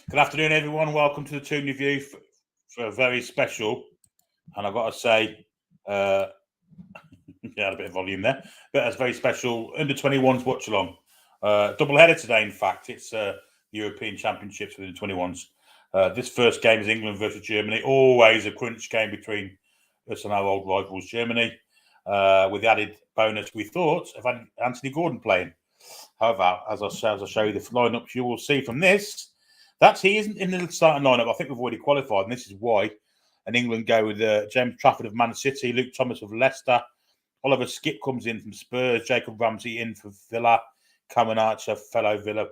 Good afternoon, everyone. Welcome to the Toon review for a very special, and I've got to say, yeah, had a bit of volume there, but it's very special under-21's Watchalong. Double header today, in fact. It's the European Championships for the under-21's. This first game is England versus Germany. Always a crunch game between us and our old rivals, Germany. With the added bonus, we thought, of Anthony Gordon playing. However, as I show you the lineups, you will see from this that he isn't in the starting lineup. I think we've already qualified, and this is why. And England go with James Trafford of Man City, Luke Thomas of Leicester, Oliver Skipp comes in from Spurs, Jacob Ramsey in for Villa, Cameron Archer, fellow Villa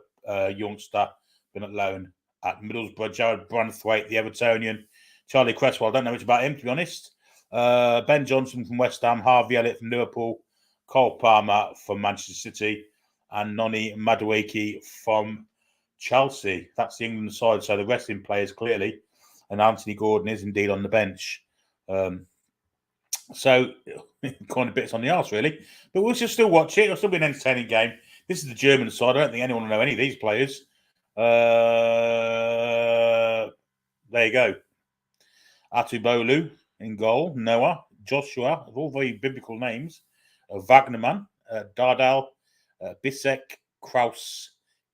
youngster, been at loan at Middlesbrough, Jared Branthwaite, the Evertonian, Charlie Cresswell, I don't know much about him, to be honest. Ben Johnson from West Ham, Harvey Elliott from Liverpool, Cole Palmer from Manchester City, and Noni Madueke from Chelsea. That's the England side. So the resting players clearly, and Anthony Gordon is indeed on the bench. So kind of bits on the arse, really. But we'll just still watch it. It'll still be an entertaining game. This is the German side. I don't think anyone will know any of these players. There you go. Atubolu in goal. Noah, Joshua, all very biblical names. Wagnerman, Dardal, Bissek, Kraus,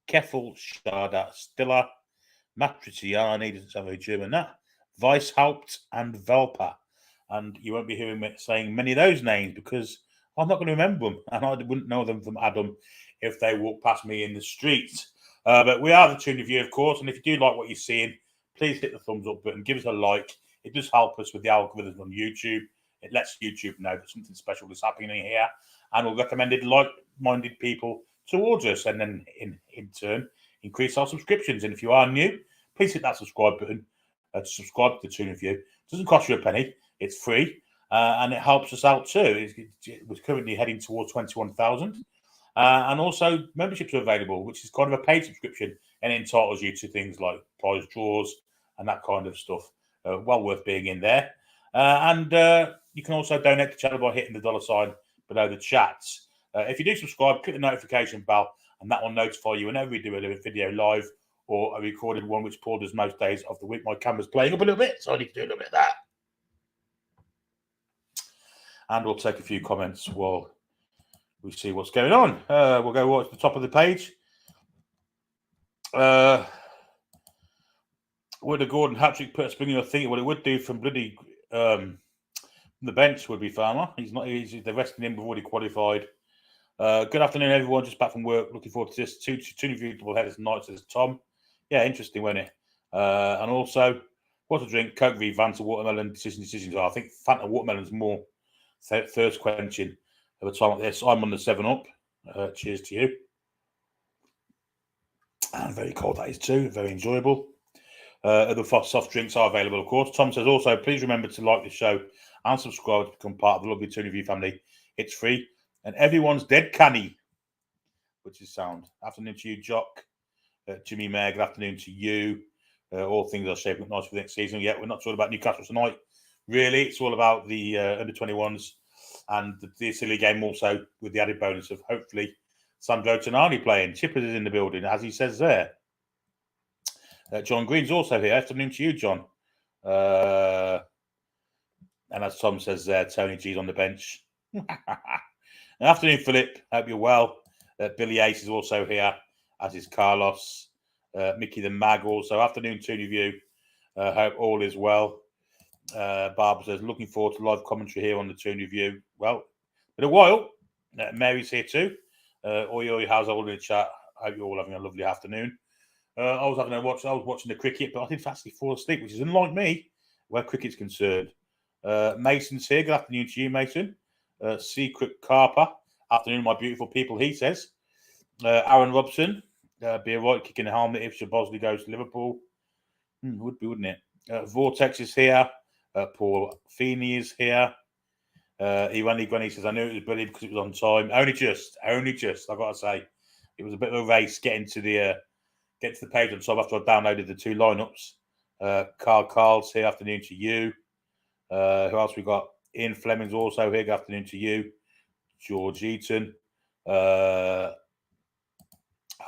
Keffel, Sharda, Stiller, Matriciani, doesn't sound very German, that. Weishaupt and Velper. And you won't be hearing me saying many of those names because I'm not going to remember them. And I wouldn't know them from Adam if they walked past me in the street. But we are the Toon review, of course. And if you do like what you're seeing, please hit the thumbs up button, give us a like. It does help us with the algorithms on YouTube. It lets YouTube know that something special is happening here. And we'll recommend like-minded people towards us, and then in turn increase our subscriptions. And if you are new, please hit that subscribe button to subscribe to the Toon review. It doesn't cost you a penny, it's free, and it helps us out too. We're currently heading towards 21,000, and also memberships are available, which is kind of a paid subscription and entitles you to things like prize draws and that kind of stuff. Well worth being in there. And you can also donate to the channel by hitting the $sign below the chats. If you do subscribe, click the notification bell, and that will notify you whenever we do a video live or a recorded one, which Paul does most days of the week. My camera's playing up a little bit, so I need to do a little bit of that. And we'll take a few comments while we see what's going on. We'll go watch the top of the page. Would a Gordon hat-trick put a spring in your thinking? Well, it would do from bloody the bench, would be Farmer. He's not easy. They're resting him. We've already qualified. Good afternoon, everyone. Just back from work. Looking forward to this. Two double headers tonight, says Tom. Yeah, interesting, wasn't it? And also, what to drink? Coke v Fanta watermelon decisions. I think Fanta watermelon's more thirst quenching at a time like this. I'm on the 7-Up. Cheers to you. And very cold that is too. Very enjoyable. Other soft drinks are available, of course. Tom says also, please remember to like the show and subscribe to become part of the lovely Toon review family. It's free. And everyone's dead canny, which is sound. Afternoon to you, Jock. Jimmy Mayer, good afternoon to you. All things are shaping up nice for the next season. Yeah, we're not talking about Newcastle tonight. Really, it's all about the under-21s and the silly game also, with the added bonus of hopefully Sandro Tonali playing. Chippers is in the building, as he says there. John Green's also here. Afternoon to you, John. And as Tom says there, Tony G's on the bench. Afternoon, Philip. Hope you're well. Billy Ace is also here, as is Carlos. Mickey the Mag also. Afternoon, Toon review. Hope all is well. Barbara says, looking forward to live commentary here on the Toon review. Well, been a while. Mary's here too. Oi, how's all in the chat? Hope you're all having a lovely afternoon. I was watching the cricket, but I didn't actually fall asleep, which is unlike me where cricket's concerned. Mason's here. Good afternoon to you, Mason. Secret Carper. Afternoon, my beautiful people, he says. Aaron Robson. Be a right kick in the helmet if Bosley goes to Liverpool. Would be, wouldn't it? Vortex is here. Paul Feeney is here. Iwan Igwani says, I knew it was brilliant because it was on time. Only just, I've got to say. It was a bit of a race getting to the page on top after I downloaded the two lineups. Carl's here. Afternoon to you. Who else we got? Ian Fleming's also here. Good afternoon to you. George Eaton.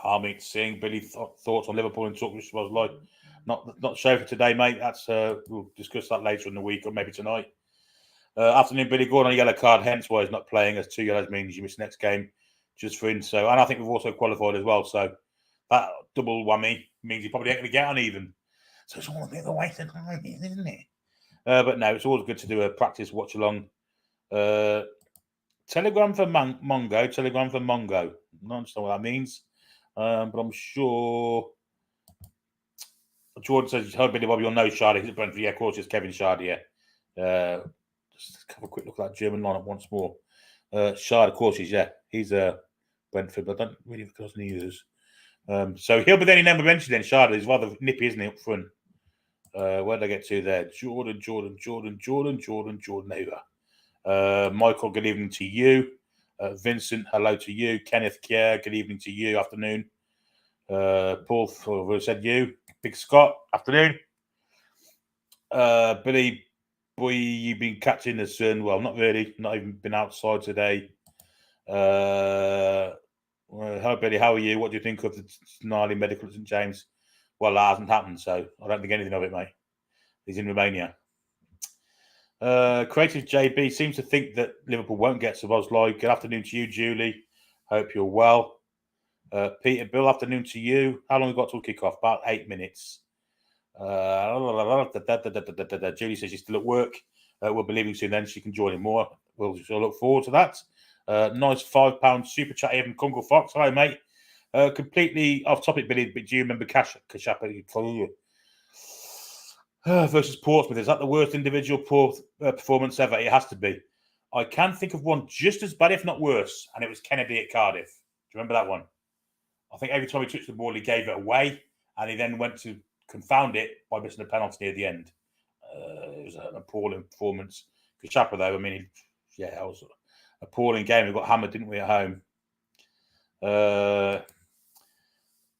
Harmeet Singh, Billy, thoughts on Liverpool and talk which was like. Not show for today, mate. That's we'll discuss that later in the week or maybe tonight. Afternoon, Billy Gordon, a yellow card, hence why he's not playing, as 2 yellows means you miss the next game just for him. So, and I think we've also qualified as well. So that double whammy means he probably ain't going to get on even. So it's all a bit of a waste of time, isn't it? But no, it's always good to do a practice watch along. Telegram for Mongo. Telegram for Mongo. I don't understand what that means, but I'm sure. Jordan says, "Hello, Billy Bobby. You'll know Shardy. He's at Brentford. Yeah, of course, it's Kevin Shardy. Yeah. Just have a quick look at that German lineup once more. Shard, of course, he's Brentford, but I don't really because he is. So he'll be then in number mentioned then. Shard is rather nippy, isn't he, up front? Where did I get to there? Jordan over. Michael, good evening to you. Vincent, hello to you. Kenneth Kier, good evening to you. Afternoon. Paul said you. Big Scott, afternoon. Billy, boy, you've been catching the sun. Well, not really. Not even been outside today. Hello, Billy. How are you? What do you think of the gnarly medical at St James? Well, that hasn't happened, so I don't think anything of it, mate. He's in Romania. Creative JB seems to think that Liverpool won't get Szoboszlai. Good afternoon to you, Julie. Hope you're well. Peter, Bill, afternoon to you. How long have we got till kick-off? About 8 minutes. Julie says she's still at work. We'll be leaving soon then. She can join in more. We'll look forward to that. Nice £5 super chat here from Kungle Fox. Hello, mate. Completely off topic, Billy, but do you remember Kashapa versus Portsmouth? Is that the worst individual performance ever? It has to be. I can think of one just as bad, if not worse, and it was Kennedy at Cardiff. Do you remember that one? I think every time he touched the ball, he gave it away, and he then went to confound it by missing a penalty near the end. It was an appalling performance. Kashapa, though, I mean, it was an appalling game. We got hammered, didn't we, at home?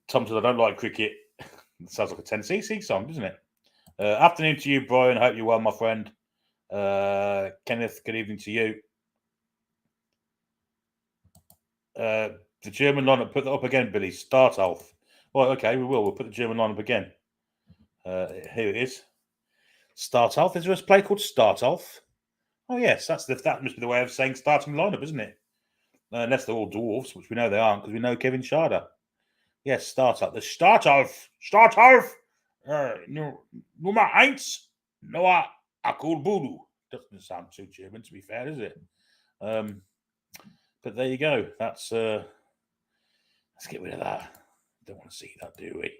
Tom said, I don't like cricket. It sounds like a Tennessee song, doesn't it? Afternoon to you, Brian. Hope you're well, my friend. Kenneth, good evening to you. The German lineup, put that up again, Billy. Start off. Well, okay, we will. We'll put the German lineup again. Here it is. Start off. Is there a play called Start Off? Oh, yes. That must be the way of saying starting lineup, isn't it? Unless they're all dwarfs, which we know they aren't, because we know Kevin Sharder. Yes, Start Off. The Start Off. Start Off. Nummer 1. Noah Akulbulu. Doesn't sound too German, to be fair, is it? But there you go. Let's get rid of that. Don't want to see that, do we?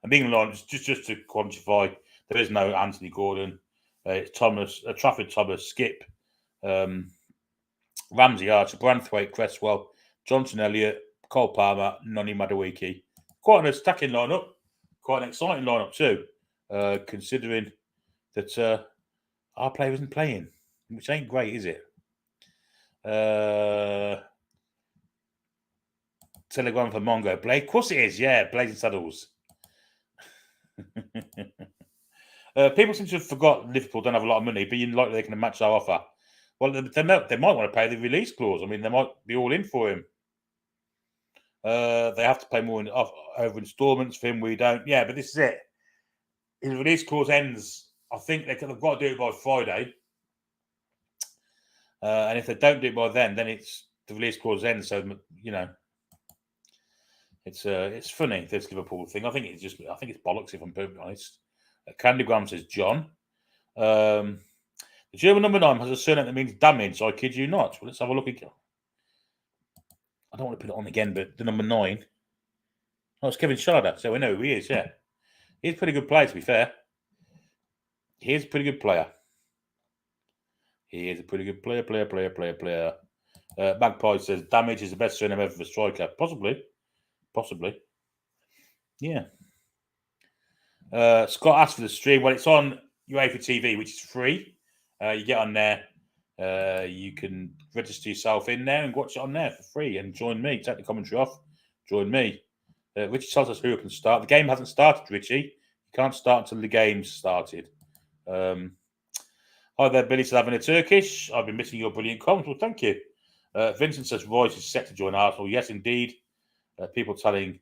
And being alone, just to quantify, there is no Anthony Gordon. It's Thomas, Trafford Thomas, Skip, Ramsey Archer, Branthwaite, Cresswell, Johnson Elliott, Cole Palmer, Noni Madueke. Quite an attacking lineup. Quite an exciting lineup too, considering that our player isn't playing, which ain't great, is it? Telegram for Mongo. Blade? Of course it is, yeah. Blazing Saddles. People seem to have forgot Liverpool don't have a lot of money, but you're likely they can match our offer. Well, they might want to pay the release clause. I mean, they might be all in for him. They have to pay more over instalments for him. We don't. Yeah, but this is it. His release clause ends. I think they've got to do it by Friday. And if they don't do it by then it's the release clause ends. So it's funny, this Liverpool thing. I think it's bollocks, if I'm perfectly honest. Candygram says John. The German number 9 has a surname that means damage. I kid you not. Well, let's have a look again. I don't want to put it on again, but the number 9. Oh, it's Kevin Sharder, so we know who he is, yeah. He's a pretty good player, to be fair. He is a pretty good player. Player. Magpie says damage is the best surname ever for a striker. Possibly. Yeah. Scott asked for the stream. Well, it's on UEFA TV, which is free. You get on there. You can register yourself in there and watch it on there for free and join me. Take the commentary off. Join me. Richie tells us who can start. The game hasn't started, Richie. You can't start until the game's started. Hi there, Billy. Still having a Turkish. I've been missing your brilliant comments. Well, thank you. Vincent says Royce is set to join Arsenal. Yes, indeed. People telling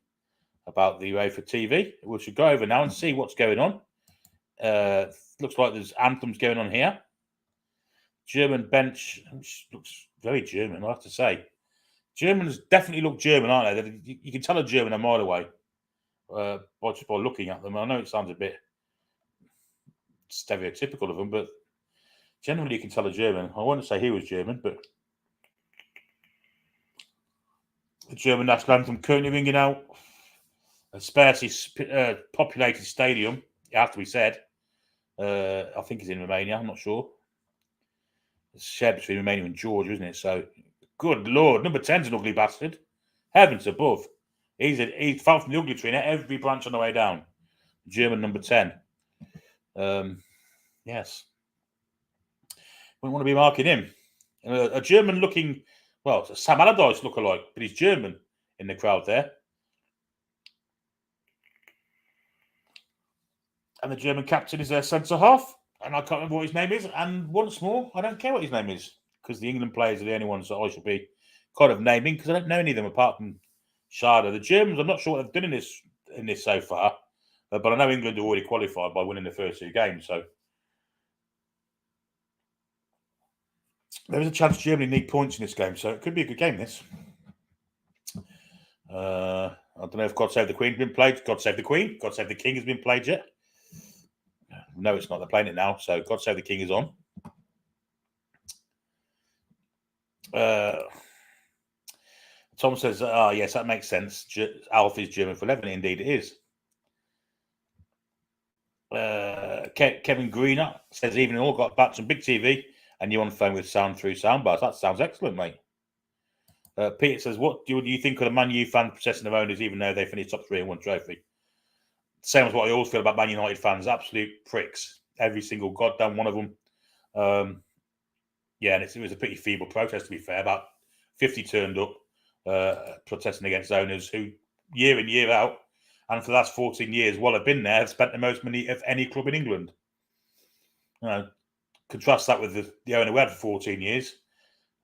about the UEFA TV. We should go over now and see what's going on. Looks like there's anthems going on here. German bench, which looks very German, I have to say. Germans definitely look German, aren't they? You can tell a German a mile away just by looking at them. I know it sounds a bit stereotypical of them, but generally you can tell a German. I wouldn't say he was German, but the German national anthem currently ringing out. A sparsely populated stadium, it has to be said. I think it's in Romania, I'm not sure. It's shared between Romania and Georgia, isn't it? So, good Lord, number 10's an ugly bastard. Heavens above. He's fell from the ugly tree in every branch on the way down. German number 10. Yes. Wouldn't want to be marking him. A German looking, well, it's a Sam Allardyce lookalike, but he's German in the crowd there. And the German captain is their centre half. And I can't remember what his name is. And once more, I don't care what his name is. Because the England players are the only ones that I should be kind of naming. Because I don't know any of them apart from Sharda. The Germans, I'm not sure what they've done in this so far. But I know England are already qualified by winning the first 2 games. So there is a chance Germany need points in this game. So it could be a good game, this. I don't know if God Save the Queen has been played. God Save the Queen. God Save the King has been played yet. No, it's not. They're playing it now. So God Save the King is on. Tom says, yes, that makes sense. Alf is German for 11. Indeed, it is. Kevin Greener says, evening all, got back some big TV and you on phone with sound through soundbars. That sounds excellent, mate. Peter says, what do you think of the Man U fans possessing their owners even though they finished top 3 and won trophy? Same as what I always feel about Man United fans. Absolute pricks. Every single goddamn one of them. Yeah, and it was a pretty feeble protest, to be fair. About 50 turned up protesting against owners who, year in, year out, and for the last 14 years, while I've been there, have spent the most money of any club in England. Contrast that with the owner we had for 14 years,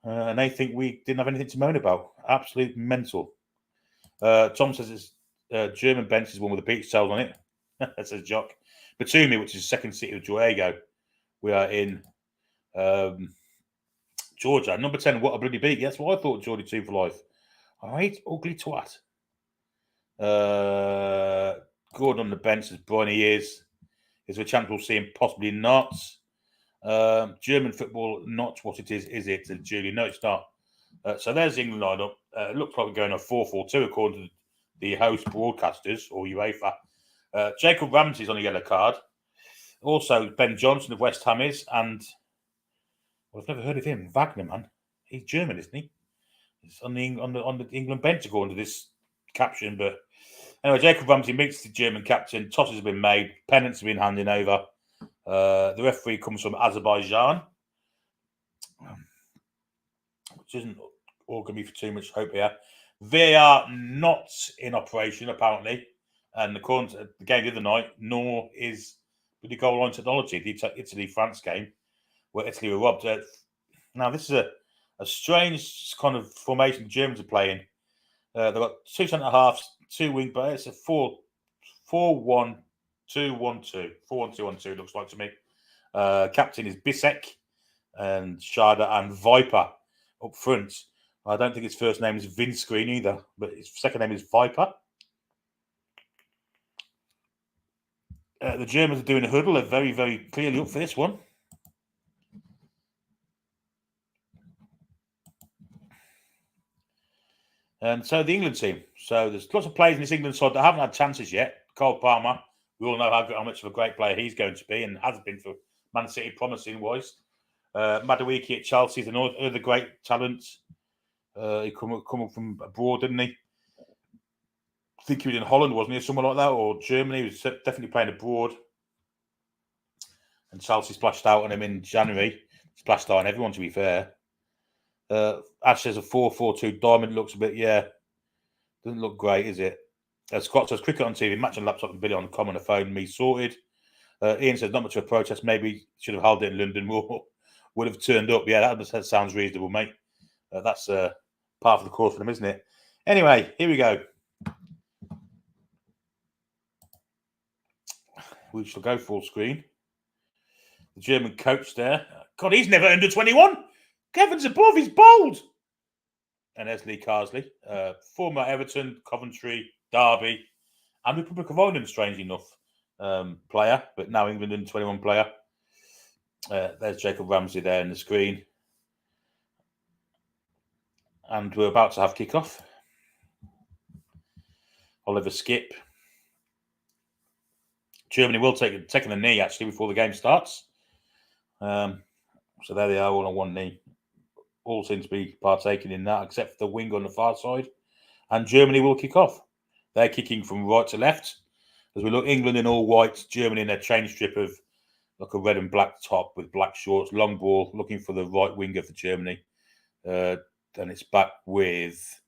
and they think we didn't have anything to moan about. Absolute mental. Tom says it's German bench is one with a beach towel on it. That says Jock. Batumi, which is the second city of Juego. We are in Georgia. Number 10, what a bloody beat. That's what I thought, Geordie 2 for life. All right, ugly twat. Gordon on the bench as Brian is. Is there a chance we'll see him? Possibly not. German football, not what it is it? And Julie, no, it's not. So there's the England lineup. It looks like we're going on 4-4-2 according to the host broadcasters or UEFA. Jacob Ramsey's on a yellow card. Also, Ben Johnson of West Ham is, and I've never heard of him. Wagner, man, he's German, isn't he? He's on the England bench according to this caption. But anyway, Jacob Ramsey meets the German captain. Tosses have been made. Pennants have been handed over. The referee comes from Azerbaijan, which isn't all going to be for too much hope here. VAR not in operation, apparently. And according to the game the other night, nor is the goal line technology, the Italy-France game, where Italy were robbed. Now, this is a strange kind of formation the Germans are playing. They've got 2 centre-halves, 2 wing-backs. It's a 4-1-2-1-2. 4-1-2-1-2 looks like to me. Captain is Bisek and Sharda and Viper up front. I don't think his first name is Vinscreen either, but his second name is Viper. The Germans are doing a huddle. They're very, very clearly up for this one. And so the England team. So there's lots of players in this England side that haven't had chances yet. Cole Palmer, we all know how much of a great player he's going to be and has been for Man City, promising-wise. Madueke at Chelsea is another great talent. He come up from abroad, didn't he? I think he was in Holland, wasn't he, or somewhere like that, or Germany. He was definitely playing abroad. And Chelsea splashed out on him in January. Splashed out on everyone, to be fair. Ash says a 4-4-2 diamond looks a bit, doesn't look great, is it? Scott says cricket on TV, match on laptop and Billy on comm on the phone, me sorted. Ian says not much of a protest, maybe should have held it in London more, would have turned up. Yeah, that sounds reasonable, mate. That's part of the course for them, isn't it? Anyway, here we go. we shall go full screen. The German coach there. God, he's never under 21. Heavens above, he's bold. And there's Lee Carsley, former Everton, Coventry, Derby, and Republic of Ireland, strangely enough, player, but now England under 21 player. There's Jacob Ramsey there in the screen. And we're about to have kickoff. Oliver Skip. Germany will taking a knee, actually, before the game starts. So there they are, all on one knee. All seem to be partaking in that, except for the wing on the far side. And Germany will kick off. They're kicking from right to left. As we look, England in all white, Germany in their train strip of like a red and black top with black shorts, long ball, looking for the right winger for Germany. And it's back with,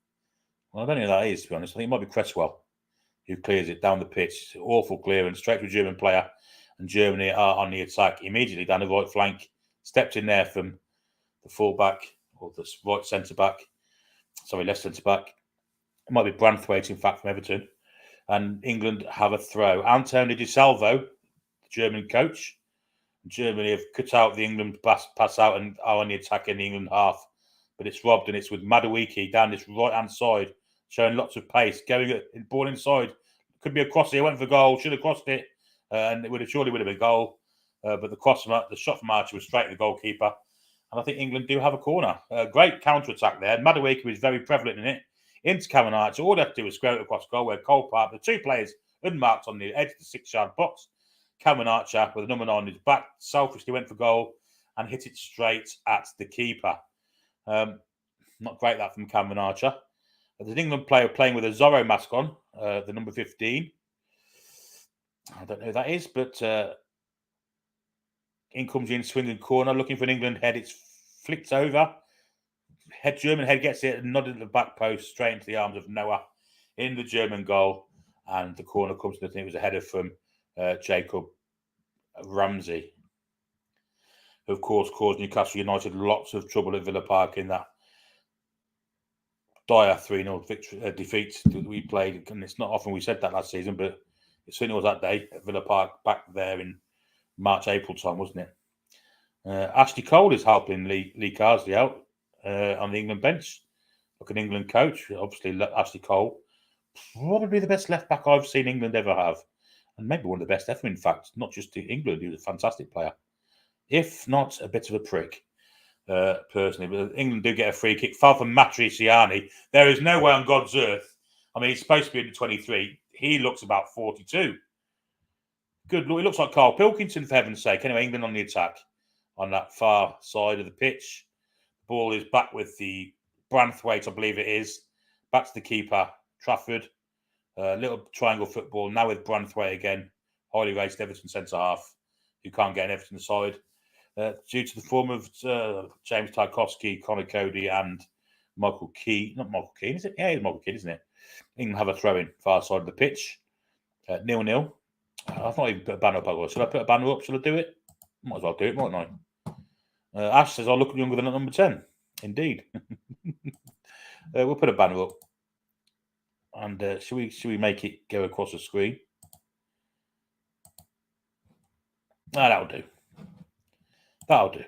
well, I don't know who that is, to be honest. I think it might be Cresswell who clears it down the pitch. Awful clearance, straight to a German player. And Germany are on the attack immediately down the right flank. Stepped in there from the fullback, or the right centre-back. Sorry, left centre-back. It might be Branthwaite, in fact, from Everton. And England have a throw. Antonio Di Salvo, the German coach. Germany have cut out the England pass out and are on the attack in the England half. But it's robbed, and it's with Madueke down this right-hand side, showing lots of pace. Going ball inside. Could be a cross here. Went for goal. Should have crossed it. And it surely would have been a goal. But the shot from Archer was straight to the goalkeeper. And I think England do have a corner. Great counter-attack there. Madueke was very prevalent in it. Into Cameron Archer. All they have to do is square it across goal where Cole Park, the two players unmarked on the edge of the 6-yard box. Cameron Archer with a number 9 on his back selfishly went for goal and hit it straight at the keeper. Not great that from Cameron Archer. There's an England player playing with a Zorro mask on, the number 15. I don't know who that is, but in comes in swinging corner, looking for an England head. It's flicked over. German head gets it and nodded at the back post, straight into the arms of Noah in the German goal. And the corner comes to, I think it was a header from Jacob Ramsey, who, of course, caused Newcastle United lots of trouble at Villa Park in that dire 3-0 defeat that we played. And it's not often we said that last season, but it certainly was that day at Villa Park back there in March, April time, wasn't it? Ashley Cole is helping Lee Carsley out on the England bench. Look, an England coach, obviously Ashley Cole, probably the best left back I've seen England ever have. And maybe one of the best ever, in fact. Not just to England, he was a fantastic player. If not a bit of a prick, personally. But England do get a free kick. Far from Matriciani. There is no way on God's earth. I mean, he's supposed to be under 23. He looks about 42. Good look. He looks like Carl Pilkington, for heaven's sake. Anyway, England on the attack on that far side of the pitch. The ball is back with the Branthwaite, I believe it is. Back to the keeper, Trafford. Little triangle football. Now with Branthwaite again. Highly rated Everton centre-half, who can't get an Everton side. Due to the form of James Tarkowski, Connor Cody, and Michael Keane. Not Michael Keane, is it? Yeah, it's Michael Keane, isn't it? England have a throw-in, far side of the pitch. 0-0. I've not even put a banner up. Should I put a banner up? Should I do it? Might as well do it, mightn't I? Ash says, I look younger than at number 10. Indeed. We'll put a banner up. And should we make it go across the screen? That'll do. That'll do.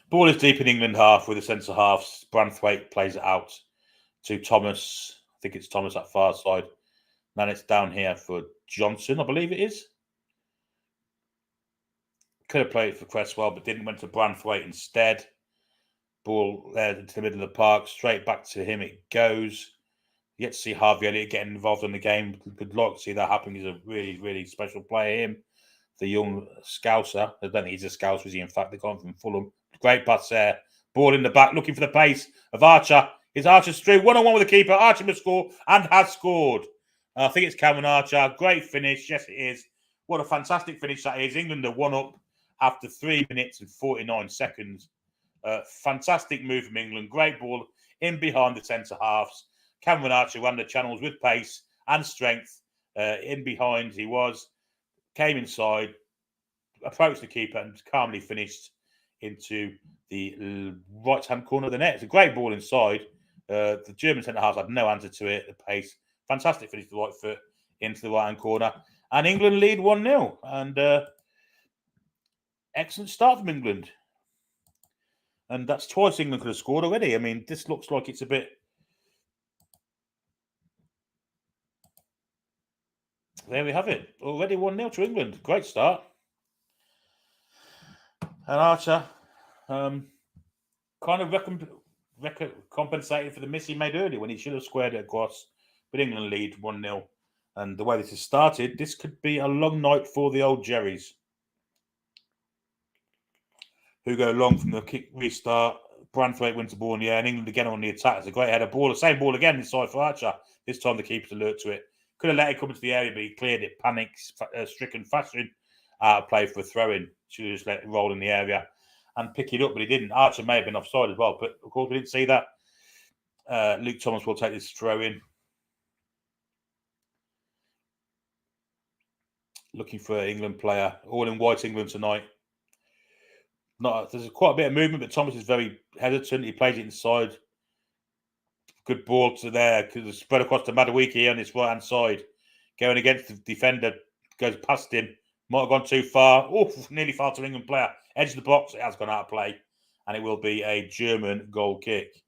Ball is deep in England half with the centre halves. Branthwaite plays it out to Thomas. I think it's Thomas at far side. Then it's down here for Johnson, I believe it is. Could have played for Cresswell, but didn't. Went to Branthwaite instead. Ball there into the middle of the park. Straight back to him it goes. You get to see Harvey Elliott getting involved in the game. Good luck to see that happen. He's a really, really special player, him. The young Scouser. I don't think he's a Scouser, is he? In fact, they got him from Fulham. Great pass there. Ball in the back, looking for the pace of Archer. Is Archer through? 1-on-1 with the keeper. Archer must score and has scored. I think it's Cameron Archer. Great finish. Yes, it is. What a fantastic finish that is. England are 1-up after 3 minutes and 49 seconds. Fantastic move from England. Great ball in behind the centre halves. Cameron Archer ran the channels with pace and strength. In behind he was. Came inside, approached the keeper and calmly finished into the right-hand corner of the net. It's a great ball inside. The German centre-half had no answer to it. The pace, fantastic finish to the right foot into the right-hand corner. And England lead 1-0. And excellent start from England. And that's twice England could have scored already. I mean, this looks like it's a bit... There we have it. Already 1-0 to England. Great start. And Archer kind of compensated for the miss he made earlier when he should have squared it across. But England lead 1-0. And the way this has started, this could be a long night for the old Jerrys, who go long from the kick restart. Branthwaite wins the ball in the air, and England again on the attack. It's a great header ball. The same ball again inside for Archer. This time the keeper's alert to it. Could have let it come into the area, but he cleared it, panic-stricken fashion, out of play for a throw-in. Should have just let it roll in the area and pick it up, but he didn't. Archer may have been offside as well, but of course we didn't see that. Luke Thomas will take this throw-in. Looking for an England player. All in white England tonight. There's quite a bit of movement, but Thomas is very hesitant. He plays it inside. Good ball to there, because it's spread across to Madueke on his right-hand side. Going against the defender, goes past him. Might have gone too far. Oh, nearly far to England player. Edge of the box, it has gone out of play. And it will be a German goal kick.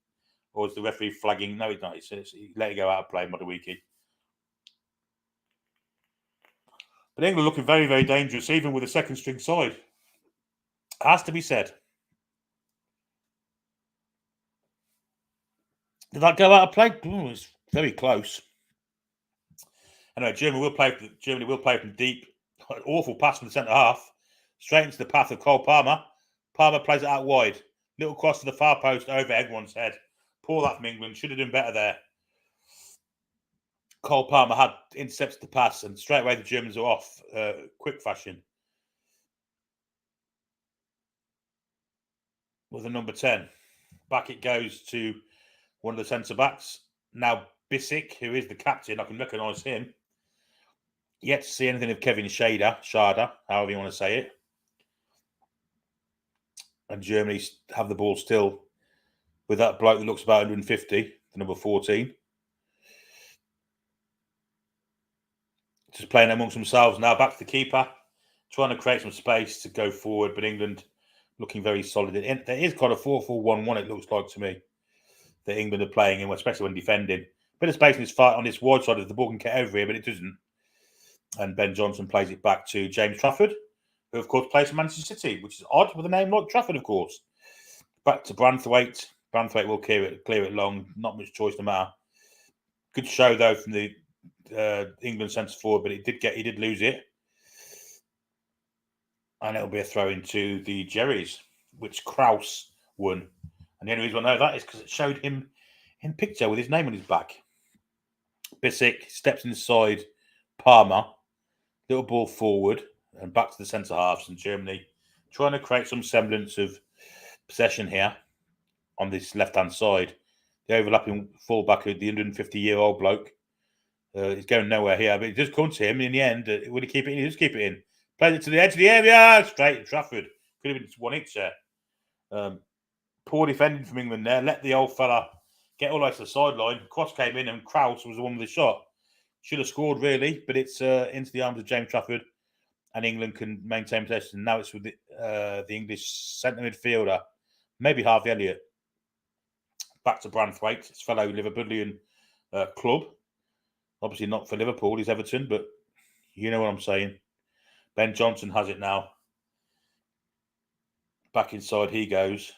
Or is the referee flagging? No, he's not. He let it go out of play, Madueke. But England looking very, very dangerous, even with a second-string side. It has to be said. Did that go out of play? Ooh, it's very close. Anyway, Germany will play from deep. An awful pass from the centre half. Straight into the path of Cole Palmer. Palmer plays it out wide. Little cross to the far post over everyone's head. Poor that from England. Should have done better there. Cole Palmer had intercepted the pass, and straight away the Germans are off. Quick fashion. With the number 10. Back it goes to one of the centre-backs. Now Bissick, who is the captain. I can recognise him. Yet to see anything of Kevin Schader, however you want to say it. And Germany have the ball still with that bloke that looks about 150, the number 14. Just playing amongst themselves now. Back to the keeper, trying to create some space to go forward, but England looking very solid. There is kind of 4-4-1-1, it looks like to me, that England are playing in, especially when defending. Bit of space in this fight on this wide side of the ball can get over here, but it doesn't. And Ben Johnson plays it back to James Trafford, who of course plays for Manchester City, which is odd with a name like Trafford, of course. Back to Branthwaite. Branthwaite will clear it long. Not much choice no matter. Good show though from the England centre forward, but he did lose it. And it'll be a throw into the Jerrys, which Kraus won. And the only reason I know that is because it showed him in picture with his name on his back. Bissick steps inside Palmer. Little ball forward and back to the centre halves, and Germany trying to create some semblance of possession here on this left-hand side. The overlapping fullback, the 150-year-old bloke, is going nowhere here, but it does come to him in the end. Will he keep it in? He does keep it in. Plays it to the edge of the area, straight to Trafford. Could have been 1-inch there. Poor defending from England there. Let the old fella get all the way to the sideline. Cross came in and Kraus was the one with the shot. Should have scored really, but it's into the arms of James Trafford, and England can maintain possession. Now it's with the English centre midfielder, maybe Harvey Elliott. Back to Branthwaite, his fellow Liverpudlian club. Obviously not for Liverpool, he's Everton, but you know what I'm saying. Ben Johnson has it now. Back inside he goes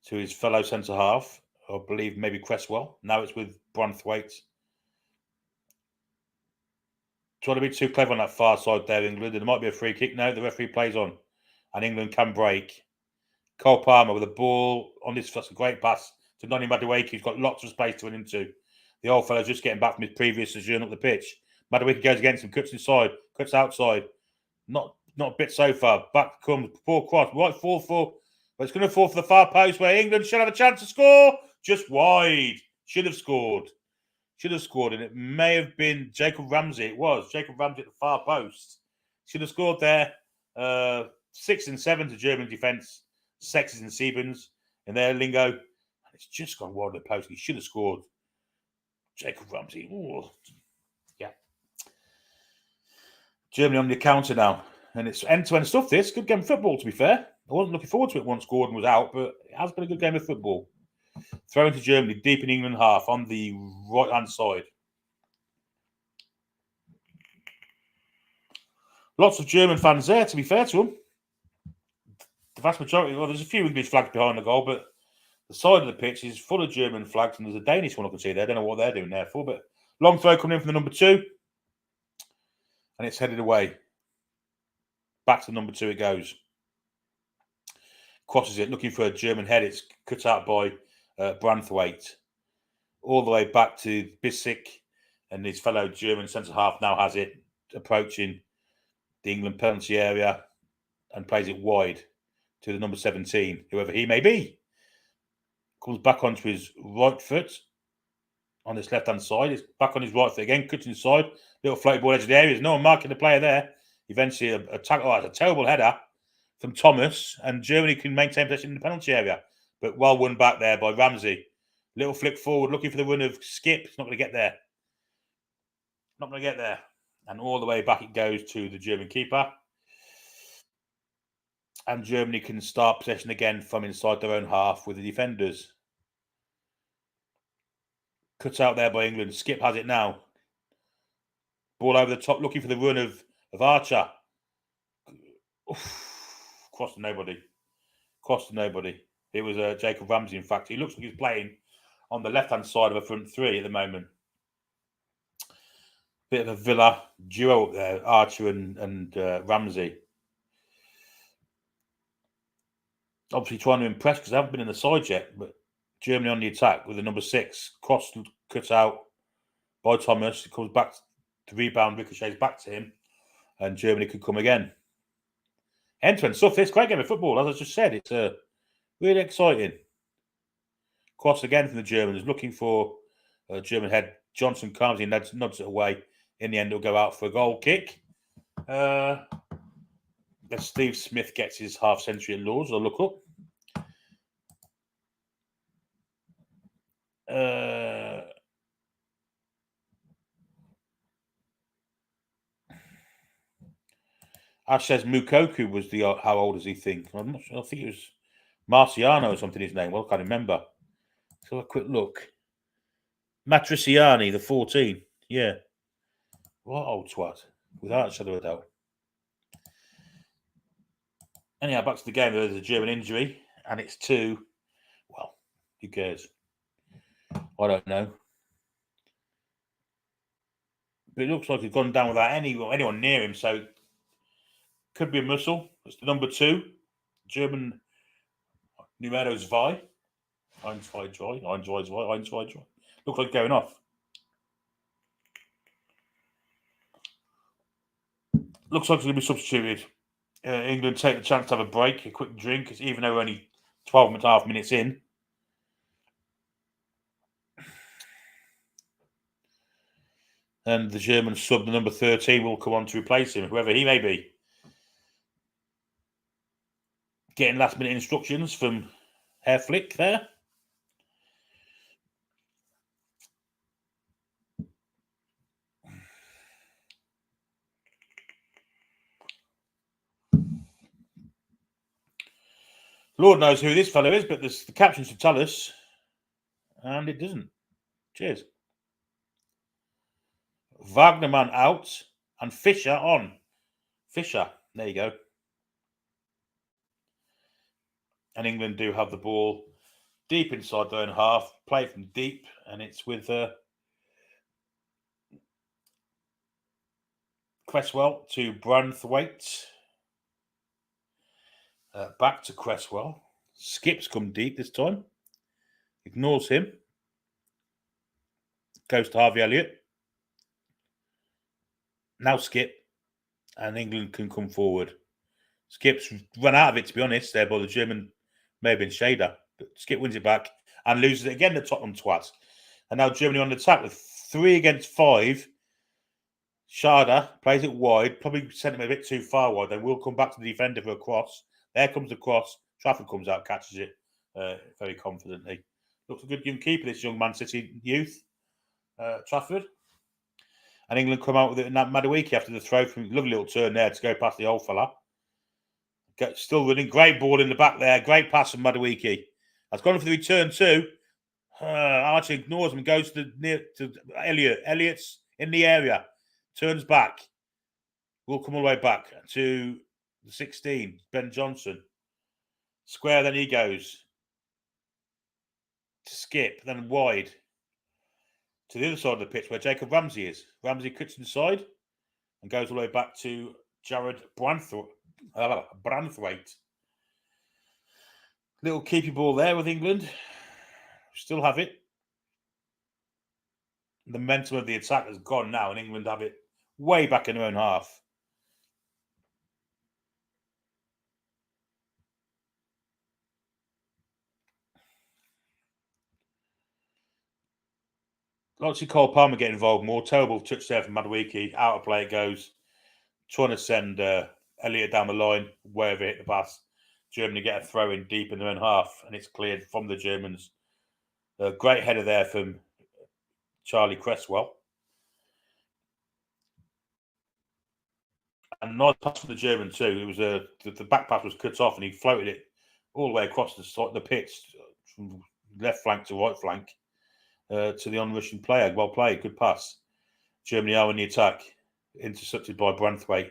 to his fellow centre half. I believe maybe Cresswell. Now it's with Branthwaite. Trying to be too clever on that far side there, England. There might be a free kick. No, the referee plays on. And England can break. Cole Palmer with a ball on this. That's a great pass to Noni Madueke. He's got lots of space to run into. The old fellow's just getting back from his previous sojourn up the pitch. Madueke goes against him, cuts inside, cuts outside. Not a bit so far. Back comes poor cross. Right, 4-4. But it's going to fall for the far post where England should have a chance to score. Just wide. Should have scored. And it may have been Jacob Ramsey. It was Jacob Ramsey at the far post. Should have scored there. 6 and 7 to German defence. 6s and 7s in their lingo. And it's just gone wide of the post. He should have scored. Jacob Ramsey. Ooh. He Germany on the counter now. And it's end-to-end stuff, this. Good game of football, to be fair. I wasn't looking forward to it once Gordon was out, but it has been a good game of football. Throw into Germany, deep in England half, on the right-hand side. Lots of German fans there, to be fair to them. The vast majority, well, there's a few English flags behind the goal, but the side of the pitch is full of German flags, and there's a Danish one I can see there. I don't know what they're doing there for, but long throw coming in from the number 2. And it's headed away. Back to the number 2 it goes. Crosses it, looking for a German head. It's cut out by Branthwaite. All the way back to Bissek, and his fellow German centre-half now has it, approaching the England penalty area, and plays it wide to the number 17, whoever he may be. Comes back onto his right foot on his left-hand side. It's back on his right foot again, cuts inside. Little floaty ball edge of the area. There's no one marking the player there. Eventually, a tackle. Oh, it's a terrible header from Thomas, and Germany can maintain possession in the penalty area. But well won back there by Ramsey. Little flick forward, looking for the run of Skip. It's not going to get there. Not going to get there. And all the way back it goes to the German keeper. And Germany can start possession again from inside their own half with the defenders. Cut out there by England. Skip has it now. Ball over the top, looking for the run of Archer. Oof. Cross to nobody. Cross to nobody. It was Jacob Ramsey, in fact. He looks like he's playing on the left-hand side of a front 3 at the moment. Bit of a Villa duo up there, Archer and Ramsey. Obviously trying to impress because they haven't been in the side yet, but Germany on the attack with the number 6. Cross cut out by Thomas. It comes back, the rebound ricochets back to him, and Germany could come again. End-to-end stuff. This great game of football, as I just said. It's really exciting. Cross again from the Germans, looking for a German head. Johnson comes in, nods it away. In the end, it'll go out for a goal kick. As Steve Smith gets his half-century at Lords, I'll look up. Ash says Mukoku was the, how old does he think? I'm not sure. I think it was Marciano or something, his name. Well, I can't remember. So a quick look. Matriciani, the 14. Yeah. What old twat? Without a shadow of a doubt. Anyhow, back to the game. There's a German injury, and it's to, well, who cares? I don't know. But it looks like he's gone down without anyone near him, so could be a muscle. It's the number 2. German Numeros Vi. 1, 2, 3. 1, 2, 3. 1, 2, 3. Looks like going off. Looks like it's going to be substituted. England take the chance to have a break, a quick drink, even though we're only 12.5 minutes in. And the German sub, the number 13, will come on to replace him, whoever he may be. Getting last-minute instructions from Herr Flick there. Lord knows who this fellow is, but the captions should tell us. And it doesn't. Cheers. Wagnerman out and Fischer on. Fischer, there you go. And England do have the ball deep inside their own half. Play it from deep, and it's with Cresswell to Branthwaite. Back to Cresswell. Skips come deep this time. Ignores him. Goes to Harvey Elliott. Now Skip. And England can come forward. Skip's run out of it, to be honest, there by the German, may have been Shader. But Skip wins it back and loses it again, the Tottenham twats. And now Germany on the attack with 3 against 5. Shader plays it wide, probably sent him a bit too far wide. Then we'll come back to the defender for a cross. There comes the cross. Trafford comes out, catches it very confidently. Looks a good young keeper, this young Man City youth, Trafford. And England come out with it in that Madueke after the throw from lovely little turn there to go past the old fella. Still running. Great ball in the back there. Great pass from Madueke. That's gone for the return too. Archie ignores him and goes to Elliott. Elliott's in the area. Turns back. Will come all the way back to the 16. Ben Johnson. Square, then he goes. To Skip, then wide. To the other side of the pitch where Jacob Ramsey is. Ramsey cuts inside and goes all the way back to Jared Branthwaite. Little keepy ball there with England. Still have it. The momentum of the attack has gone now, and England have it way back in their own half. Like to see Cole Palmer get involved more. Terrible touch there from Madueke. Out of play it goes. Trying to send Elliott down the line, wherever hit the pass. Germany get a throw in deep in their own half, and it's cleared from the Germans. A great header there from Charlie Cresswell. And nice pass from the German too. It was the back pass was cut off, and he floated it all the way across the pitch from left flank to right flank to the on-rushing player. Well played, good pass. Germany are in the attack, intercepted by Branthwaite.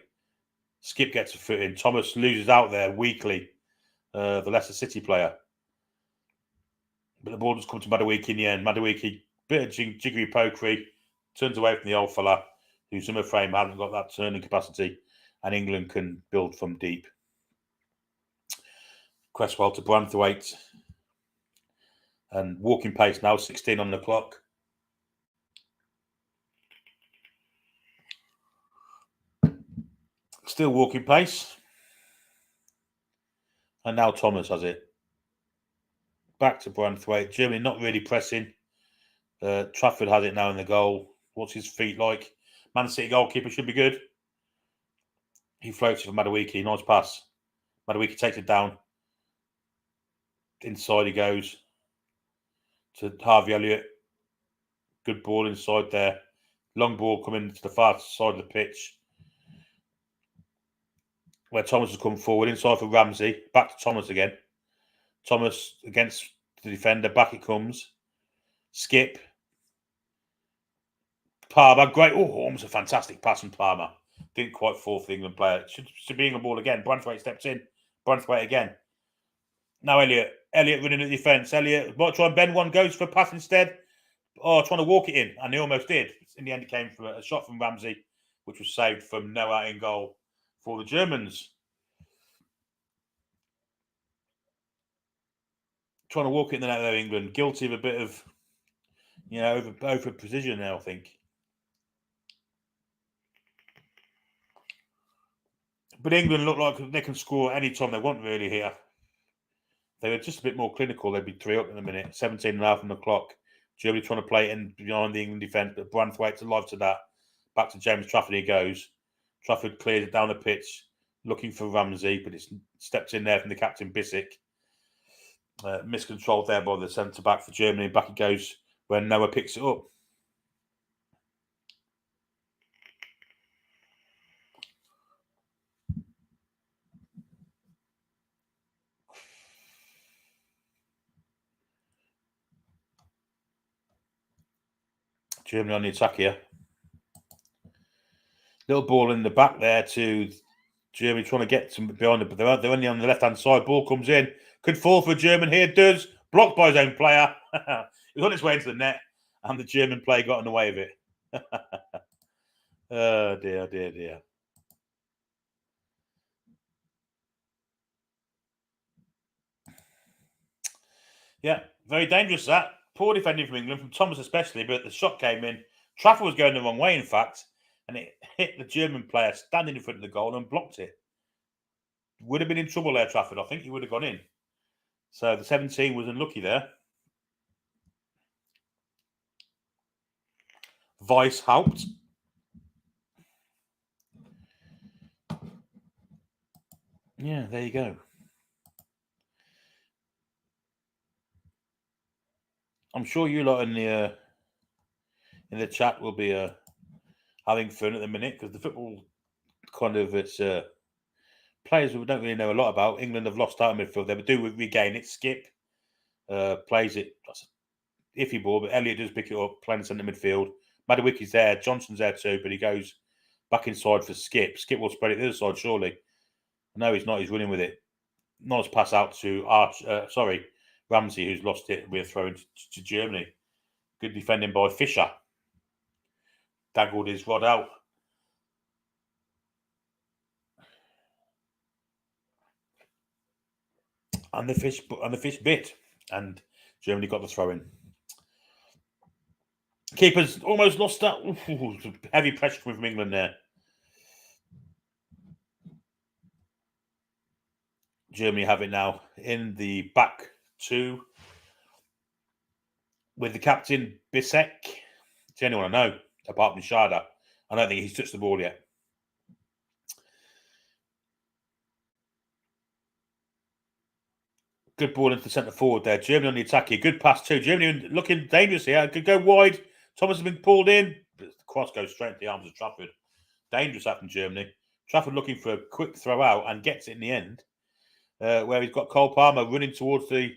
Skip gets a foot in. Thomas loses out there weakly. The Leicester City player. But the ball just comes to Madueke in the end. Madueke, bit of jiggery pokery, turns away from the old fella, whose summer frame hasn't got that turning capacity, and England can build from deep. Cresswell to Branthwaite. And walking pace now, 16 on the clock. Still walking pace. And now Thomas has it. Back to Branthwaite. Germany not really pressing. Trafford has it now in the goal. What's his feet like? Man City goalkeeper should be good. He floats it for Madueke. Nice pass. Madueke takes it down. Inside he goes to Harvey Elliott. Good ball inside there. Long ball coming to the far side of the pitch, where Thomas has come forward. Inside for Ramsey. Back to Thomas again. Thomas against the defender. Back it comes. Skip. Palmer. Great. Oh, almost a fantastic pass from Palmer. Didn't quite fall for the England player. Should be in the ball again. Branthwaite steps in. Branthwaite again. Now Elliott. Elliott running at the defence. Elliott might try and bend one. Goes for a pass instead. Oh, trying to walk it in. And he almost did. In the end, it came from a shot from Ramsey, which was saved from Noah in goal for the Germans. Trying to walk it in the net there, England. Guilty of a bit of, over precision now, I think. But England look like they can score any time they want, really, here. They were just a bit more clinical. They'd be 3 up in a minute. 17 and a half on the clock. Germany trying to play in behind the England defence, but Branthwaite's alive to that. Back to James Trafford he goes. Trafford clears it down the pitch, looking for Ramsey, but it's stepped in there from the captain, Bissek. Miscontrolled there by the centre-back for Germany. Back it goes when Noah picks it up. Germany on the attack here. Little ball in the back there to Germany trying to get some behind it, but they're only on the left-hand side. Ball comes in. Could fall for a German here. Does. Blocked by his own player. It was on its way into the net, and the German player got in the way of it. Oh, dear, dear, dear. Yeah, very dangerous that. Poor defending from England, from Thomas especially, but the shot came in. Trafford was going the wrong way, in fact, and it hit the German player standing in front of the goal and blocked it. Would have been in trouble there, Trafford. I think he would have gone in. So the 17 was unlucky there. Weiss helped. Yeah, there you go. I'm sure you lot in the chat will be having fun at the minute because the football kind of it's players we don't really know a lot about. England have lost out in midfield. They do regain it. Skip plays it. That's an iffy ball, but Elliott does pick it up, playing centre midfield. Madawicki's there. Johnson's there too, but he goes back inside for Skip. Skip will spread it to the other side, surely. No, he's not. He's running with it. Nice pass out to Ramsey, who's lost it. We're throwing to Germany. Good defending by Fisher. Daggled his rod out. And the fish bit. And Germany got the throw in. Keeper's almost lost that. Ooh, heavy pressure from England there. Germany have it now in the back two with the captain Bisek. It's the only one I know, apart from Sharda. I don't think he's touched the ball yet. Good ball into the centre forward there. Germany on the attack here. Good pass too. Germany looking dangerous here. Could go wide. Thomas has been pulled in. The cross goes straight into the arms of Trafford. Dangerous that from Germany. Trafford looking for a quick throw out and gets it in the end. Where he's got Cole Palmer running towards the...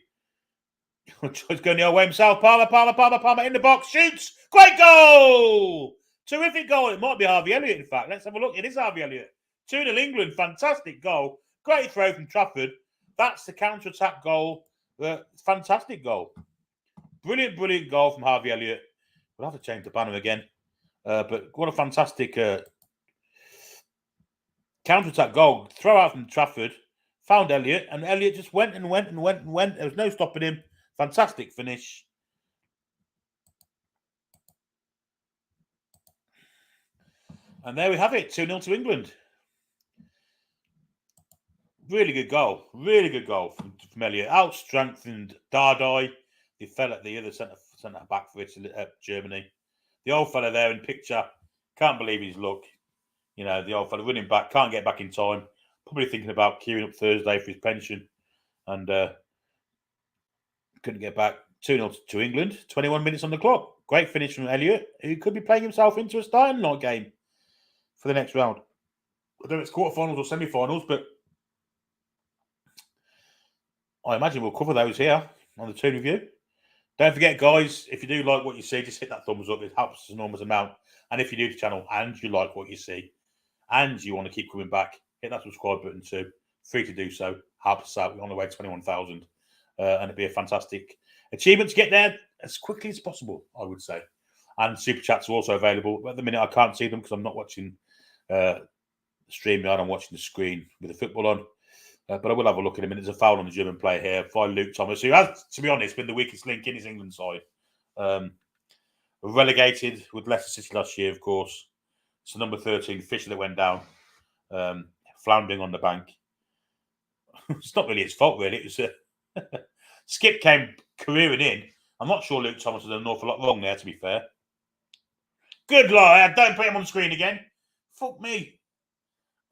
He's going the other way himself. Palmer in the box. Shoots. Great goal! Terrific goal. It might be Harvey Elliott, in fact. Let's have a look. It is Harvey Elliott. 2-0 England. Fantastic goal. Great throw from Trafford. That's the counter-attack goal. Fantastic goal. Brilliant goal from Harvey Elliott. We'll have to change the banner again. But what a fantastic counter-attack goal. Throw out from Trafford. Found Elliott. And Elliott just went. There was no stopping him. Fantastic finish. And there we have it. 2-0 to England. Really good goal. Really good goal from Elliott. Out-strengthened Dardai. He fell at the other centre back for Italy, Germany. The old fella there in picture. Can't believe his luck. You know, the old fella running back. Can't get back in time. Probably thinking about queuing up Thursday for his pension. And couldn't get back. 2-0 to England. 21 minutes on the clock. Great finish from Elliott, who could be playing himself into a starting night game for the next round. I don't know if it's quarterfinals or semi-finals, but I imagine we'll cover those here on the Toon review. Don't forget, guys, if you do like what you see, just hit that thumbs up. It helps us an enormous amount. And if you do the channel and you like what you see and you want to keep coming back, hit that subscribe button too. Free to do so. Help us out. We're on the way to 21,000. And it'd be a fantastic achievement to get there as quickly as possible, I would say. And super chats are also available. At the minute, I can't see them because I'm not watching the stream yard. I'm watching the screen with the football on. But I will have a look in a minute. There's a foul on the German player here by Luke Thomas, who has, to be honest, been the weakest link in his England side. Relegated with Leicester City last year, of course. So number 13, Fisher, that went down, floundering on the bank. It's not really his fault, really. It was Skip came careering in. I'm not sure Luke Thomas has done an awful lot wrong there, to be fair. Good lord, don't put him on the screen again. Fuck me.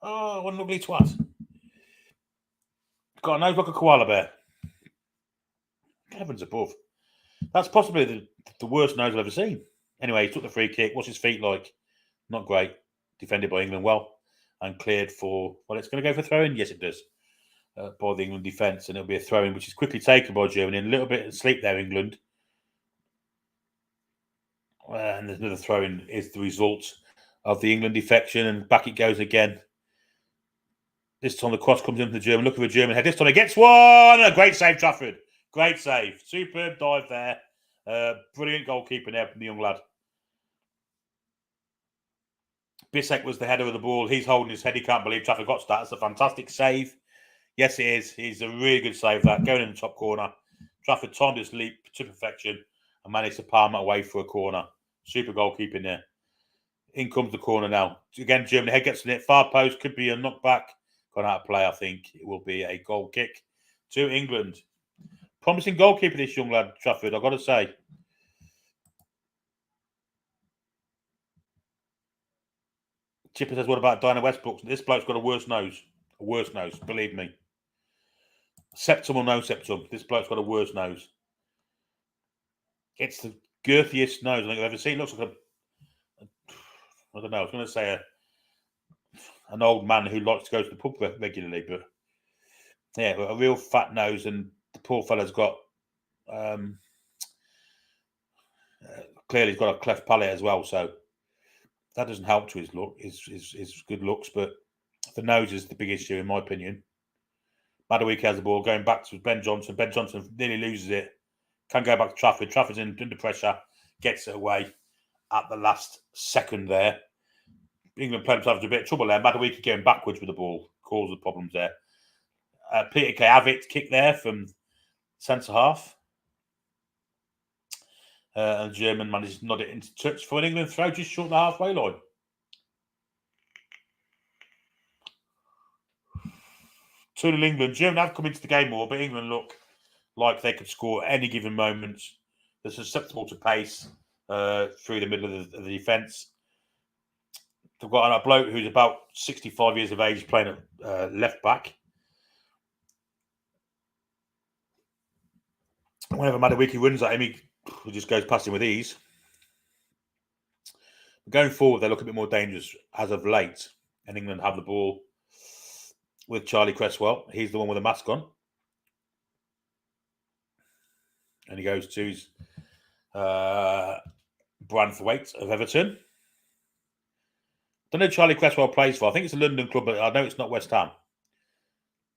Oh, what an ugly twat. Got a nose like a koala bear. Heavens above. That's possibly the worst nose I've ever seen. Anyway, he took the free kick. What's his feet like? Not great. Defended by England well. And cleared for... Well, it's going to go for throw-in? Yes, it does. By the England defence. And it'll be a throw-in, which is quickly taken by Germany. And a little bit of sleep there, England. And there's another throw-in is the result of the England defection. And back it goes again. This time the cross comes into the German. Look for a German head. This time he gets one. A great save, Trafford. Great save. Superb dive there. Brilliant goalkeeping there from the young lad. Bisek was the header of the ball. He's holding his head. He can't believe Trafford got that. It's a fantastic save. Yes, it is. He's a really good save, that. Going in the top corner. Trafford timed his leap to perfection and managed to palm it away for a corner. Super goalkeeping there. In comes the corner now. Again, Germany head gets in it. Far post. Could be a knockback. Gone out of play, I think. It will be a goal kick to England. Promising goalkeeper, this young lad, Trafford, I've got to say. Chipper says, what about Diana Westbrook? This bloke's got a worse nose. A worse nose, believe me. Septum or no septum, this bloke's got a worse nose. It's the girthiest nose I think I've ever seen. It looks like I don't know. I was going to say an old man who likes to go to the pub regularly, but yeah, a real fat nose, and the poor fella's got clearly he's got a cleft palate as well, so that doesn't help to his look, his good looks. But the nose is the big issue, in my opinion. Madueke has the ball going back to Ben Johnson. Ben Johnson nearly loses it. Can go back to Trafford. Trafford's under pressure, gets it away at the last second there. England played themselves into a bit of trouble there. Madueke going backwards with the ball caused the problems there. Peter K. Avett kick there from centre half. And the German manages to nod it into touch for an England throw just short of the halfway line. Toon England. Germany have come into the game more, but England look like they could score at any given moment. They're susceptible to pace through the middle of the defence. They've got a bloke who's about 65 years of age playing at left back. Whenever Madueke runs at him, he just goes past him with ease. Going forward, they look a bit more dangerous as of late, and England have the ball with Charlie Cresswell. He's the one with the mask on. And he goes to his Branthwaite of Everton. I don't know who Charlie Cresswell plays for. I think it's a London club, but I know it's not West Ham.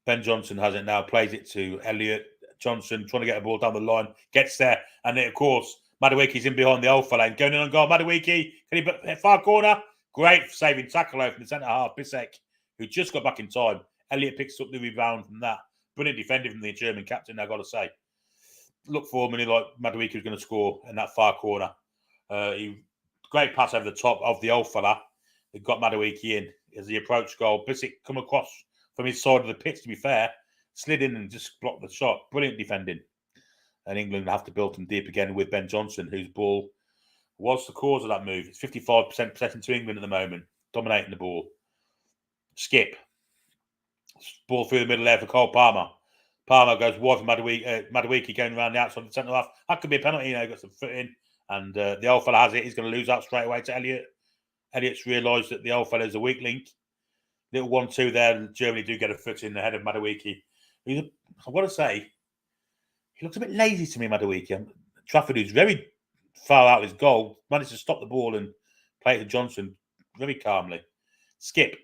Ben Johnson has it now, plays it to Elliott. Johnson trying to get a ball down the line, gets there, and then, of course, Madueke's in behind the old fella and going in on goal. Madueke, can he hit far corner? Great saving tackle over from the centre half, Bissek, who just got back in time. Elliott picks up the rebound from that. Brilliant defending from the German captain, I've got to say. Look for him, and like Madueke was going to score in that far corner. Great pass over the top of the old fella. It got Madueke in as he approached goal. Bissek come across from his side of the pitch, to be fair. Slid in and just blocked the shot. Brilliant defending. And England have to build them deep again with Ben Johnson, whose ball was the cause of that move. It's 55% possession to England at the moment, dominating the ball. Skip. Ball through the middle there for Cole Palmer. Palmer goes wide for Madueke going around the outside of the centre half. That could be a penalty, got some foot in. And the old fella has it. He's going to lose out straight away to Elliott. Elliott's realised that the old fella is a weak link. Little 1-2 there. Germany do get a foot in the head of Madueke. I've got to say, he looks a bit lazy to me, Madueke. Trafford, who's very far out of his goal, managed to stop the ball and play it to Johnson very calmly. Skip.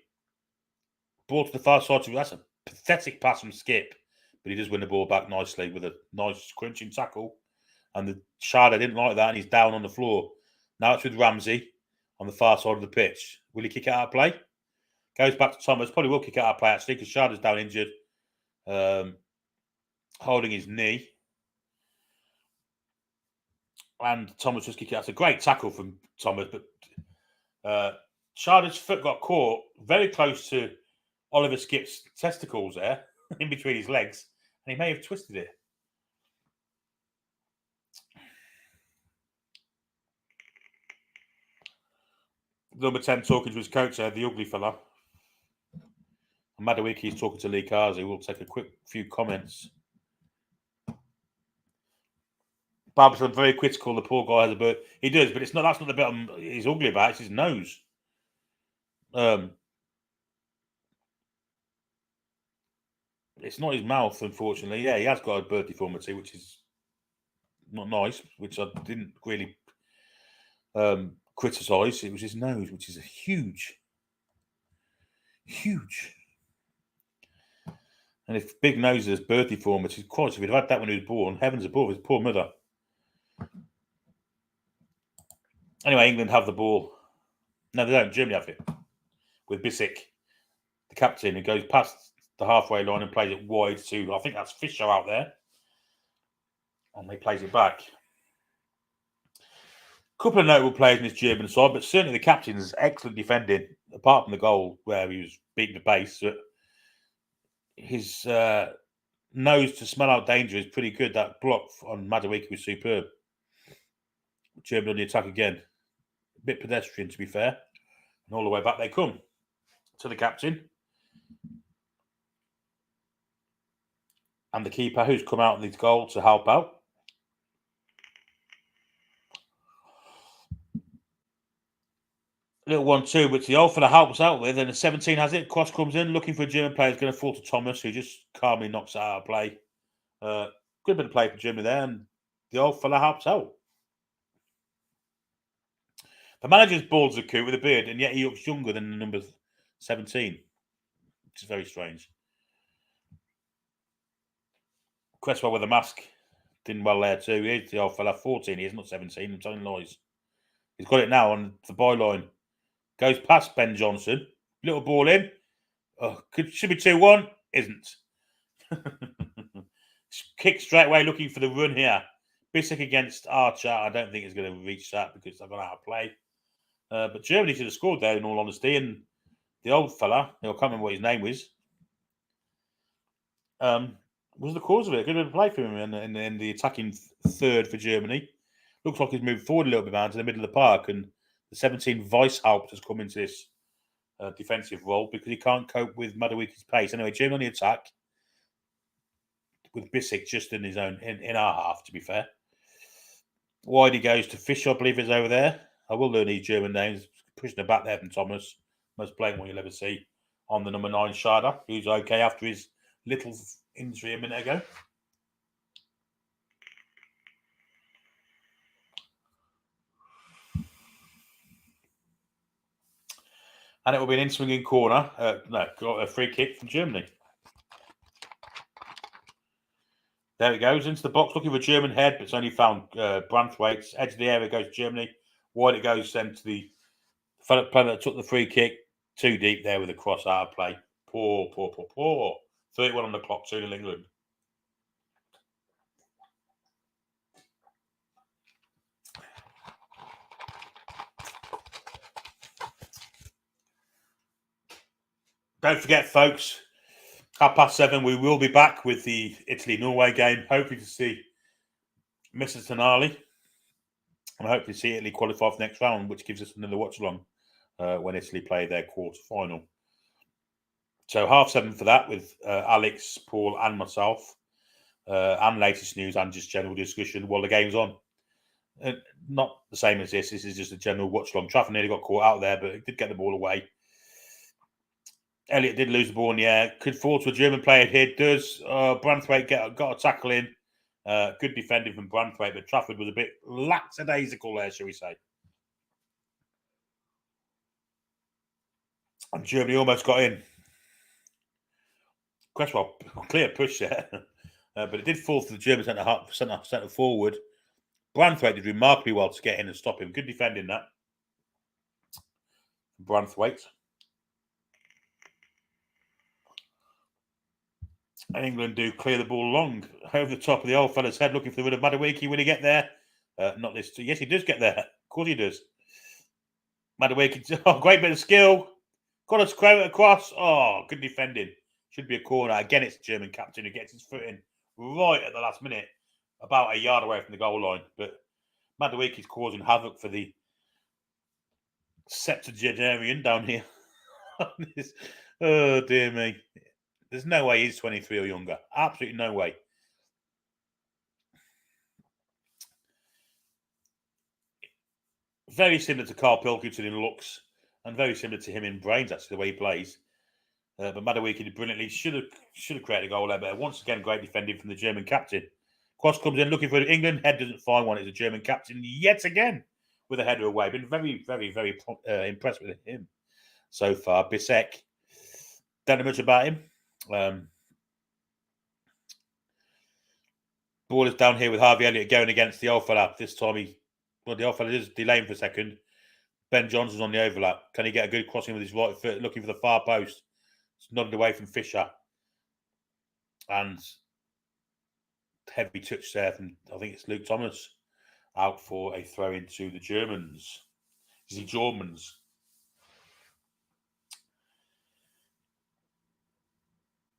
Ball to the far side. That's a pathetic pass from Skip, but he does win the ball back nicely with a nice crunching tackle. And the Sharda didn't like that, and he's down on the floor. Now it's with Ramsey on the far side of the pitch. Will he kick it out of play? Goes back to Thomas. Probably will kick it out of play, actually, because Sharda's down injured. Holding his knee. And Thomas just kicked it. That's a great tackle from Thomas, but Sharda's foot got caught very close to Oliver Skip's testicles there, in between his legs, and he may have twisted it. Number 10 talking to his coach there, the ugly fella. Madueke is talking to Lee Kazi. We'll take a quick few comments. Barberson very critical. The poor guy has a bit. He does, but it's not. That's not the bit he's ugly about. It's his nose. It's not his mouth, unfortunately. Yeah, he has got a bird deformity, which is not nice. Which I didn't really criticise. It was his nose, which is a huge. And if big nose has birth deformity, quite if he'd had that when he was born, heavens above, his poor mother. Anyway, England have the ball. No, they don't. Germany have it. With Bissek, the captain, who goes past the halfway line and plays it wide to, I think that's Fisher out there. And he plays it back. A couple of notable players in this German side, but certainly the captain's excellent defending, apart from the goal where he was beating the pace. His nose to smell out danger is pretty good. That block on Madueke was superb. Germany on the attack again. A bit pedestrian, to be fair. And all the way back they come to the captain. And the keeper, who's come out in his goal to help out. Little 1-2, which the old fella helps out with, and the 17 has it. Cross comes in, looking for a German player. It's going to fall to Thomas, who just calmly knocks it out of play. Good bit of play for Germany there, and the old fella helps out. The manager's bald's a coup with a beard, and yet he looks younger than the number 17, which is very strange. Cresswell with a mask did well there too. Here's the old fella, 14. He's not 17. I'm telling lies. He's got it now on the byline. Goes past Ben Johnson. Little ball in. Oh, should be 2-1. Isn't. Kick straight away, looking for the run here. Bissek against Archer. I don't think he's going to reach that because they've gone out of play. But Germany should have scored there, in all honesty. And the old fella, I can't remember what his name was the cause of it. Good bit of play for him in the attacking third for Germany. Looks like he's moved forward a little bit now to the middle of the park, and the 17 Weishaupt has come into this defensive role because he can't cope with Madueke's pace. Anyway, Germany on the attack with Bissek just in his own in our half, to be fair. Wide he goes to Fischer, I believe is over there. I will learn these German names. Pushing it back there from Thomas. Most blatant one you'll ever see on the number 9 Schade, who's okay after his little injury a minute ago. And it will be an in-swinging corner. A free kick from Germany. There it goes into the box, looking for a German head, but it's only found Branthwaite's edge of the area. Goes Germany. Wide it goes then to the player that took the free kick. Too deep there with a cross out of play. Poor. 31 on the clock, 2-0 England. Don't forget, folks, 7:30, we will be back with the Italy-Norway game. Hopefully to see Mr. Tonali. And hopefully to see Italy qualify for the next round, which gives us another watch-along when Italy play their quarter-final. So 7:30 for that with Alex, Paul and myself. And latest news and just general discussion while the game's on. Not the same as this. This is just a general watch-along. Trafford nearly got caught out there, but he did get the ball away. Elliott did lose the ball in the air. Could fall to a German player here. Does Branthwaite got a tackle in? Good defending from Branthwaite, but Trafford was a bit lackadaisical there, shall we say. And Germany almost got in. Cresswell, clear push there. But it did fall to the German centre forward. Branthwaite did remarkably well to get in and stop him. Good defending that. Branthwaite. And England do clear the ball long over the top of the old fella's head, looking for the win of Madueke. Will he get there? Not this. Yes, he does get there. Of course he does. Madueke, great bit of skill. Got us across. Oh, good defending. Should be a corner. Again, it's the German captain who gets his foot in right at the last minute, about a yard away from the goal line. But Madueke is causing havoc for the septuagenarian down here. Oh, dear me. There's no way he's 23 or younger. Absolutely no way. Very similar to Carl Pilkington in looks and very similar to him in brains, actually, the way he plays. But Madueke did brilliantly. Should have created a goal there. But once again, great defending from the German captain. Cross comes in looking for England. Head doesn't find one. It's a German captain yet again with a header away. Been very, very, very impressed with him so far. Bissek. Don't know much about him. Ball is down here with Harvey Elliott going against the old fella. This time the old fella is delaying for a second. Ben Johnson's on the overlap. Can he get a good crossing with his right foot? Looking for the far post. It's nodded away from Fischer. And heavy touch there from, I think it's Luke Thomas, out for a throw into the Germans. The Germans.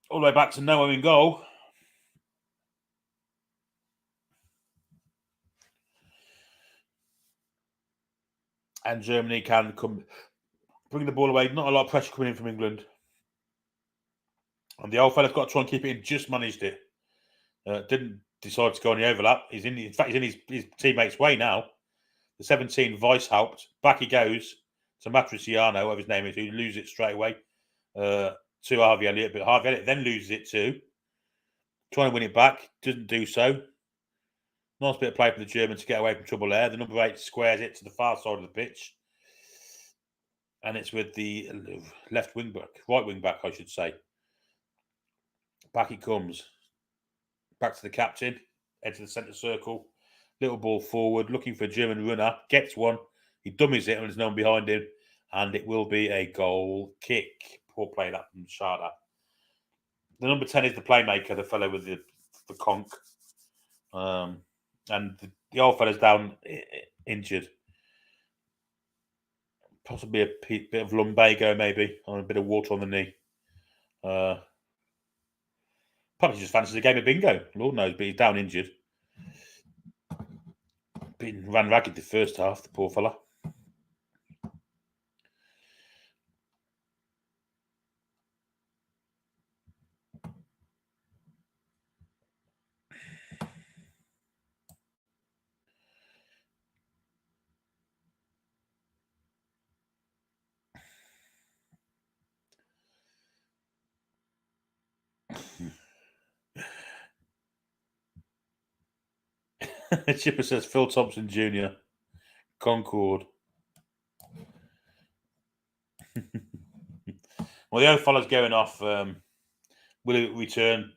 All the way back to Noah in goal. And Germany can bring the ball away. Not a lot of pressure coming in from England. And the old fella's got to try and keep it in. Just managed it. Didn't decide to go on the overlap. In fact, he's in his teammate's way now. The 17 Weishaupt. Back he goes. to Matriciano, whatever his name is, who loses it straight away to Harvey Elliott. But Harvey Elliott then loses it too. Trying to win it back, doesn't do so. Nice bit of play for the German to get away from trouble there. The number 8 squares it to the far side of the pitch. And it's with the right wing back, I should say. Back it comes. Back to the captain. Head to the centre circle. Little ball forward. Looking for a German runner. Gets one. He dummies it and there's no one behind him. And it will be a goal kick. Poor play that from Sharda. The number 10 is the playmaker, the fellow with the conch. And the old fella's down injured. Possibly a bit of lumbago, maybe, or a bit of water on the knee. Probably just fancies a game of bingo. Lord knows, but he's down injured. Ran ragged the first half, the poor fella. Chipper says Phil Thompson Jr. Concord. Well, the old fella's going off. Will it return?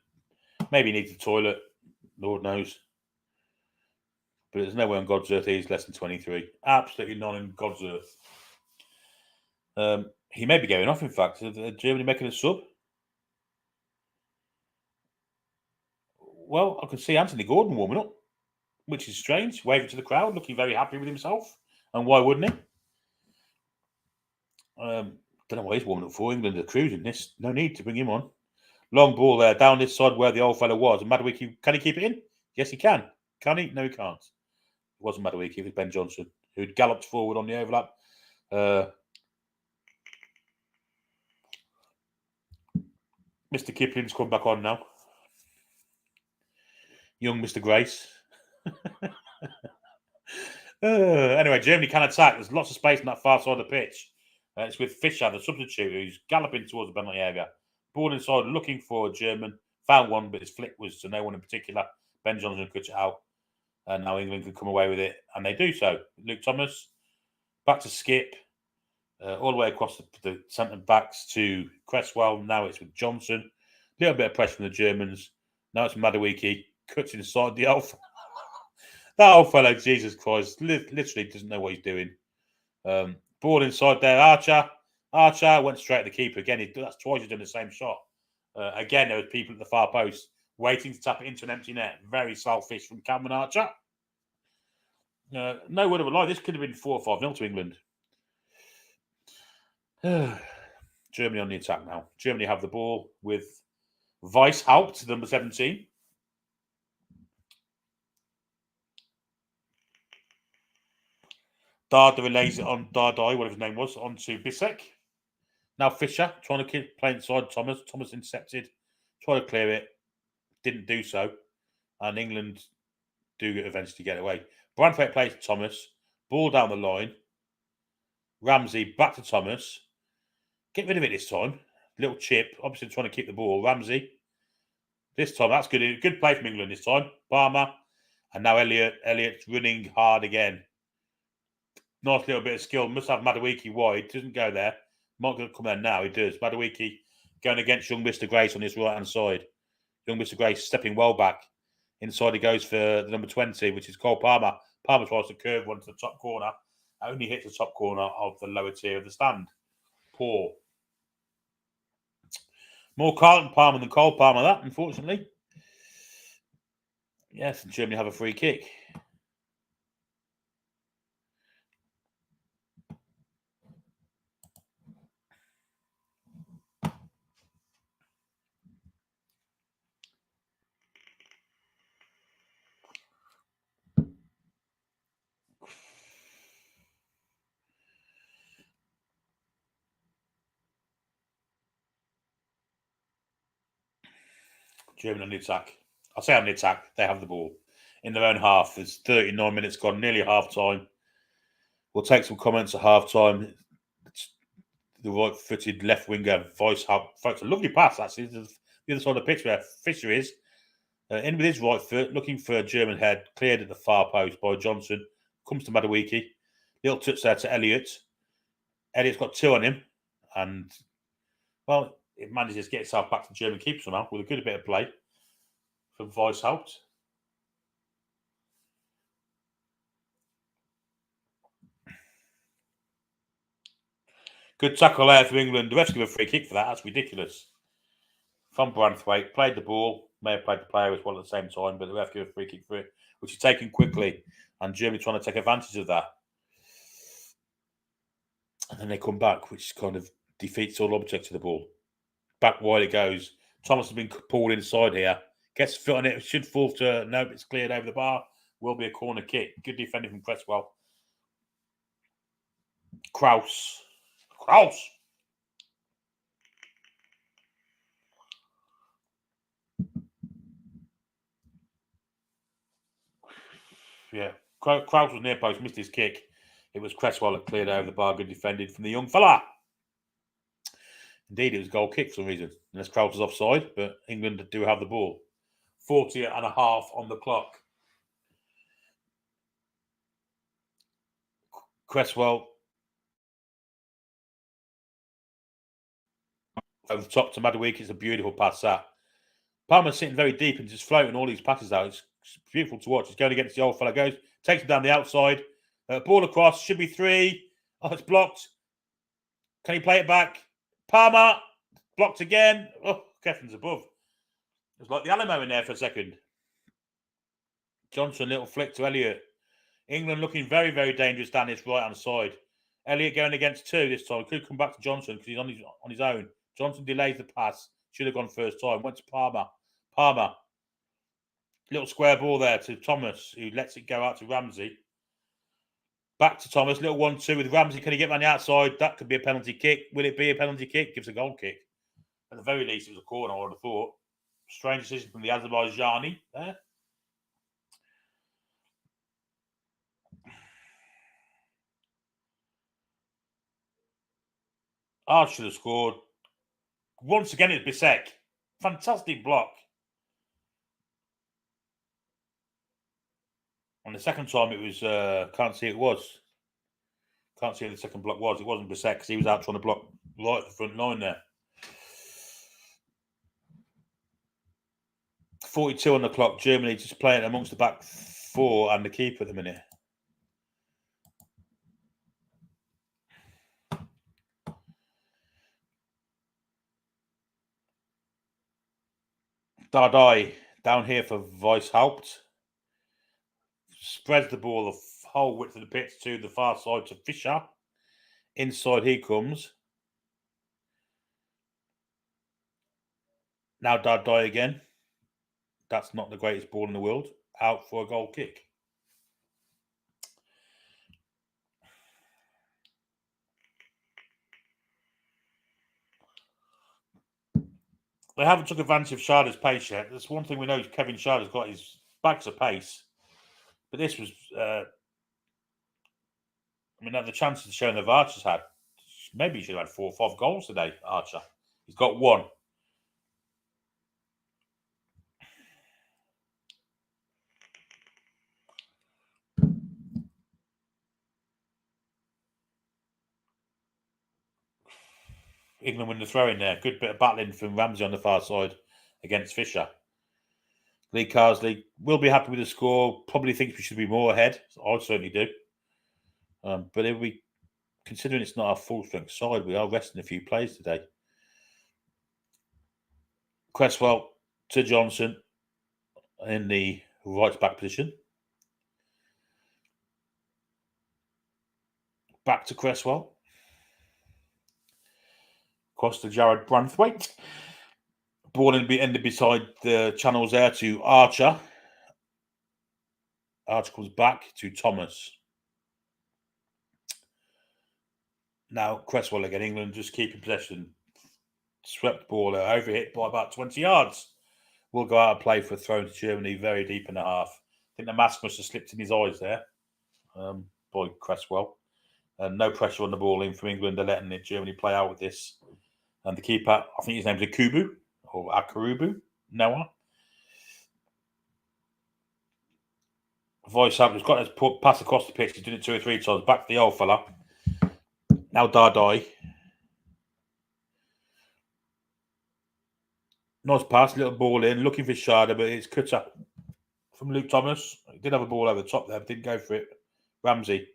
Maybe he needs the toilet. Lord knows. But there's no way on God's earth he's less than 23. Absolutely none in God's earth. He may be going off, in fact. Is Germany making a sub? Well, I can see Anthony Gordon warming up, which is strange. Waving to the crowd, looking very happy with himself. And why wouldn't he? Don't know why he's warming up for. England are cruising this. No need to bring him on. Long ball there, down this side where the old fella was. And Madueke, can he keep it in? Yes, he can. Can he? No, he can't. It wasn't Madueke, it was Ben Johnson, who'd galloped forward on the overlap. Mr. Kipling's come back on now. Young Mr. Grace. Anyway, Germany can attack. There's lots of space on that far side of the pitch. It's with Fischer, the substitute, who's galloping towards the penalty area. Ball inside, looking for a German. Found one, but his flick was to no one in particular. Ben Johnson cuts it out. And now England can come away with it. And they do so. Luke Thomas, back to Skip. All the way across the centre backs to Cresswell. Now it's with Johnson. A little bit of pressure from the Germans. Now it's Madueke. Cuts inside the old that old fellow, Jesus Christ, literally doesn't know what he's doing. Ball inside there. Archer went straight at the keeper. Again, that's twice he's done the same shot. Again, there was people at the far post waiting to tap it into an empty net. Very selfish from Cameron Archer. No word of a lie. This could have been 4 or 5-0 to England. Germany on the attack now. Germany have the ball with Weishaupt, number 17. Darda relays it on Dardai, whatever his name was, onto Bissek. Now Fischer trying to play inside Thomas. Thomas intercepted. Tried to clear it. Didn't do so. And England do eventually get away. Branthwaite plays Thomas. Ball down the line. Ramsey back to Thomas. Get rid of it this time. Little chip. Obviously trying to keep the ball. Ramsey. This time, that's good. Good play from England this time. Palmer. And now Elliott. Elliott's running hard again. Nice little bit of skill. Must have Madueke wide. Doesn't go there. Might come there now. He does. Madueke going against young Mr. Grace on his right-hand side. Young Mr. Grace stepping well back. Inside he goes for the number 20, which is Cole Palmer. Palmer tries to curve one to the top corner. Only hits the top corner of the lower tier of the stand. Poor. More Carlton Palmer than Cole Palmer, that, unfortunately. Yes, and Germany have a free kick. Germany on the attack. I say on the attack, they have the ball in their own half. There's 39 minutes gone, nearly half time. We'll take some comments at half time. the right-footed left winger, Weishaupt. A lovely pass, actually, to the other side of the pitch where Fisher is. In with his right foot, looking for a German head, cleared at the far post by Johnson. Comes to Madueke. Little touch there to Elliott. Elliott's got 2 on him. And, well, it manages to get itself back to German keeper somehow with a good bit of play from Weishaupt. Good tackle there for England. The refs give a free kick for that. That's ridiculous. From Branthwaite, played the ball. May have played the player as well at the same time, but the ref gave a free kick for it, which is taken quickly. And Germany trying to take advantage of that. And then they come back, which kind of defeats all object to the ball. Back wide it goes. Thomas has been pulled inside here. Gets foot on it. It should fall to... No, it's cleared over the bar. Will be a corner kick. Good defending from Cresswell. Kraus. Yeah. Kraus was near post, missed his kick. It was Cresswell that cleared over the bar, good defended from the young fella. Indeed, it was a goal kick for some reason. Unless Kraus was offside, but England do have the ball. 40 and a half on the clock. Cresswell over the top to Madueke. It's a beautiful pass that. Palmer's sitting very deep and just floating all these passes out. It's beautiful to watch. He's going against the old fella. Goes, takes him down the outside. Ball across. Should be 3. Oh, it's blocked. Can he play it back? Palmer. Blocked again. Oh, Keffen's above. It was like the Alamo in there for a second. Johnson, little flick to Elliott. England looking very, very dangerous down this right-hand side. Elliott going against 2 this time. Could come back to Johnson because he's on his own. Johnson delays the pass. Should have gone first time. Went to Palmer. Little square ball there to Thomas, who lets it go out to Ramsey. Back to Thomas. Little 1-2 with Ramsey. Can he get on the outside? That could be a penalty kick. Will it be a penalty kick? Gives a goal kick. At the very least, it was a corner, I would have thought. Strange decision from the Azerbaijani there. Arch should have scored. Once again, it's Bissek. Fantastic block. And the second time it was, can't see who the second block was. It wasn't Bissek because he was out trying to block right at the front line there. 42 on the clock. Germany just playing amongst the back 4 and the keeper at the minute. Dardai down here for Weishaupt. Spreads the ball the whole width of the pitch to the far side to Fisher. Inside he comes. Now Dardai again. That's not the greatest ball in the world. Out for a goal kick. They haven't took advantage of Sharda's pace yet. That's one thing we know is Kevin Sharda's got his bags of pace. But this was, the chances of showing that Archer's had. Maybe he should have had 4 or 5 goals today, Archer. He's got 1. England win the throw in there. Good bit of battling from Ramsey on the far side against Fisher. Lee Carsley will be happy with the score. Probably thinks we should be more ahead. I certainly do. But if we, considering it's not our full strength side, we are resting a few players today. Cresswell to Johnson in the right back position. Back to Cresswell. Across to Jared Branthwaite. Ball ended beside the channels there to Archer. Archer comes back to Thomas. Now Cresswell again. England just keeping possession. Swept the ball overhit by about 20 yards. We'll go out and play for a throw to Germany very deep in the half. I think the mask must have slipped in his eyes there by Cresswell. And no pressure on the ball in from England. They're letting Germany play out with this. And the keeper, I think his name's Akubu or Akarubu, Noah. Voice up, he's got his pass across the pitch. He's done it 2 or 3 times. Back to the old fella. Now Dardai. Nice pass, little ball in, looking for Sharda, but it's cut up from Luke Thomas. He did have a ball over the top there, but didn't go for it. Ramsey.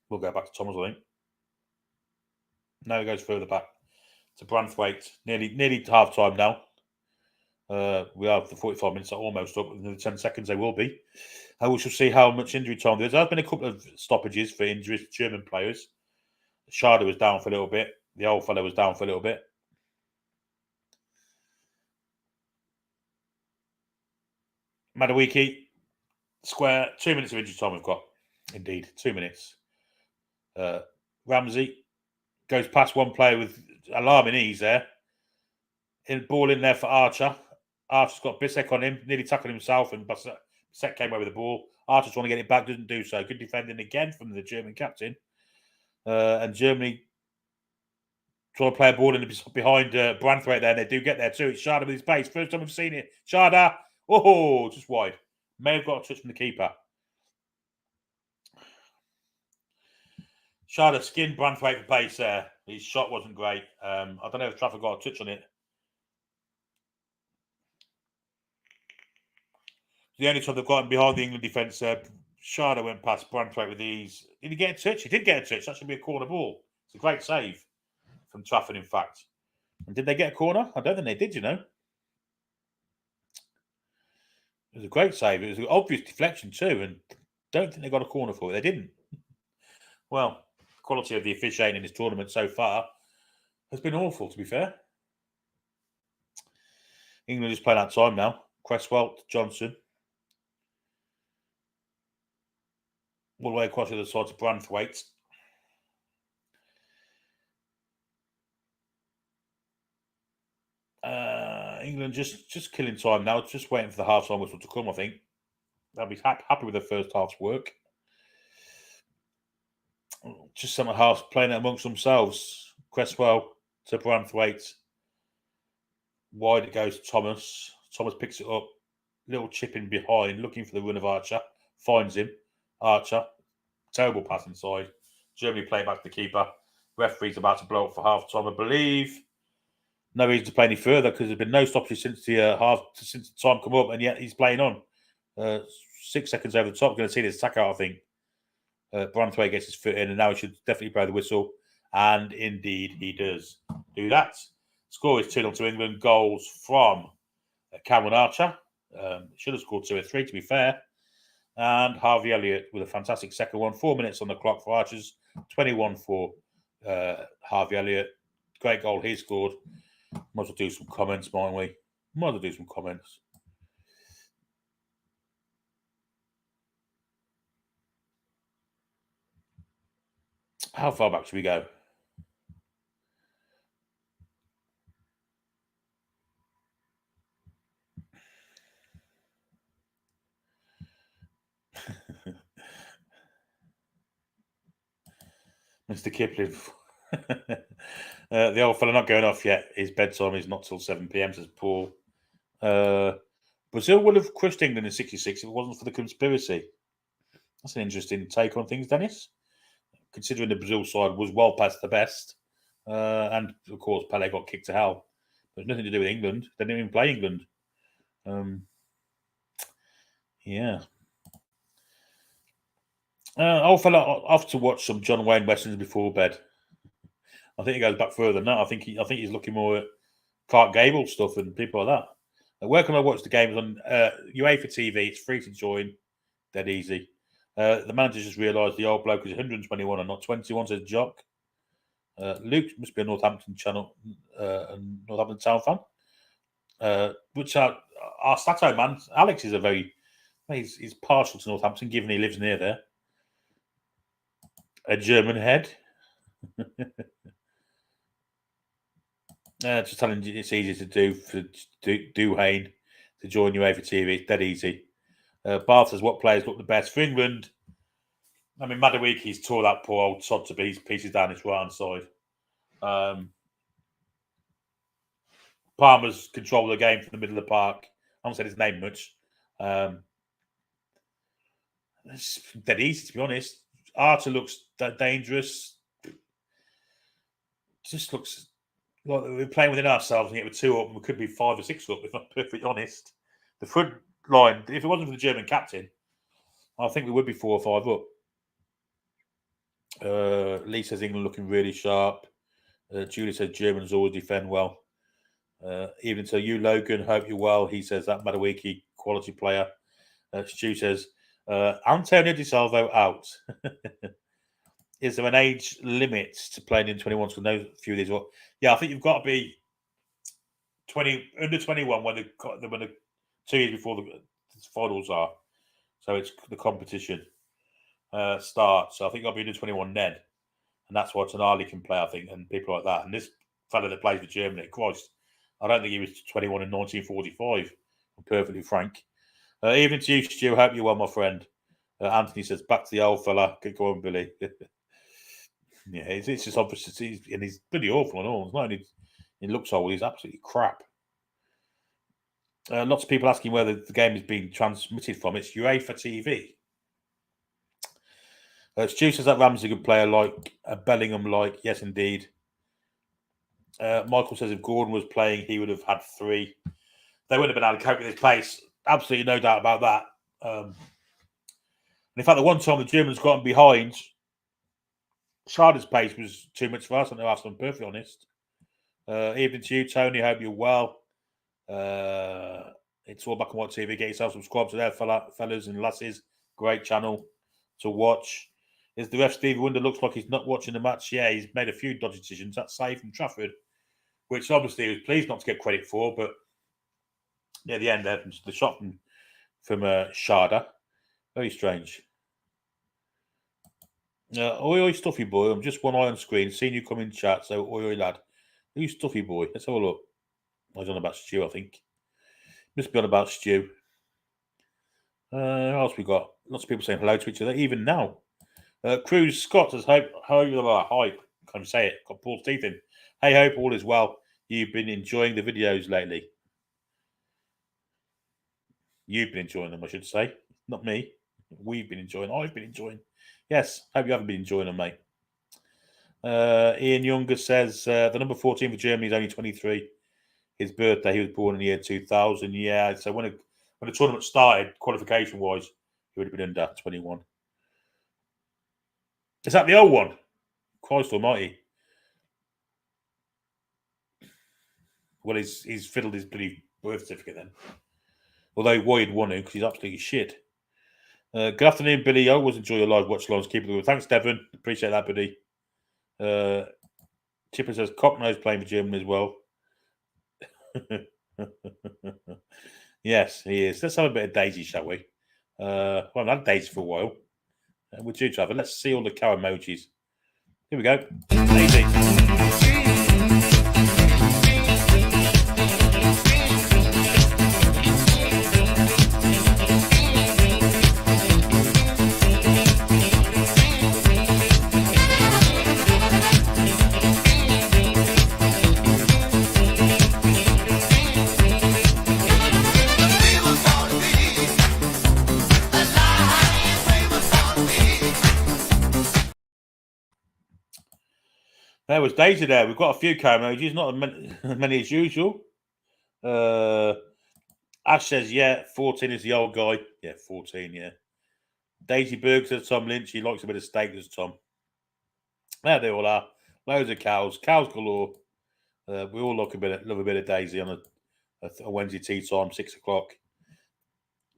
We'll go back to Thomas, I think. No, he goes further back to Branthwaite. Nearly half time now. We have the 45 minutes are almost up. In the 10 seconds they will be. We shall see how much injury time there is. There has been a couple of stoppages for injuries to German players. Sharda was down for a little bit. The old fellow was down for a little bit. Madawiki, square. 2 minutes of injury time we've got. Indeed, 2 minutes. Ramsey goes past one player with alarming ease there. Ball in there for Archer. Archer's got Bissek on him, nearly tackled himself, and Bissek came over the ball. Archer's trying to get it back, doesn't do so. Good defending again from the German captain. And Germany trying to play a ball in behind Branthwaite there, and they do get there too. It's Sharda with his pace. First time we've seen it. Sharda, just wide. May have got a touch from the keeper. Sharda skinned Branthwaite for pace there. His shot wasn't great. I don't know if Trafford got a touch on it. The only time they've gotten behind the England defence, Sharda went past Branthwaite with ease. Did he get a touch? He did get a touch. That should be a corner ball. It's a great save from Trafford, in fact. And did they get a corner? I don't think they did, you know. It was a great save. It was an obvious deflection too, and don't think they got a corner for it. They didn't. Well, the quality of the officiating in this tournament so far has been awful, to be fair. England is playing out time now. Cresswell, Johnson. All the way across the other side to Branthwaite. England just killing time now. Just waiting for the half-time whistle to come, I think. They'll be happy with the first half's work. Just some halves playing it amongst themselves. Cresswell to Branthwaite. Wide it goes to Thomas. Thomas picks it up. Little chip in behind, looking for the run of Archer. Finds him. Archer. Terrible pass inside. Germany play back to the keeper. Referee's about to blow up for half time, I believe. No reason to play any further because there's been no stoppage since the time come up, and yet he's playing on. 6 seconds over the top. Going to see this attack out, I think. Branthwaite gets his foot in, and now he should definitely blow the whistle. And indeed, he does do that. Score is 2-0 to England. Goals from Cameron Archer. Should have scored 2 or 3, to be fair. And Harvey Elliott with a fantastic second one. 4 minutes on the clock for Archers. 21 for Harvey Elliott. Great goal he scored. Might as well do some comments, mightn't we? Might as well do some comments. How far back should we go? Mr. Kipling. The old fella not going off yet. His bedtime is not till 7 p.m, says Paul. Brazil would have crushed England in 66 if it wasn't for the conspiracy. That's an interesting take on things, Dennis. Considering the Brazil side was well past the best. And, of course, Pele got kicked to hell. There's nothing to do with England. They didn't even play England. Yeah. Old fella off to watch some John Wayne Westerns before bed. I think he goes back further than that. I think he's looking more at Clark Gable stuff and people like that. Where can I watch the games on UEFA TV? It's free to join. Dead easy. The manager just realised the old bloke is 121 and not 21, says Jock. Luke must be a Northampton channel, Northampton Town fan. Which our Stato man, Alex, is he's partial to Northampton, given he lives near there. A German head. Just telling you it's easy to do for Duhane to join UEFA TV. It's dead easy. Bath says what players look the best for England. I mean, Madawiki's tore that poor old sod to pieces down his right-hand side. Palmer's controlled the game from the middle of the park. I haven't said his name much. It's dead easy, to be honest. Arthur looks dangerous. Just looks like we're playing within ourselves, and yet we're 2 up, and we could be 5 or 6 up, if I'm perfectly honest. The front line, if it wasn't for the German captain, I think we would be 4 or 5 up. Lee says England looking really sharp. Julie says Germans always defend well. Even to you, Logan, hope you're well. He says that Madawiki, quality player. Stu says, Antonio Di Salvo out. Is there an age limit to playing in 21s? Because no few of these. Yeah, I think you've got to be 20 under 21 when the 2 years before the finals are. So it's the competition starts. So I think I'll be under 21 then, and that's why Tonali can play. I think, and people like that. And this fella that plays for Germany, Christ, I don't think he was 21 in 1945. I'm perfectly frank. Evening to you, Stu. Hope you're well, my friend. Anthony says, back to the old fella. Good going, Billy. Yeah, it's just obvious. He's pretty awful and all. It's not only he looks old, he's absolutely crap. Lots of people asking whether the game is being transmitted from. It's UEFA TV. Stu says that Ramsey a good player, like Bellingham, like. Yes, indeed. Michael says if Gordon was playing, he would have had 3. They wouldn't have been able to cope with his pace. Absolutely no doubt about that. And in fact, the one time the Germans got behind, Schrader's pace was too much for us. I know I'm perfectly honest. Evening to you, Tony. Hope you're well. It's all Black and White TV. Get yourself subscribed to there, fellas and lasses. Great channel to watch. Is the ref Stevie Wonder looks like he's not watching the match? Yeah, he's made a few dodgy decisions. That save from Trafford, which obviously he was pleased not to get credit for, but yeah, the end there, the shot from Sharda. Very strange. Oi, stuffy boy. I'm just one eye on screen. Seeing you come in chat. So, oi, lad. Who's stuffy boy? Let's have a look. I was on about Stu, I think. Must be on about Stu. What else we got? Lots of people saying hello to each other, even now. Cruz Scott says, Hope, hi, can't say it. Got Paul's teeth in. Hey, hope all is well. You've been enjoying the videos lately. You've been enjoying them, I should say. Not me. We've been enjoying. I've been enjoying. Yes, hope you haven't been enjoying them, mate. Ian Younger says the number 14 for Germany is only 23. His birthday, he was born in the year 2000. Yeah, so when the tournament started, qualification-wise, he would have been under 21. Is that the old one? Christ almighty. Well, he's fiddled his bloody birth certificate then. Although Wade won it because he's absolutely shit. Good afternoon, Billy. I always enjoy your live watch-alongs. Keep it good. Thanks, Devon. Appreciate that, buddy. Chipper says Cocknose playing for Germany as well. Yes, he is. Let's have a bit of Daisy, shall we? Well, I've had Daisy for a while. We're due to have it. Let's see all the cow emojis. Here we go. Daisy. There was Daisy there. We've got a few cow emojis, not as many as usual. Ash says, yeah, 14 is the old guy. Yeah, 14, yeah. Daisy Berg says Tom Lynch. He likes a bit of steak, does Tom. There they all are. Loads of cows. Cows galore. We all love a bit of Daisy on a Wednesday tea time, 6 o'clock.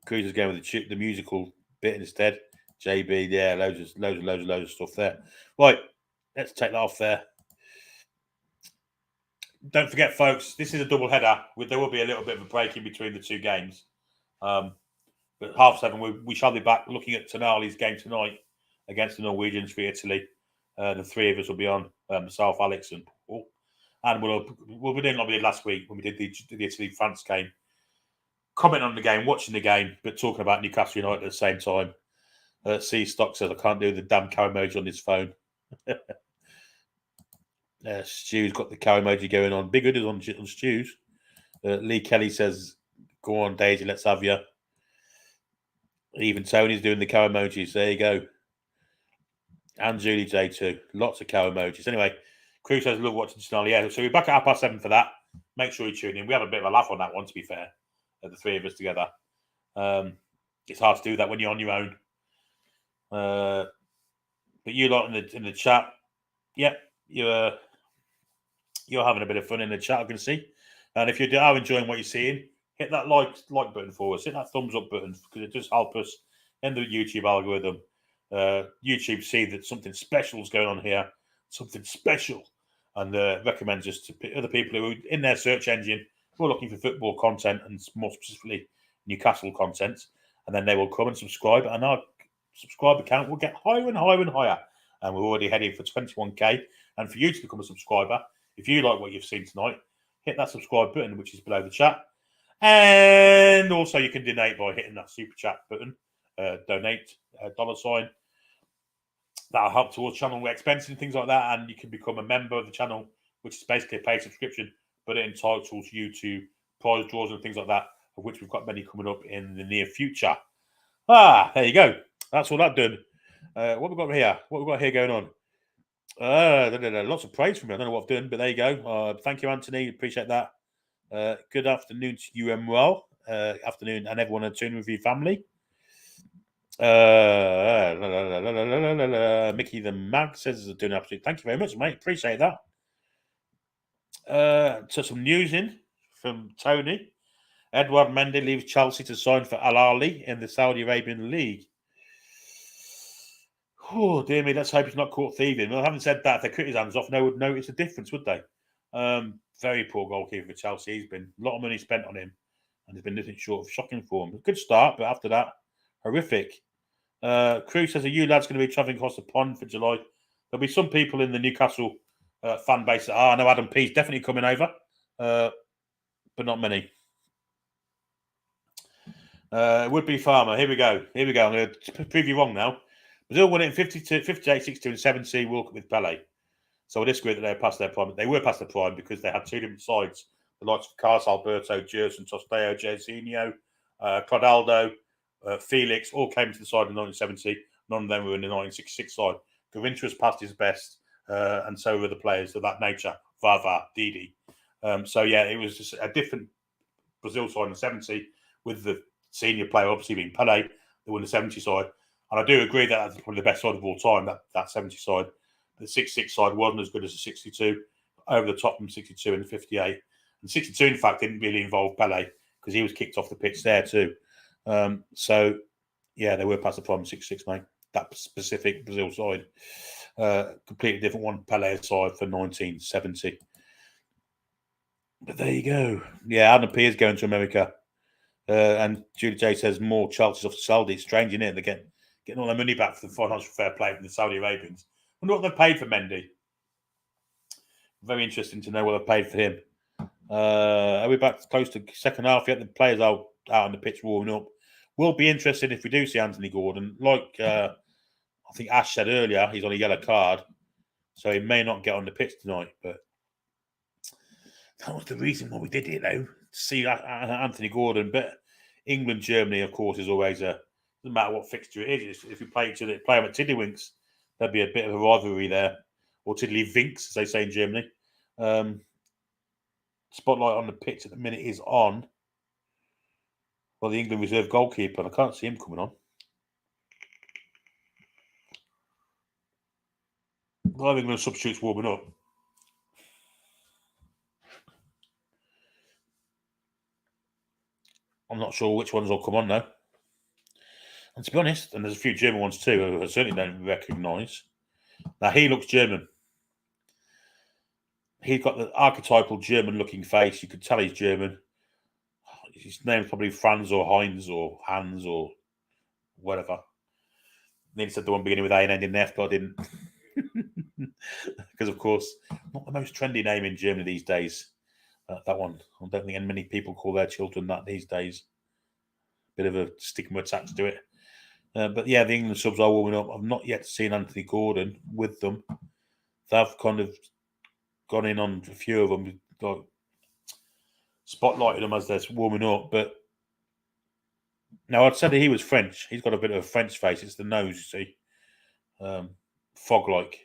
Cruiser's going with the musical bit instead. JB, yeah, loads of stuff there. Right, let's take that off there. Don't forget, folks, this is a double header. There will be a little bit of a break in between the two games. But 7:30, we shall be back looking at Tonali's game tonight against the Norwegians for Italy. The 3 of us will be on, myself, Alex, and Paul. And we'll be doing like we did last week when we did the Italy-France game. Comment on the game, watching the game, but talking about Newcastle United at the same time. C Stock says I can't do the damn cow emoji on this phone. Stu's got the cow emoji going on. Big good on Stu's. Lee Kelly says, "Go on, Daisy, let's have you." Even Tony's doing the cow emojis. There you go. And Julie J too. Lots of cow emojis. Anyway, Crew says, "Love watching channel." Yeah, so we're back at 7:30 for that. Make sure you tune in. We have a bit of a laugh on that one, to be fair, the three of us together. It's hard to do that when you're on your own. But you lot in the chat, yep, you're having a bit of fun in the chat, I can see. And if you are enjoying what you're seeing, hit that like button for us. Hit that thumbs up button because it does help us in the YouTube algorithm. YouTube see that something special is going on here, something special, and recommends us to other people who are in their search engine who are looking for football content and more specifically Newcastle content, and then they will come and subscribe, and our subscriber count will get higher and higher and higher. And we're already heading for 21k. And for you to become a subscriber, if you like what you've seen tonight, hit that subscribe button, which is below the chat. And also you can donate by hitting that super chat button, donate, $sign. That'll help towards channel expenses and things like that. And you can become a member of the channel, which is basically a paid subscription, but it entitles you to prize draws and things like that, of which we've got many coming up in the near future. There you go. That's all that done. What we've got here? What we've got here going on? Lots of praise from me. I don't know what I've done, but there you go. Thank you, Anthony. Appreciate that. Good afternoon to you, well. Afternoon, and everyone at Toon Review family. Mickey the Mag says doing absolutely. Thank you very much, mate. Appreciate that. So some news in from Tony. Edouard Mendy leaves Chelsea to sign for Al Ahly in the Saudi Arabian League. Oh, dear me, let's hope he's not caught thieving. Well, having said that, if they cut his hands off, no one would notice a difference, would they? Very poor goalkeeper for Chelsea. He's been a lot of money spent on him, and there's been nothing short of shocking for him. Good start, but after that, horrific. Crew says, are you lads going to be travelling across the pond for July? There'll be some people in the Newcastle fan base that are. I know Adam P's definitely coming over, but not many. Would-be Farmer. Here we go. I'm going to prove you wrong now. Brazil won it in 58, 62, and 70 World Cup with Pele. So I disagree that they were past their prime. They were past their prime because they had two different sides. The likes of Carlos Alberto, Gerson, Tosteo, Jairzinho, Claudaldo, Felix all came to the side in 1970. None of them were in the 1966 side. Gavincha was past his best, and so were the players of that nature. Vava, Didi. So yeah, it was just a different Brazil side in the 70 with the senior player obviously being Pele, that won the 70 side. And I do agree that that's probably the best side of all time, that 70 side. The 66 side wasn't as good as the 62, over the top from 62 and 58. And 62, in fact, didn't really involve Pele because he was kicked off the pitch there too. So, yeah, they were past the prime 66, mate. That specific Brazil side. Completely different one, Pele side for 1970. But there you go. Yeah, Adam P is going to America. And Julie J says more Chelsea's off to Saudi. It's strange, isn't it? They're getting all their money back for the financial fair play from the Saudi Arabians. I wonder what they paid for Mendy. Very interesting to know what they paid for him. Are we back close to second half yet? The players are out on the pitch warming up. Will be interesting if we do see Anthony Gordon. Like I think Ash said earlier, he's on a yellow card, so he may not get on the pitch tonight. But that was the reason why we did it, though. To see Anthony Gordon. But England, Germany, of course, is always doesn't matter what fixture it is. If we play each other, play them at Tiddlywinks, there'd be a bit of a rivalry there, or Tiddlywinks, as they say in Germany. Spotlight on the pitch at the minute is on. Well, the England reserve goalkeeper, and I can't see him coming on. Well, England substitutes warming up. I'm not sure which ones will come on now. And to be honest, and there's a few German ones too, who I certainly don't recognise. Now, he looks German. He's got the archetypal German-looking face. You could tell he's German. His name's probably Franz or Heinz or Hans or whatever. Then said the one beginning with A and ending in F, but I didn't. Because, of course, not the most trendy name in Germany these days. That one. I don't think many people call their children that these days. Bit of a stigma attached to it. But yeah, the England subs are warming up. I've not yet seen Anthony Gordon with them. They've kind of gone in on a few of them, like spotlighting them as they're warming up. But now I'd say that he was French. He's got a bit of a French face. It's the nose, you see, fog-like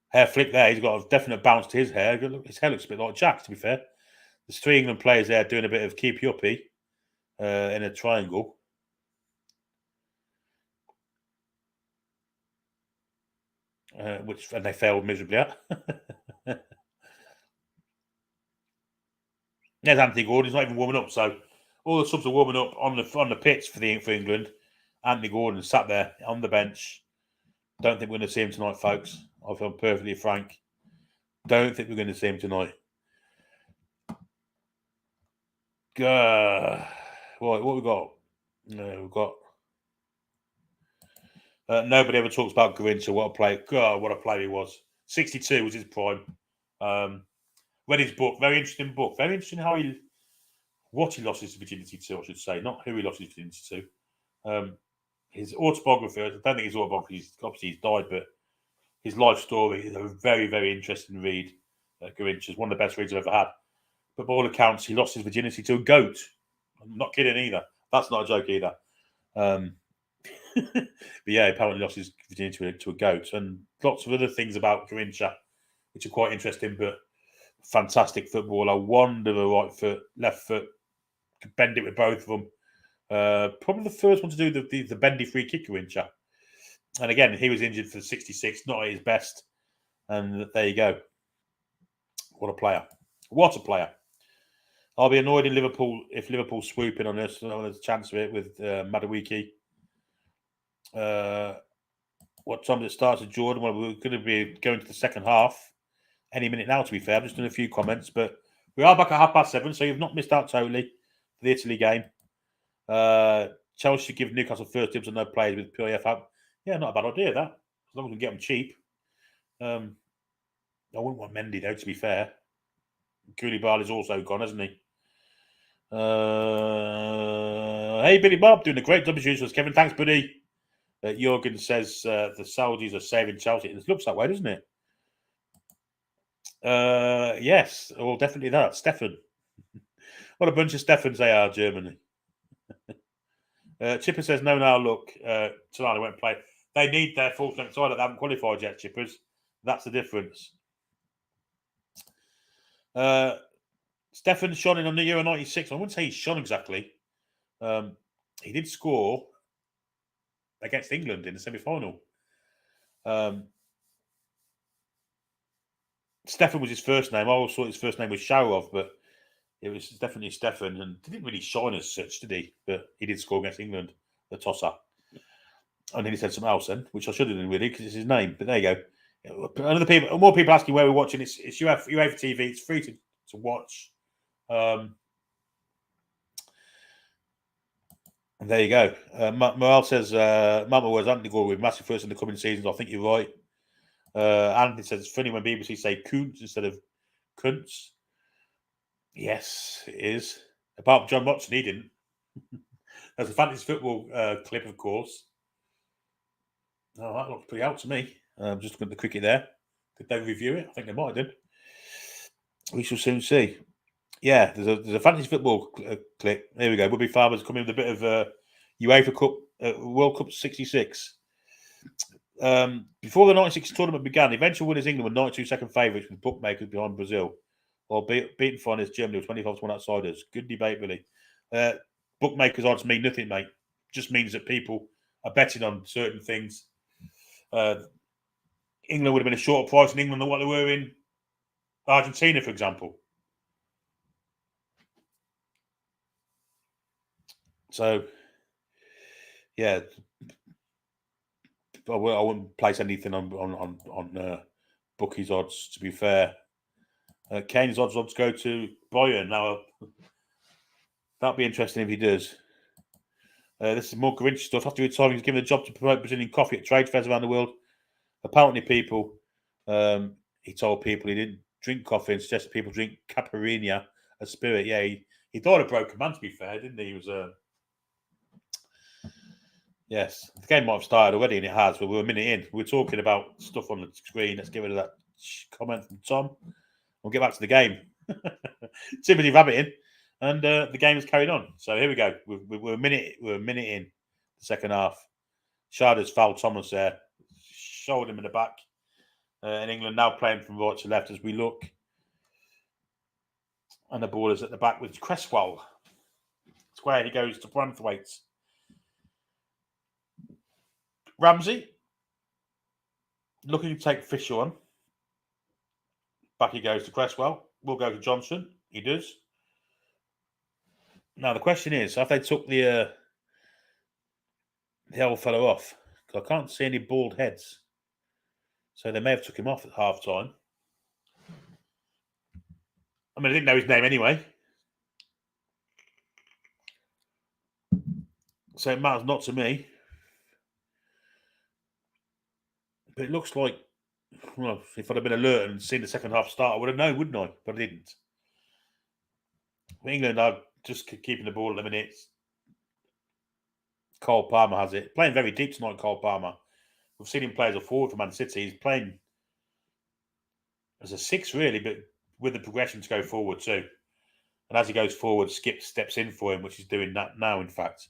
hair flick there. He's got a definite bounce to his hair. His hair looks a bit like Jack, to be fair. There's 3 England players there doing a bit of keepy-uppy in a triangle. And they failed miserably at. There's Anthony Gordon. He's not even warming up. So all the subs are warming up on the pitch for England. Anthony Gordon sat there on the bench. Don't think we're going to see him tonight, folks. If I'm perfectly frank, don't think we're going to see him tonight. What we got? No, we've got. Nobody ever talks about Garincha. What a play! God, what a player he was. 62 was his prime. Read his book. Very interesting book. Very interesting what he lost his virginity to, I should say. Not who he lost his virginity to. His autobiography, I don't think his autobiography, obviously he's died, but his life story is a very, very interesting read. Garincha is one of the best reads I've ever had. But by all accounts, he lost his virginity to a goat. I'm not kidding either. That's not a joke either. But yeah, apparently lost his virginity to a goat. And lots of other things about Garincha, which are quite interesting, but fantastic footballer. Wonderful right foot, left foot. Could bend it with both of them. Probably the first one to do the bendy free kick, Garincha. And again, he was injured for 66, not at his best. And there you go. What a player. What a player. I'll be annoyed if Liverpool swoop in on us. There's a chance of it with Madueke. What time does it start at Jordan? Well, we're going to be going to the second half any minute now, to be fair. I've just done a few comments, but we are back at 7:30, so you've not missed out totally for the Italy game. Chelsea give Newcastle first dibs on no players with PIF out. Yeah, not a bad idea, that. As long as we can get them cheap. I wouldn't want Mendy, though, to be fair. Koulibaly's also gone, hasn't he? Hey, Billy Bob, doing a great job as usual. Kevin, thanks, buddy. Jurgen says the Saudis are saving Chelsea. It looks that way, doesn't it? Yes, well, definitely that. Stefan. What a bunch of Stefans they are, Germany. Chipper says, no, look, tonight I won't play. They need their full strength side. They haven't qualified yet, Chippers. That's the difference. Stefan shone in on the Euro 96. I wouldn't say he shone exactly. He did score against England in the semi-final. Stefan was his first name. I always thought his first name was Shaurov, but it was definitely Stefan, and he didn't really shine as such, did he? But he did score against England, the tosser. And then he said something else then, which I should have done really, because it's his name. But there you go. More people asking where we're watching. It's UEFA TV. It's free to watch. And there you go. Morale says, Mama was Anthony Gordon with massive first in the coming seasons. I think you're right. Anthony says it's funny when BBC say Kuntz instead of Kuntz. Yes, it is. Apart from John Watson, he didn't. There's a fantasy football clip, of course. Oh, that looks pretty out to me. Just looking at the cricket there. Did they review it? I think they might have done. We shall soon see. Yeah, there's a fantasy football clip. There we go. Would-be Farmers coming with a bit of UEFA Cup, World Cup 66. Before the 96 tournament began, the eventual winners England were 92 second favourites with bookmakers behind Brazil. While beaten finalists Germany were 25 to 1 outsiders. Good debate, Billy. Bookmakers odds mean nothing, mate. Just means that people are betting on certain things. England would have been a shorter price in England than what they were in Argentina, for example. So, yeah, I wouldn't place anything on bookies odds. To be fair, Kane's odds go to Bayern. Now, that'd be interesting if he does. This is more Grinch stuff. After retiring, he's given a job to promote Brazilian coffee at trade fairs around the world. Apparently, he told people he didn't drink coffee and suggested people drink caipirinha, a spirit. Yeah, he thought a broken man, to be fair, didn't he? He was Yes, the game might have started already, and it has, but we're a minute in. We're talking about stuff on the screen. Let's get rid of that comment from Tom. We'll get back to the game. Timothy Rabbiting, and the game is carried on. So here we go. We're a minute. We're a minute in the second half. Sharda's fouled Thomas there, shouldered him in the back. And England now playing from right to left as we look. And the ball is at the back with Cresswell. Square, he goes to Branthwaite. Ramsey, looking to take Fisher on. Back he goes to Cresswell. We'll go to Johnson. He does. Now the question is, have they took the old fellow off? Because I can't see any bald heads. So they may have took him off at half time. I mean, I didn't know his name anyway. So it matters not to me. But it looks like, well, if I'd have been alert and seen the second half start, I would have known, wouldn't I? But I didn't. England are just keeping the ball at the minute. Cole Palmer has it. Playing very deep tonight, Cole Palmer. We've seen him play as a forward for Man City. He's playing as a 6, really, but with the progression to go forward too. And as he goes forward, Skip steps in for him, which he's doing that now, in fact.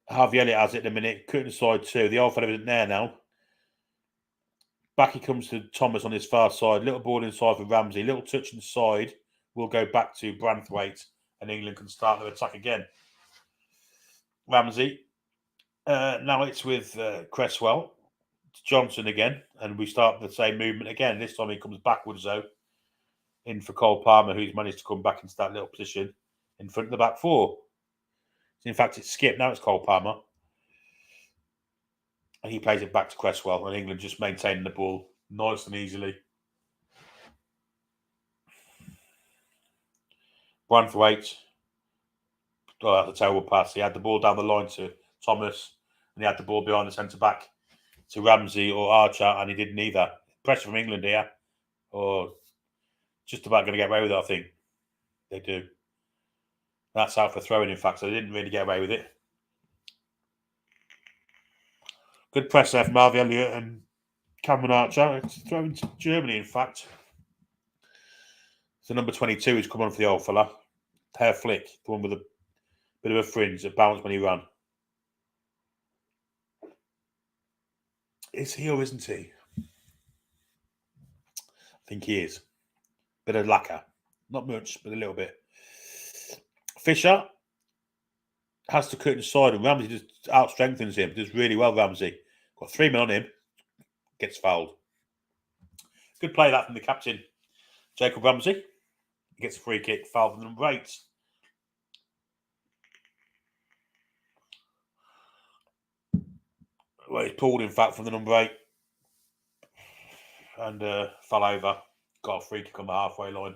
Harvey Elliott has it at the minute. Cutting aside too. The old fella isn't there now. Back he comes to Thomas on his far side. Little ball inside for Ramsey. Little touch inside. We'll go back to Branthwaite and England can start their attack again. Ramsey. Now it's with Cresswell. Johnson again. And we start the same movement again. This time he comes backwards though. In for Cole Palmer, who's managed to come back into that little position in front of the back four. In fact, it's Skip. Now it's Cole Palmer. And he plays it back to Cresswell. And England just maintaining the ball nice and easily. Branthwaite. Oh, that's a terrible pass. He had the ball down the line to Thomas. And he had the ball behind the centre-back to Ramsey or Archer. And he didn't either. Pressure from England here. Or just about going to get away with it, I think. They do. That's out for throwing, in fact, so they didn't really get away with it. Good press there from Harvey Elliott and Cameron Archer. It's throwing to Germany, in fact. So number 22 has come on for the old fella. Hair Flick, the one with a bit of a fringe that bounced when he ran. Is he or isn't he? I think he is. Bit of lacquer. Not much, but a little bit. Fisher has to cut inside and Ramsey just out-strengthens him. Does really well, Ramsey. Got 3 men on him. Gets fouled. Good play that from the captain, Jacob Ramsey. He gets a free kick. Foul from number 8. Well, he's pulled, in fact, from the number 8. And fell over. Got a free kick on the halfway line.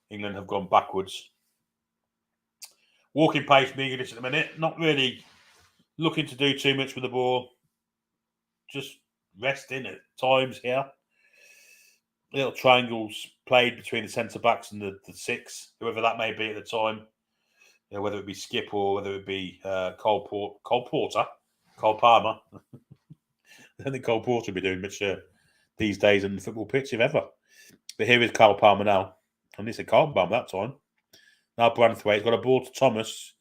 England have gone backwards. Walking pace from English at the minute. Not really looking to do too much with the ball. Just resting at times here. Little triangles played between the centre-backs and the 6, whoever that may be at the time. You know, whether it be Skip or whether it be Cole Palmer. I don't think Cole Porter will be doing much these days on the football pitch, if ever. But here is Cole Palmer now. And it's a Cole Palmer that time. Now Branthwaite's got a ball to Thomas.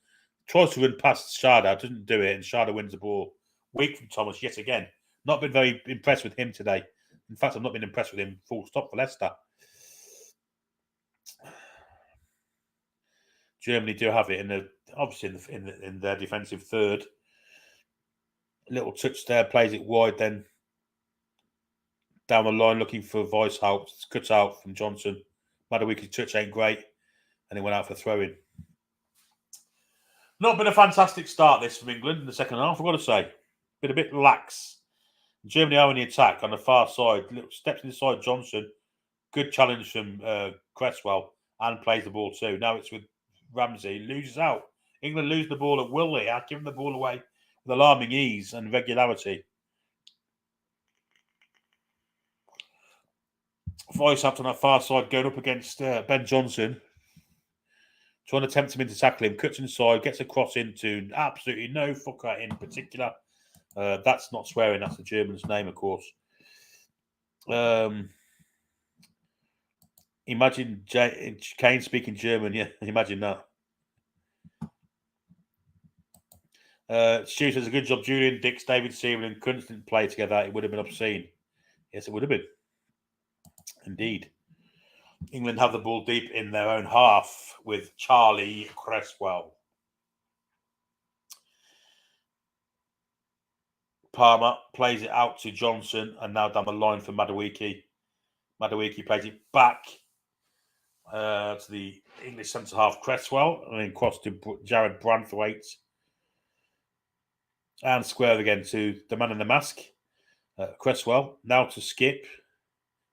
Tries to run past Sharda, doesn't do it, and Sharda wins the ball. Weak from Thomas yet again. Not been very impressed with him today. In fact, I've not been impressed with him full stop for Leicester. Germany do have it in their defensive third. Little touch there, plays it wide, then down the line looking for Weishaupt. It's cut out from Johnson. Maduike's touch ain't great, and it went out for throw-in. Not been a fantastic start this from England in the second half, I've got to say. Been a bit lax. Germany are in the attack on the far side. Little steps inside Johnson. Good challenge from Cresswell and plays the ball too. Now it's with Ramsey. Loses out. England lose the ball at will here, giving the ball away with alarming ease and regularity. Weishaupt on that far side going up against Ben Johnson. trying to tempt him into tackling, cuts inside, gets a cross into absolutely no fucker in particular. That's not swearing, that's the German's name, of course. Imagine Kane speaking German, yeah, imagine that. Stu says a good job, Julian, Dix, David Seaman and Kunz didn't play together. It would have been obscene. Yes, it would have been. Indeed. England have the ball deep in their own half with Charlie Cresswell. Palmer plays it out to Johnson and now down the line for Madueke. Madueke plays it back to the English centre half Cresswell and then cross to Jared Branthwaite. And square again to the man in the mask, Cresswell. Now to Skip.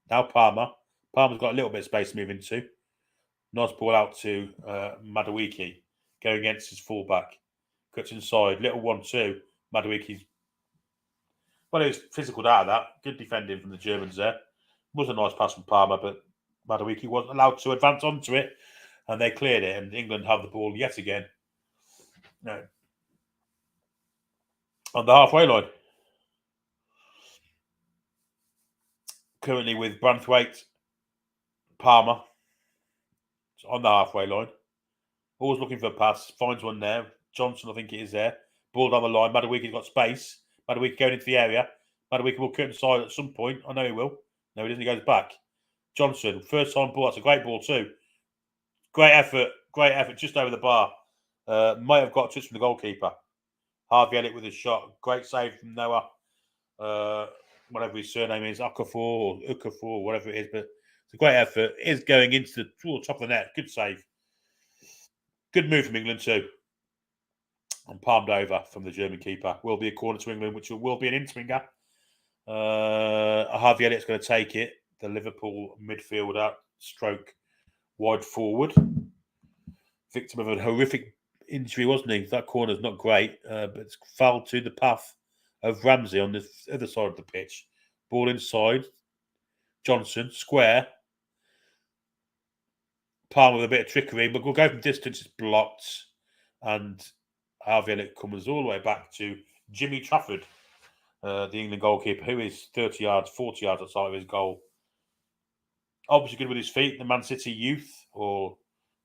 Now Palmer. Palmer's got a little bit of space to move into. Nice ball out to Madueke, going against his fullback. Cuts inside. Little 1-2. Madueke's. Well, he was physical out of that. Good defending from the Germans there. Was a nice pass from Palmer, but Madueke wasn't allowed to advance onto it, and they cleared it. And England have the ball yet again. No. On the halfway line. Currently with Branthwaite, Palmer on the halfway line. Always looking for a pass. Finds one there. Johnson, I think it is there. Ball down the line. Madueke's got space. Madueke going into the area. Madueke will cut inside at some point. I know he will. No, he doesn't. He goes back. Johnson, first time ball. That's a great ball too. Great effort. Great effort. Just over the bar. Might have got a touch from the goalkeeper. Harvey Elliott with a shot. Great save from Noah. Whatever his surname is, Okafor or Okafor, whatever it is. But it's a great effort. It is going into the top of the net. Good save. Good move from England too. And palmed over from the German keeper. Will be a corner to England, which will be an in-swinger. Harvey Elliott's going to take it. The Liverpool midfielder, stroke wide forward. Victim of a horrific injury, wasn't he? That corner's not great, but it's fouled to the path of Ramsey on the other side of the pitch. Ball inside. Johnson, square. Palmer with a bit of trickery, but we'll go from distance. It's blocked. And Harvey Elliott comes all the way back to Jimmy Trafford, the England goalkeeper, who is 30 yards, 40 yards outside of his goal. Obviously good with his feet. The Man City youth, or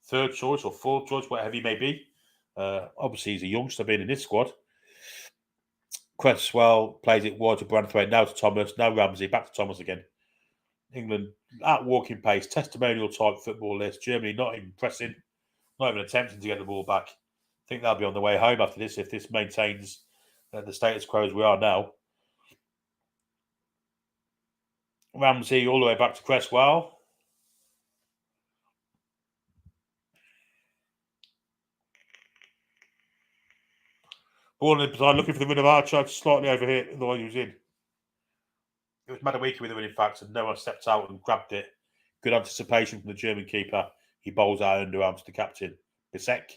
third choice, or fourth choice, whatever he may be. Obviously, he's a youngster being in this squad. Cresswell plays it wide to Branthwaite, now to Thomas, now Ramsey, back to Thomas again. England at walking pace, testimonial type football list. Germany not even pressing, not even attempting to get the ball back. I think they'll be on the way home after this if this maintains the status quo as we are now. Ramsey all the way back to Cresswell. Ball in the side, looking for the win of Archer, slightly overhit the one he was in. It was Madueke with the win, in fact, and Noah stepped out and grabbed it. Good anticipation from the German keeper. He bowls out underarms to the captain. Bisek.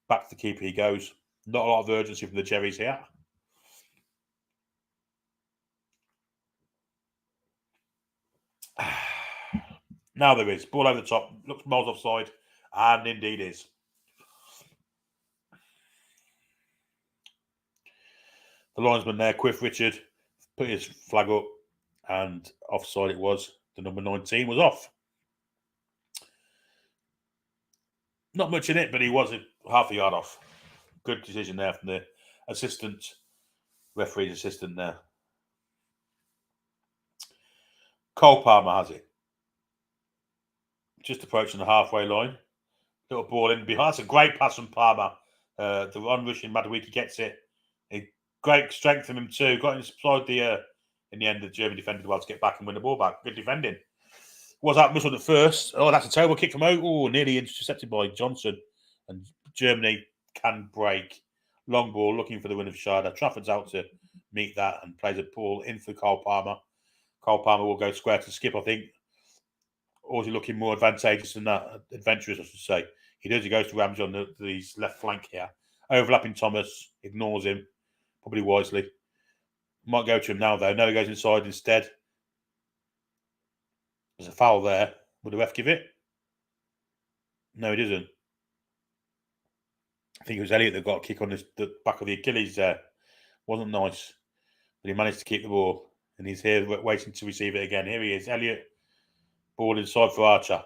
Back to the keeper he goes. Not a lot of urgency from the Jerrys here. Now there is. Ball over the top. Looks miles offside. And indeed is. The linesman there, Quiff Richard, put his flag up. And offside it was. The number 19 was off. Not much in it, but he was half a yard off. Good decision there from the referee's assistant there. Cole Palmer has it. Just approaching the halfway line. Little ball in behind. That's a great pass from Palmer. The onrushing Madueke gets it. A great strength from him too. Got inside in the end, the German defender did well to get back and win the ball back. Good defending. Was that muscle at first? Oh, that's a terrible kick from O. Nearly intercepted by Johnson. And Germany can break. Long ball, looking for the win of Schade. Trafford's out to meet that and plays a ball in for Cole Palmer. Cole Palmer will go square to Skip, I think. Or is he looking more advantageous than that? Adventurous, I should say. He does. He goes to Ramsey on the left flank here. Overlapping Thomas. Ignores him. Probably wisely. Might go to him now, though. No, he goes inside instead. There's a foul there. Would the ref give it? No, he doesn't. I think it was Elliott that got a kick on the back of the Achilles there. Wasn't nice. But he managed to keep the ball. And he's here waiting to receive it again. Here he is. Elliott. Ball inside for Archer.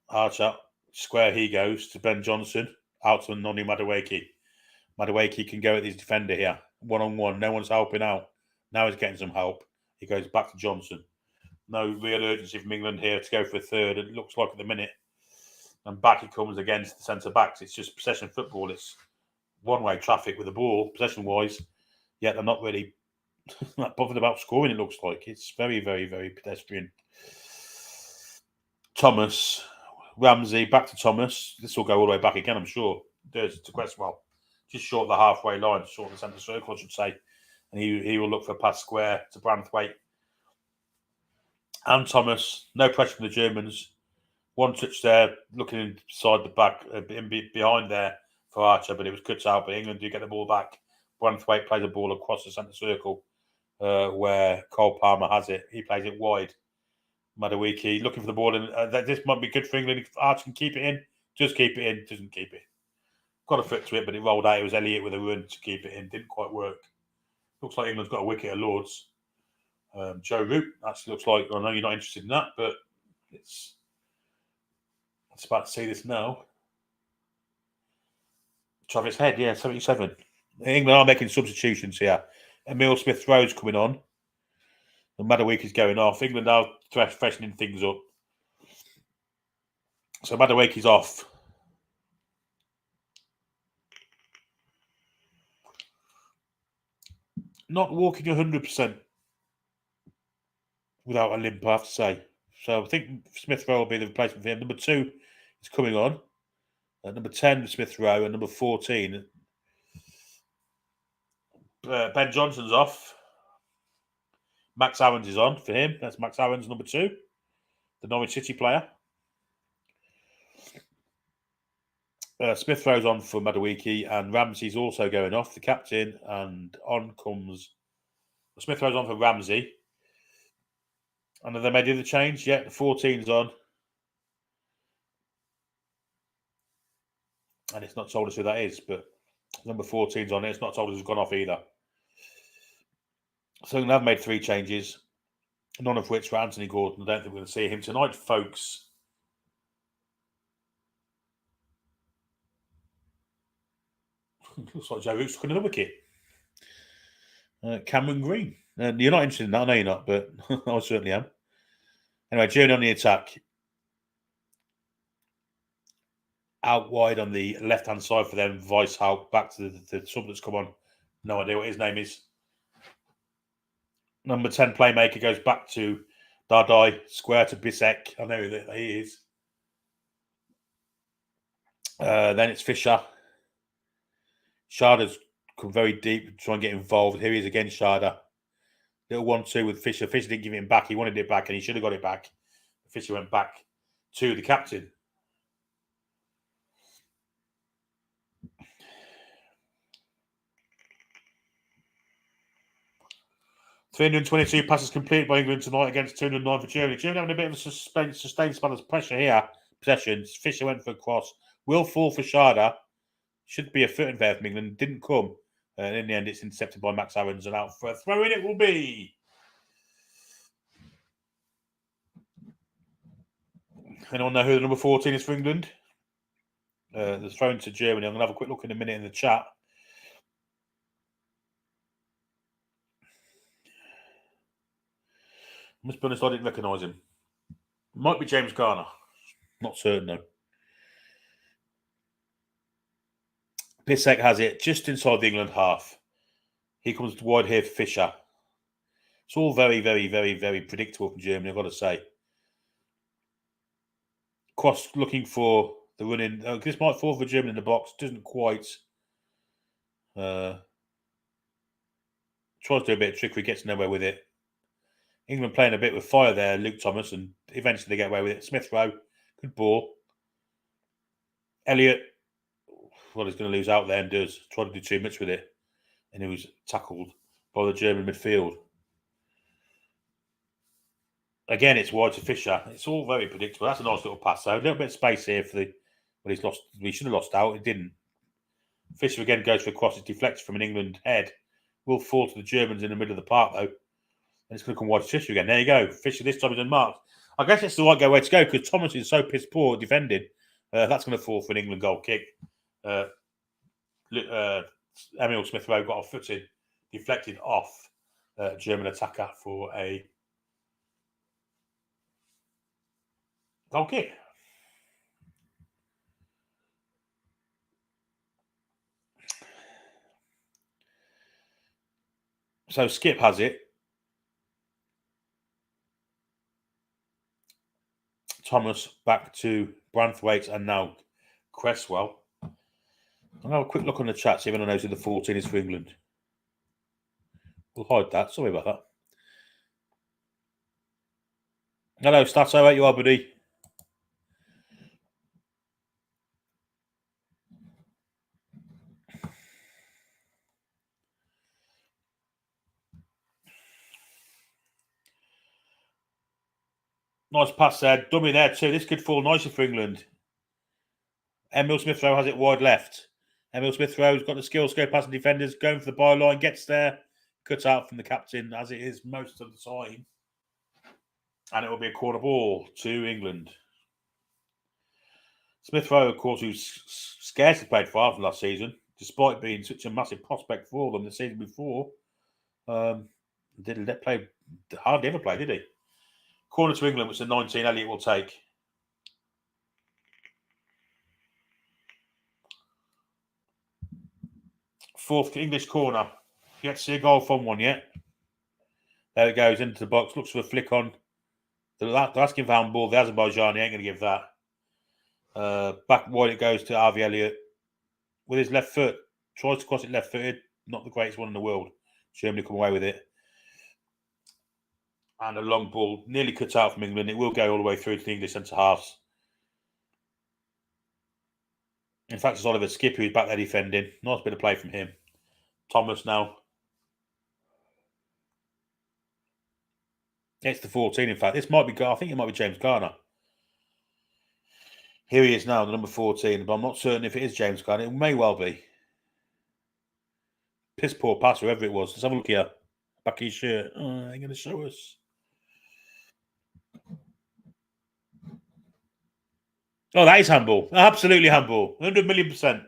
Archer. Square he goes to Ben Johnson. Out to Noni Madueke. Madueke can go at his defender here. One-on-one. No one's helping out. Now he's getting some help. He goes back to Johnson. No real urgency from England here to go for a third. It looks like at the minute. And back he comes against the centre-backs. It's just possession football. It's one-way traffic with the ball, possession-wise. Yet they're not really not bothered about scoring, it looks like. It's very, very, very pedestrian. Thomas. Ramsey, back to Thomas. This will go all the way back again, I'm sure. There's to Cresswell. Just short of the halfway line, short of the centre circle, I should say. And he will look for a pass square to Branthwaite. And Thomas. No pressure from the Germans. One touch there, looking inside the back, behind there for Archer, but it was cut out. But England do get the ball back. Branthwaite plays the ball across the centre circle where Cole Palmer has it. He plays it wide. Madueke looking for the ball, and this might be good for England. If Archer can keep it in, just keep it in. Doesn't keep it. Got a foot to it, but it rolled out. It was Elliott with a run to keep it in. Didn't quite work. Looks like England's got a wicket at Lords. Joe Root actually looks like. I know you're not interested in that, but it's about to see this now. Travis Head, 77. England are making substitutions here. Emil Smith-Rowe's coming on. And Madueke's going off. England are freshening things up. So Madueke's off. Not walking 100% without a limp, I have to say. So I think Smith-Rowe will be the replacement for him. Number 2 is coming on. Number 10, Smith-Rowe. And number 14, Ben Johnson's off. Max Aaron's is on for him. That's Max Aaron's number 2, the Norwich City player. Smith-Rowe's on for Madueke, and Ramsey's also going off, the captain, and on comes Smith-Rowe's on for Ramsey. And have they made the other change? Yeah, the 14's on. And it's not told us who that is, but number 14's on it. It's not told us who's gone off either. So they've made 3 changes, none of which for Anthony Gordon. I don't think we're going to see him tonight, folks. Looks like Joe Root's took another wicket. Cameron Green. You're not interested in that, I know you're not, but I certainly am. Anyway, Journey on the attack. Out wide on the left-hand side for them, Vice Hout. Back to the sub that's come on. No idea what his name is. Number 10 playmaker goes back to Dardai, square to Bissek. I know that he is. Then it's Fisher. Sharda's come very deep, try and get involved. Here he is again, Sharda. Little 1-2 with Fisher. Fisher didn't give him back. He wanted it back, and he should have got it back. Fisher went back to the captain. .322 passes completed by England tonight against 209 for Germany. Germany having a bit of a sustained spell of pressure here. Possessions. Fisher went for a cross. Will fall for Sharda. Should be a foot there from England. Didn't come. And in the end, it's intercepted by Max Aaron's, and out for a throw in it will be. Anyone know who the number 14 is for England? The throw to Germany. I'm going to have a quick look in a minute in the chat. I must be honest, I didn't recognise him. Might be James Garner. Not certain, though. Bissek has it just inside the England half. He comes wide here for Fisher. It's all very, very, very, very predictable from Germany, I've got to say. Cross looking for the run-in. This might fall for Germany in the box. Doesn't quite. Tries to do a bit of trickery, gets nowhere with it. England playing a bit with fire there, Luke Thomas, and eventually they get away with it. Smith-Rowe, good ball. Elliott, well, he's going to lose out there and does. Try to do too much with it. And he was tackled by the German midfield. Again, it's wide to Fisher. It's all very predictable. That's a nice little pass, though. A little bit of space here for the... Well, he's lost. He should have lost out. He didn't. Fisher again goes for a cross. It's deflected from an England head. Will fall to the Germans in the middle of the park, though. And it's going to come wide to Fisher again. There you go. Fisher this time is unmarked. I guess it's the right way to go because Thomas is so piss poor at defending. That's going to fall for an England goal kick. Emil Smith-Rowe got a footing, deflected off German attacker for a goal kick. So Skip has it. Thomas back to Branthwaite and now Cresswell. I'll have a quick look on the chat, see if anyone knows who the 14 is for England. We'll hide that. Sorry about that. Hello, Stato. How you are, buddy? Nice pass there. Dummy there too. This could fall nicely for England. Emil Smith-Rowe has it wide left. Emil Smith-Rowe's got the skills, go past the defenders, going for the byline, gets there, cut out from the captain, as it is most of the time. And it will be a corner ball to England. Smith-Rowe, of course, who's scarcely played for Ireland last season, despite being such a massive prospect for them the season before. Hardly ever played, did he? Corner to England, which the 19 Elliott will take. Fourth English corner. Yet to see a goal from one yet. There it goes into the box. Looks for a flick on. They're asking for handball. The Azerbaijan, he ain't going to give that. Back wide it goes to Harvey Elliott. With his left foot. Tries to cross it left-footed. Not the greatest one in the world. Germany come away with it. And a long ball. Nearly cut out from England. It will go all the way through to the English centre-halves. In fact, it's Oliver Skip who's back there defending. Nice bit of play from him. Thomas now. It's the 14, in fact. This might be, I think it might be James Garner. Here he is now, the number 14, but I'm not certain if it is James Garner. It may well be. Piss poor pass, whoever it was. Let's have a look here. Back of his shirt. Oh, they're going to show us. Oh, that is handball. Absolutely handball. 100 million %.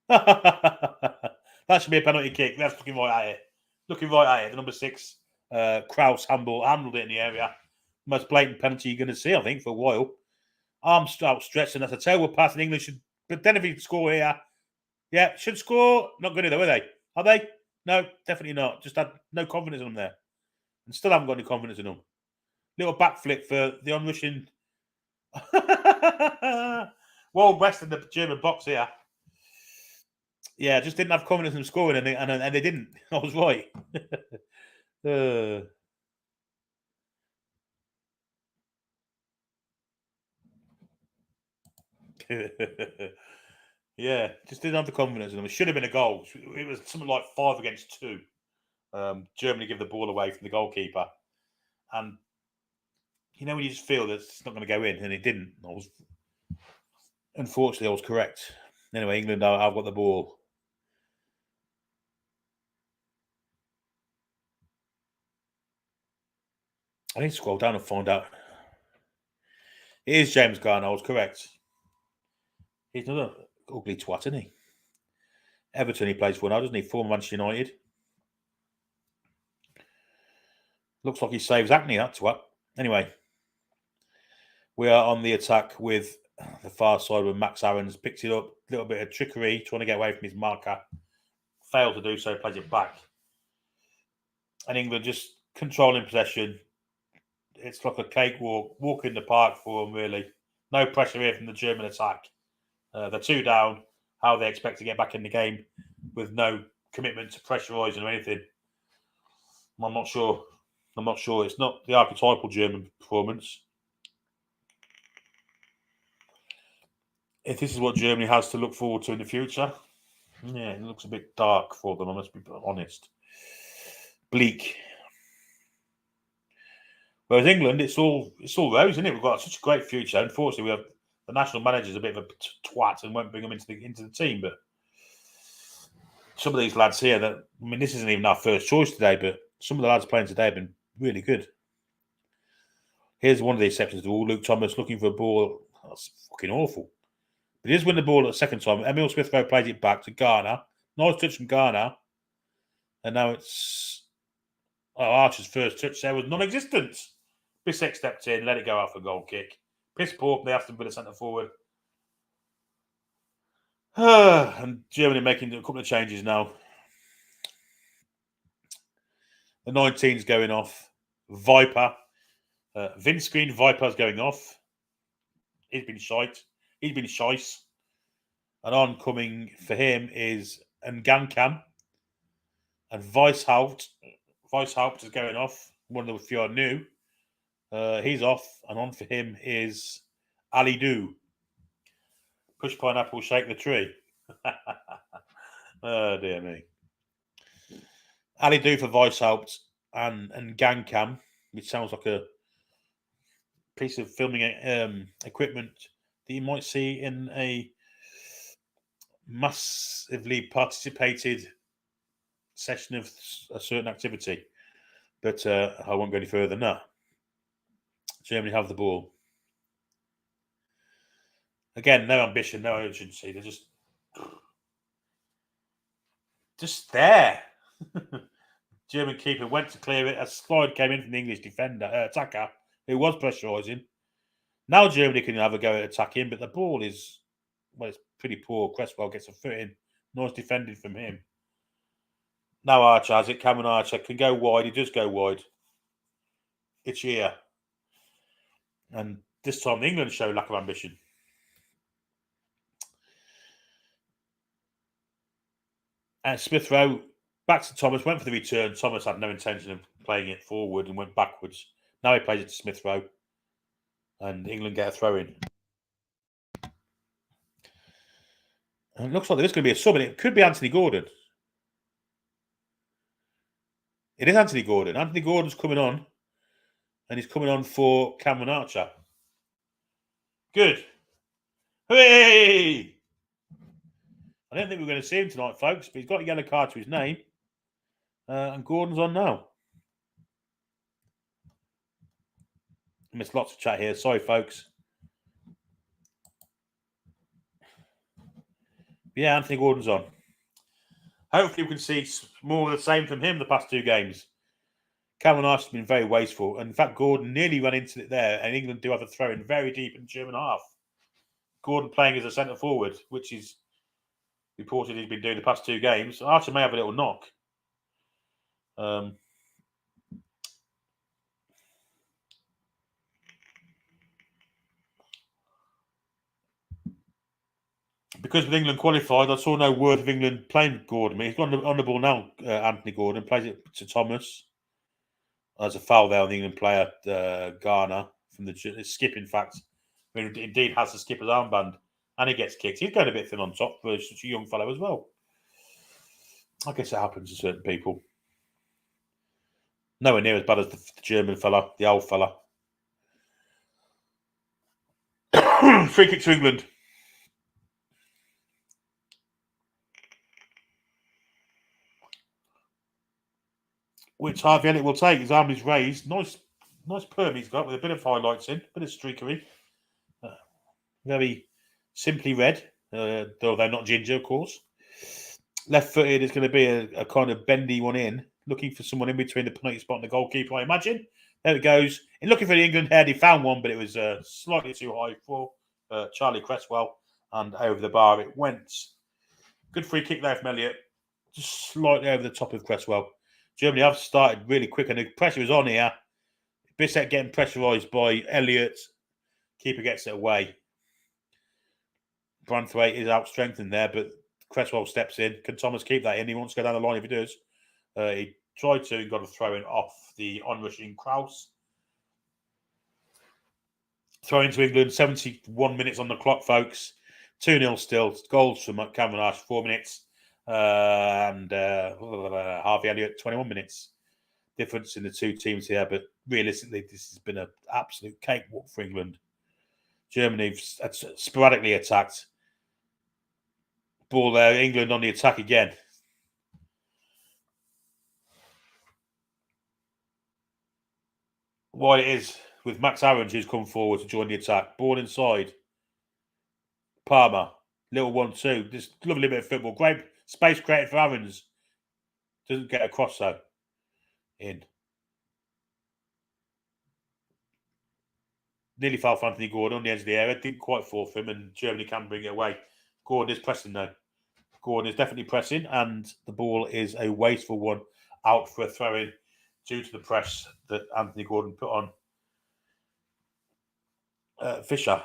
That should be a penalty kick. That's looking right at it. Looking right at it. The number 6, Kraus, handled it in the area. Most blatant penalty you're going to see, I think, for a while. Arms outstretched, and that's a terrible pass. And England should, but then if he score here, yeah, should score. Not good though, are they? Are they? No, definitely not. Just had no confidence in them there, and still haven't got any confidence in them. Little backflip for the on-rushing. Wild West in the German box here. Yeah, just didn't have confidence in them scoring, and they didn't. I was right. Yeah, just didn't have the confidence in them. It should have been a goal. It was something like 5 against 2. Germany give the ball away from the goalkeeper, and you know when you just feel that it's not going to go in, and it didn't. Unfortunately, I was correct. Anyway, England, I've got the ball. I need to scroll down and find out. It is James Garner. I was correct. He's another ugly twat, isn't he? Everton he plays for now, doesn't he? Former Manchester United. Looks like he saves acne, that twat. Anyway, we are on the attack with the far side when Max Aarons picks it up. A little bit of trickery, trying to get away from his marker. Failed to do so, plays it back. And England just controlling possession. It's like a cakewalk, walk in the park for them, really. No pressure here from the German attack. They're 2 down. How they expect to get back in the game with no commitment to pressurising or anything. I'm not sure. It's not the archetypal German performance. If this is what Germany has to look forward to in the future, yeah, it looks a bit dark for them, I must be honest. Bleak. Whereas England, it's all those, isn't it? We've got such a great future. Unfortunately, we have the national manager's a bit of a twat and won't bring them into the team. But some of these lads here this isn't even our first choice today, but some of the lads playing today have been really good. Here's one of the exceptions to all. Luke Thomas looking for a ball. That's fucking awful. But he does win the ball at the second time. Emil Smith-Rowe plays it back to Garner. Nice touch from Garner. And now it's Archer's first touch there was non-existent. Bissek stepped in, let it go out for a goal kick. Piss poor from the Aston Villa centre forward. And Germany making a couple of changes now. The 19's going off. Viper. Windscreen Viper's going off. He's been shite. He's been shice. And oncoming for him is Ngankam. And Weishaupt is going off. One of the few I knew. He's off. And on for him is Ali Do. Push pineapple, shake the tree. Oh, dear me. Ali Do for Weishaupt and Ngankam, which sounds like a piece of filming equipment that you might see in a massively participated session of a certain activity. But I won't go any further than that. Germany have the ball. Again, no ambition, no urgency. They're just there. German keeper went to clear it. A slide came in from the English attacker, who was pressurising. Now Germany can have a go at attacking, but the ball is, it's pretty poor. Cresswell gets a foot in. Nice defending from him. Now Archer has it. Cameron Archer can go wide. He does go wide. It's here. And this time England show lack of ambition. And Smith-Rowe back to Thomas, went for the return. Thomas had no intention of playing it forward and went backwards. Now he plays it to Smith-Rowe. And England get a throw in. And it looks like there's going to be a sub, and it could be Anthony Gordon. It is Anthony Gordon. Anthony Gordon's coming on. And he's coming on for Cameron Archer. Good. Hooray! I don't think we're going to see him tonight, folks, but he's got a yellow card to his name. And Gordon's on now. I missed lots of chat here. Sorry, folks. Yeah, Anthony Gordon's on. Hopefully we can see more of the same from him the past two games. Cameron Archer's been very wasteful. And in fact, Gordon nearly ran into it there, and England do have a throw in very deep in the German half. Gordon playing as a centre forward, which is reported he's been doing the past two games. Archer may have a little knock. Because with England qualified, I saw no word of England playing Gordon. He's got on the ball now, Anthony Gordon, plays it to Thomas. There's a foul there on the England player, Garner, from the skip, in fact. I mean, indeed has the skipper's armband, and he gets kicked. He's going a bit thin on top for such a young fellow as well. I guess it happens to certain people. Nowhere near as bad as the German fella, the old fella. Free kick to England. Which Harvey Elliott will take. His arm is raised. Nice perm he's got with a bit of highlights in, a bit of streakery. Very simply red, though they're not ginger, of course. Left-footed is going to be a kind of bendy one in, looking for someone in between the penalty spot and the goalkeeper, I imagine. There it goes. In looking for the England head, he found one, but it was slightly too high for Charlie Cresswell, and over the bar it went. Good free kick there from Elliott, just slightly over the top of Cresswell. Germany have started really quick, and the pressure is on here. Bissek getting pressurised by Elliott. Keeper gets it away. Branthwaite is out strengthened there, but Cresswell steps in. Can Thomas keep that in? He wants to go down the line if he does. He tried to and got a throw in off the onrushing Kraus. Throw into England, 71 minutes on the clock, folks. 2-0 still. Goals from Cameron Archer, 4 minutes. And Harvey Elliott, 21 minutes. Difference in the two teams here, but realistically, this has been an absolute cakewalk for England. Germany sporadically attacked. Ball there, England on the attack again. why it is with Max Aarons, who's come forward to join the attack. Ball inside. Palmer. Little 1-2. This lovely bit of football. Great space created for Aarons. Doesn't get across, though. In. Nearly fell for Anthony Gordon on the edge of the area. Didn't quite fall for him, and Germany can bring it away. Gordon is pressing, though. Gordon is definitely pressing, and the ball is a wasteful one out for a throw-in due to the press that Anthony Gordon put on Fisher.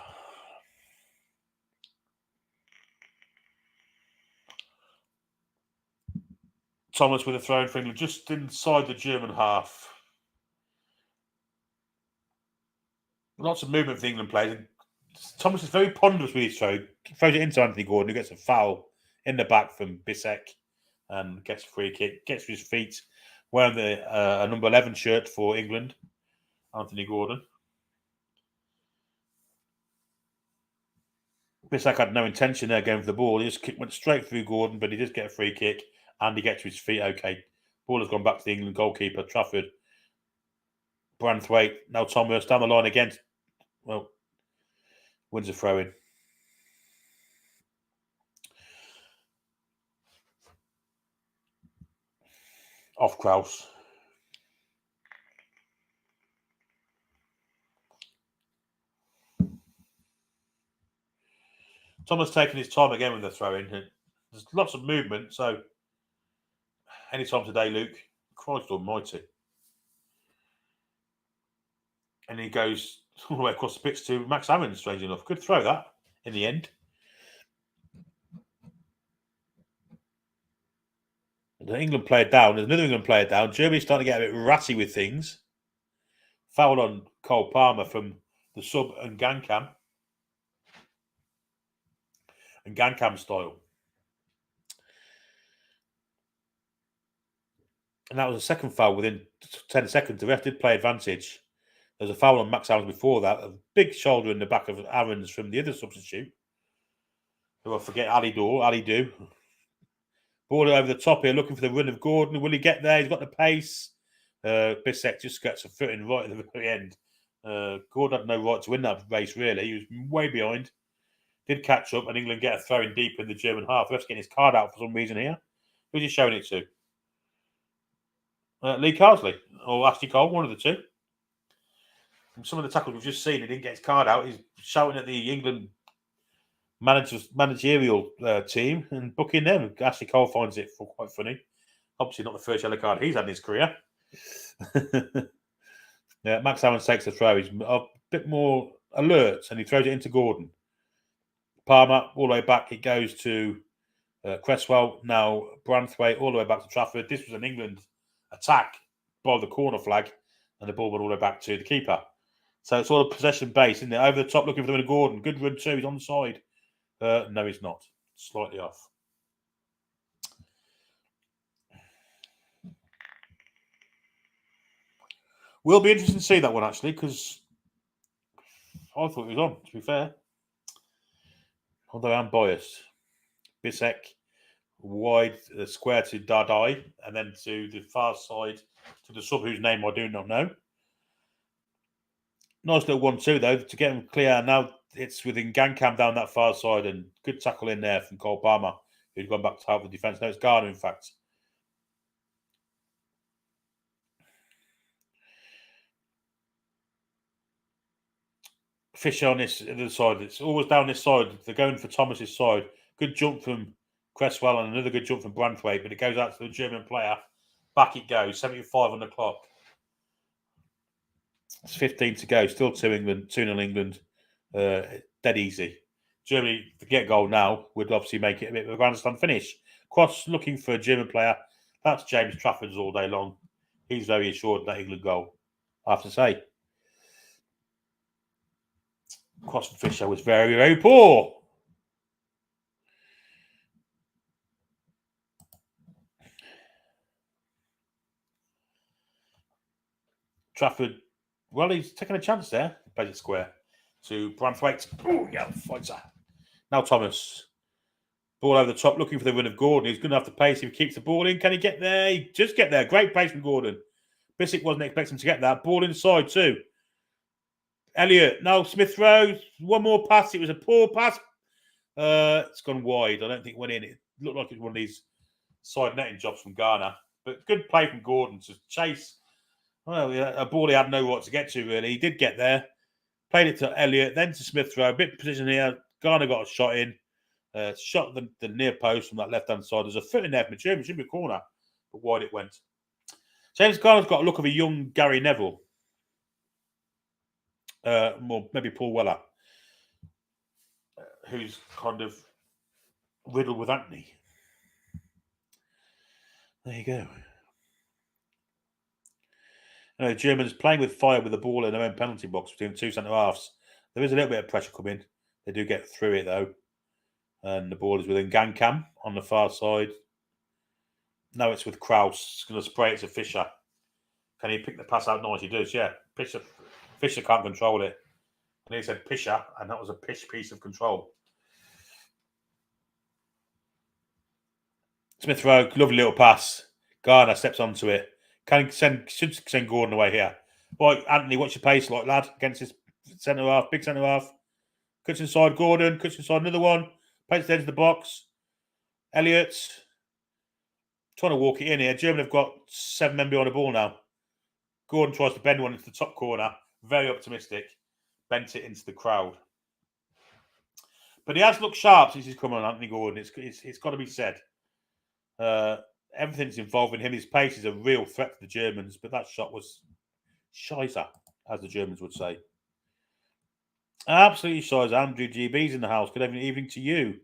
Thomas with a throw in for England just inside the German half. Lots of movement for the England players. Thomas is very ponderous with his throw. He throws it into Anthony Gordon, who gets a foul in the back from Bissek and gets a free kick. Gets to his feet, wearing a number 11 shirt for England, Anthony Gordon. Bissek had no intention there going for the ball. He just went straight through Gordon, but he did get a free kick and he gets to his feet. Okay, ball has gone back to the England goalkeeper, Trafford. Branthwaite, now Thomas down the line again. Well, wins a throw-in. Off Kraus. Thomas taking his time again with the throw-in. There's lots of movement, so anytime today, Luke. Christ almighty. And he goes all the way across the pitch to Max Aarons, strangely enough. Good throw, that, in the end. The England player down. There's another England player down. Germany's starting to get a bit ratty with things. Foul on Cole Palmer from the sub and Gankam. And Gankam style. And that was a second foul within 10 seconds. The ref did play advantage. There's a foul on Max Aarons before that. A big shoulder in the back of Aarons from the other substitute. Who I forget, Ali Do. Ball over the top here, looking for the run of Gordon. Will he get there? He's got the pace. Bissek just gets a foot in right at the very end. Gordon had no right to win that race, really. He was way behind. Did catch up, and England get a throw in deep in the German half. The ref's getting his card out for some reason here. Who's he showing it to? Lee Carsley or Ashley Cole, one of the two. From some of the tackles we've just seen, he didn't get his card out. He's shouting at the England managerial team and booking them. Ashley Cole finds it quite funny. Obviously not the first yellow card he's had in his career. Yeah, Max Aarons takes the throw. He's a bit more alert and he throws it into Gordon. Palmer, all the way back. It goes to Cresswell. Now Branthwaite, all the way back to Trafford. This was an England attack by the corner flag and the ball went all the way back to the keeper. So it's all a possession base, isn't it? Over the top, looking for the win of Gordon. Good run too. He's on the side. No, he's not. Slightly off. Will be interesting to see that one, actually, because I thought it was on, to be fair. Although I'm biased. Bissek, wide, square to Dardai, and then to the far side to the sub, whose name I do not know. Nice little 1-2, though, to get him clear. Now it's within Gankam down that far side, and good tackle in there from Cole Palmer, who'd gone back to help the defence. No, it's Garner, in fact. Fisher on this other side. It's always down this side. They're going for Thomas's side. Good jump from Cresswell and another good jump from Branthwaite, but it goes out to the German player. Back it goes. 75 on the clock. It's 15 to go. Still 2-0 England. Dead easy. Germany, to get goal now, would obviously make it a bit of a grandstand finish. Cross looking for a German player. That's James Trafford's all day long. He's very assured of that England goal, I have to say. Cross from Fisher was very, very poor. Trafford, well, he's taking a chance there. Plays it square to Branthwaite. Oh, yeah, fighter. Now Thomas. Ball over the top, looking for the win of Gordon. He's going to have to pace if he keeps the ball in. Can he get there? He just get there. Great pace from Gordon. Bissek wasn't expecting to get that. Ball inside too. Elliott, no, Smith Rowe, one more pass. It was a poor pass. It's gone wide. I don't think it went in. It looked like it was one of these side netting jobs from Ghana. But good play from Gordon to chase. Well, a ball he had no right to get to, really. He did get there. Played it to Elliott, then to Smith Rowe. A bit of position here. Ghana got a shot in. Shot the near post from that left-hand side. There's a foot in there from Germany. It should be a corner. But wide it went. James Garner's got a look of a young Gary Neville. More maybe Paul Weller, who's kind of riddled with acne. There you go. The Germans playing with fire with the ball in their own penalty box between two centre halves. There is a little bit of pressure coming. They do get through it though, and the ball is within Gankam on the far side. No, it's with Kraus. It's going to spray it to Fisher. Can he pick the pass out nice? He does, yeah. Fisher can't control it. And he said Pisher, and that was a piece of control. Smith Rowe, lovely little pass. Garner steps onto it. Should send Gordon away here. Right, Anthony, what's your pace like, lad? Against this centre half, big centre half. Cuts inside Gordon, cuts inside another one. Paints the edge of the box. Elliott. Trying to walk it in here. Germany have got 7 men behind the ball now. Gordon tries to bend one into the top corner. Very optimistic. Bent it into the crowd. But he has looked sharp since he's come on, Anthony Gordon. It's got to be said. Everything's involving him. His pace is a real threat to the Germans, but that shot was scheisse, as the Germans would say. Absolutely scheisse. Andrew GB's in the house. Good evening to you.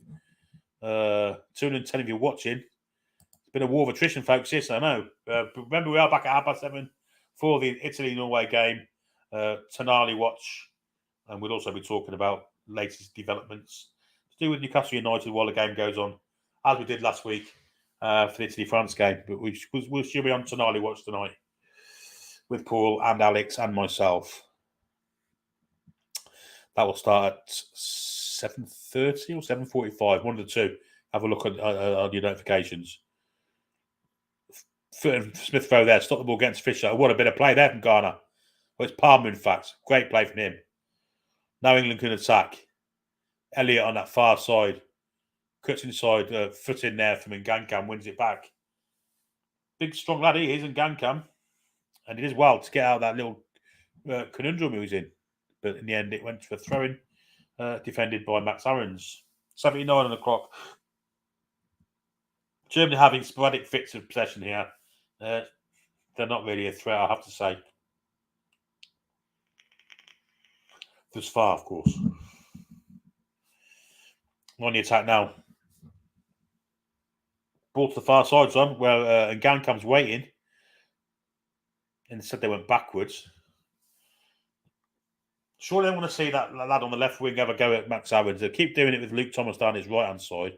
Toon and 10 if you're watching. It's been a war of attrition, folks. Yes, I know. Remember, we are back at 7:30 for the Italy-Norway game. Tonali watch. And we'll also be talking about latest developments to do with Newcastle United while the game goes on, as we did last week for the Italy-France game. But we should be on Tonali watch tonight with Paul and Alex and myself. That will start at 7:30 or 7:45, one of the two. Have a look on your notifications. Smith Rowe there, stop the ball against Fisher. What a bit of play there from Ghana. Well, it's Palmer, in fact. Great play from him. Now England can attack. Elliott on that far side. Cuts inside, foot in there from Ngankam, wins it back. Big, strong lad he is, Ngankam. And it is well to get out of that little conundrum he was in. But in the end, it went for throwing, defended by Max Aarons. 79 on the clock. Germany having sporadic fits of possession here. They're not really a threat, I have to say. Thus far, of course. On the attack now. Ball to the far side, son, where Ngankam's waiting. Instead, they went backwards. Surely they want to see that lad on the left wing have a go at Max Aarons. They keep doing it with Luke Thomas down his right-hand side.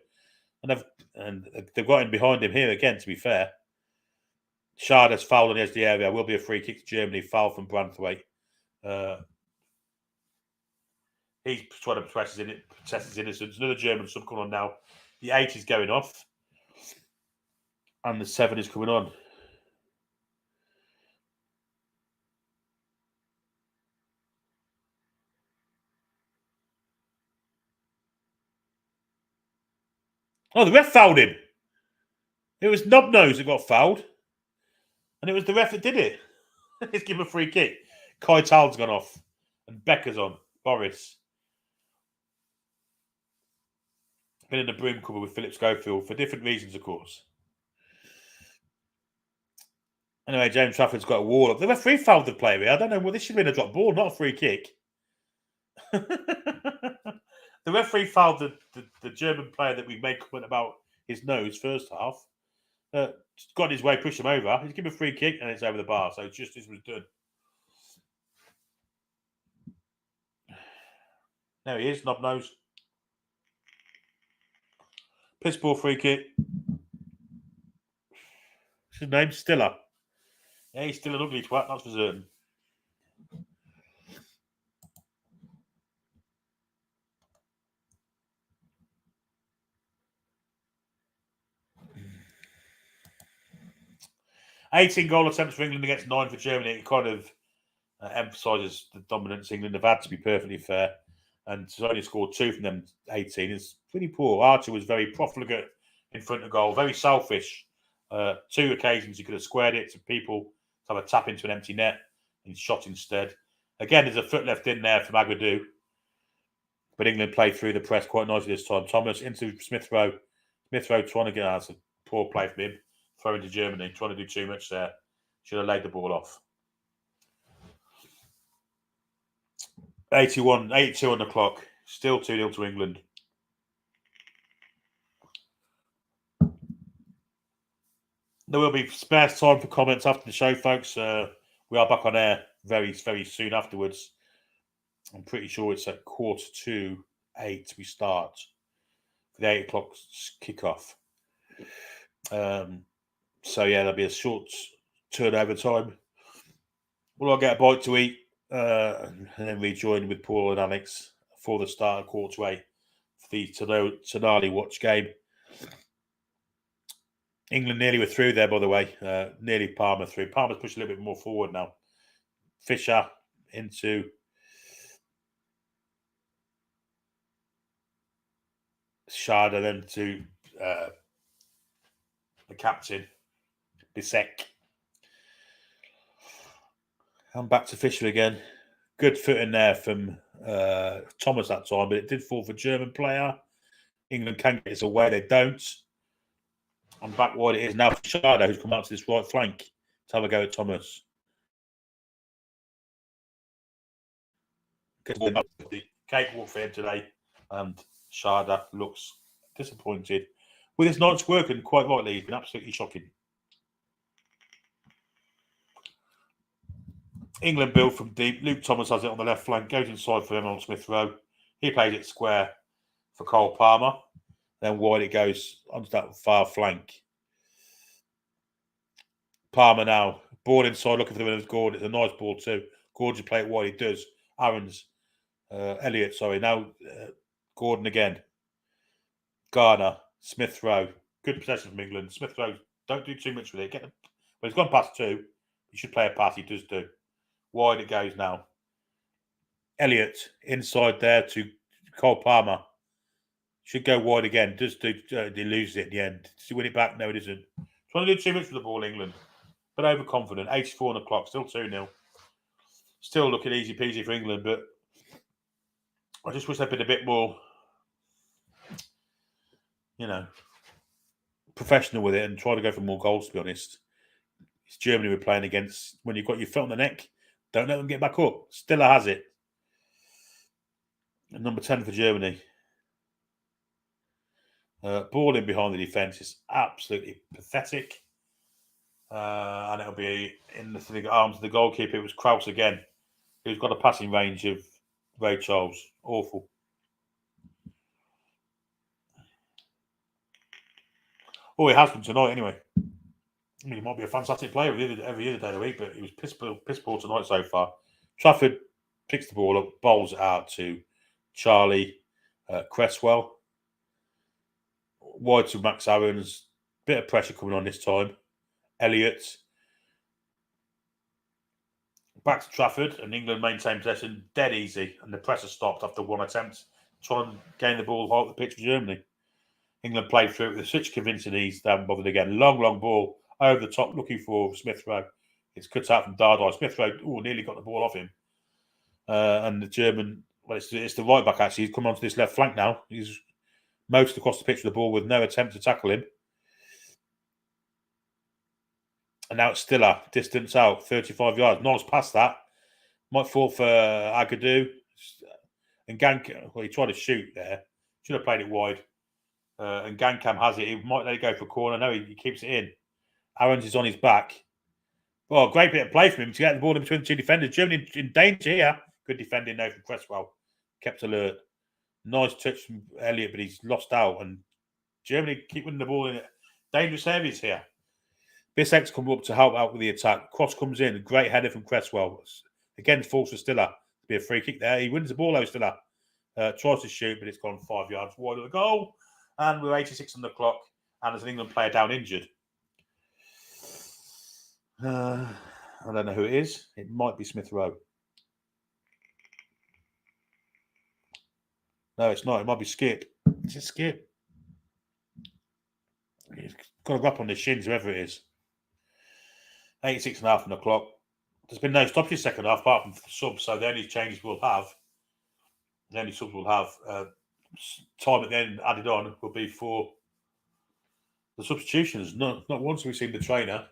And they've got him behind him here again, to be fair. Shard has fouled on the edge of the area. Will be a free kick to Germany. Foul from Branthwaite. He's trying to protest his innocence. Another German sub coming on now. The 8 is going off. And the 7 is coming on. Oh, the ref fouled him. It was Knobnose that got fouled. And it was the ref that did it. He's given a free kick. Kai Tal's gone off. And Becker's on. Boris. Been in the broom cover with Philip Schofield for different reasons, of course. Anyway, James Trafford's got a wall up. The referee fouled the player here. I don't know. Well, this should have been a drop ball, not a free kick. The referee fouled the German player that we made comment about his nose first half. Got his way, pushed him over. He's given a free kick and it's over the bar. So it's just as was done. There he is, Knobnose. Piss ball free kick. What's his name? Stiller. Yeah, he's still an ugly twat, that's for certain. $18 attempts for England against 9 for Germany. It kind of emphasises the dominance England have had, to be perfectly fair. And to only score 2 from them 18 is pretty poor. Archer was very profligate in front of goal, very selfish. 2 occasions he could have squared it to people to have a tap into an empty net and shot instead. Again, there's a foot left in there from Agadou. But England played through the press quite nicely this time. Thomas into Smith Rowe. Smith Rowe trying to get out. A poor play from him. Throwing to Germany. Trying to do too much there. Should have laid the ball off. 82 on the clock. Still 2-0 to England. There will be spare time for comments after the show, folks. We are back on air very, very soon afterwards. I'm pretty sure it's at 7:45 we start for the 8 o'clock kickoff. So yeah, there'll be a short turnover time. We'll get a bite to eat and then rejoin with Paul and Alex for the start of 7:45 for the Tonali watch game. England nearly were through there, by the way. Nearly Palmer through. Palmer's pushed a little bit more forward now. Fisher into Sharda, then to the captain, Bisek. And back to Fisher again. Good foot in there from Thomas that time, but it did fall for German player. England can get this away. They don't. And back wide it is now for Sharda, who's come out to this right flank to have a go at Thomas. Capable for him today. And Sharda looks disappointed. With his night's work, and quite rightly, he's been absolutely shocking. England build from deep. Luke Thomas has it on the left flank, goes inside for him on Smith Rowe. He plays it square for Cole Palmer. Then wide it goes onto that far flank. Palmer now. Ball inside, looking for the winner's Gordon. It's a nice ball too. Gordon play it wide, he does. Elliott, sorry. Now Gordon again. Garner. Smith Rowe. Good possession from England. Smith Rowe, don't do too much with it. But he's gone past 2. He should play a pass, he does do. Wide it goes now. Elliott inside there to Cole Palmer. Should go wide again. Does do, he loses it in the end. Does he win it back? No, it isn't. Trying to do too much with the ball, England. But overconfident. 84 on the clock. Still 2-0. Still looking easy peasy for England, but I just wish they'd been a bit more, professional with it and try to go for more goals, to be honest. It's Germany we're playing against. When you've got your foot on the neck, don't let them get back up. Stiller has it. And number 10 for Germany. Ball in behind the defence is absolutely pathetic. And it'll be in the arms of the goalkeeper. It was Kraus again, who's got a passing range of Ray Charles. Awful. Oh, he has been tonight anyway. I mean, he might be a fantastic player every other day of the week, but he was piss poor tonight so far. Trafford picks the ball up, bowls it out to Charlie Cresswell. Wide to Max Aarons. Bit of pressure coming on this time. Elliott. Back to Trafford, and England maintain possession dead easy, and the pressure stopped after one attempt trying to gain the ball high up the pitch for Germany. England played through it with such convincing ease, they haven't bothered again. Long ball over the top, looking for Smith Rowe. It's cut out from Dardai. Smith Rowe nearly got the ball off him. And the German, it's the right back actually. He's come onto this left flank now. He's motored across the pitch with the ball with no attempt to tackle him. And now it's Stiller, distance out, 35 yards. Nice past that. Might fall for Agadou. And Gankam, he tried to shoot there. Should have played it wide. And Gankam has it. He might let it go for a corner. No, he keeps it in. Aarons is on his back. Well, great bit of play from him to get the ball in between the 2 defenders. Germany in danger here. Good defending though from Cresswell. Kept alert. Nice touch from Elliott, but he's lost out. And Germany keep winning the ball in dangerous areas here. Bisek's come up to help out with the attack. Cross comes in. Great header from Cresswell. Again, falls for Stiller. Be a free kick there. He wins the ball though, Stiller. Tries to shoot, but it's gone 5 yards wide of the goal. And we're 86 on the clock. And there's an England player down injured. I don't know who it is. It might be Smith Rowe. No, it's not. It might be Skip. Is it Skip? He's got to go up on the shins, whoever it is. 86.5 on the clock. There's been no stoppages second half, apart from the subs, so the only changes we'll have, the only subs we'll have, time at the end added on will be for the substitutions. Not once have we seen the trainer.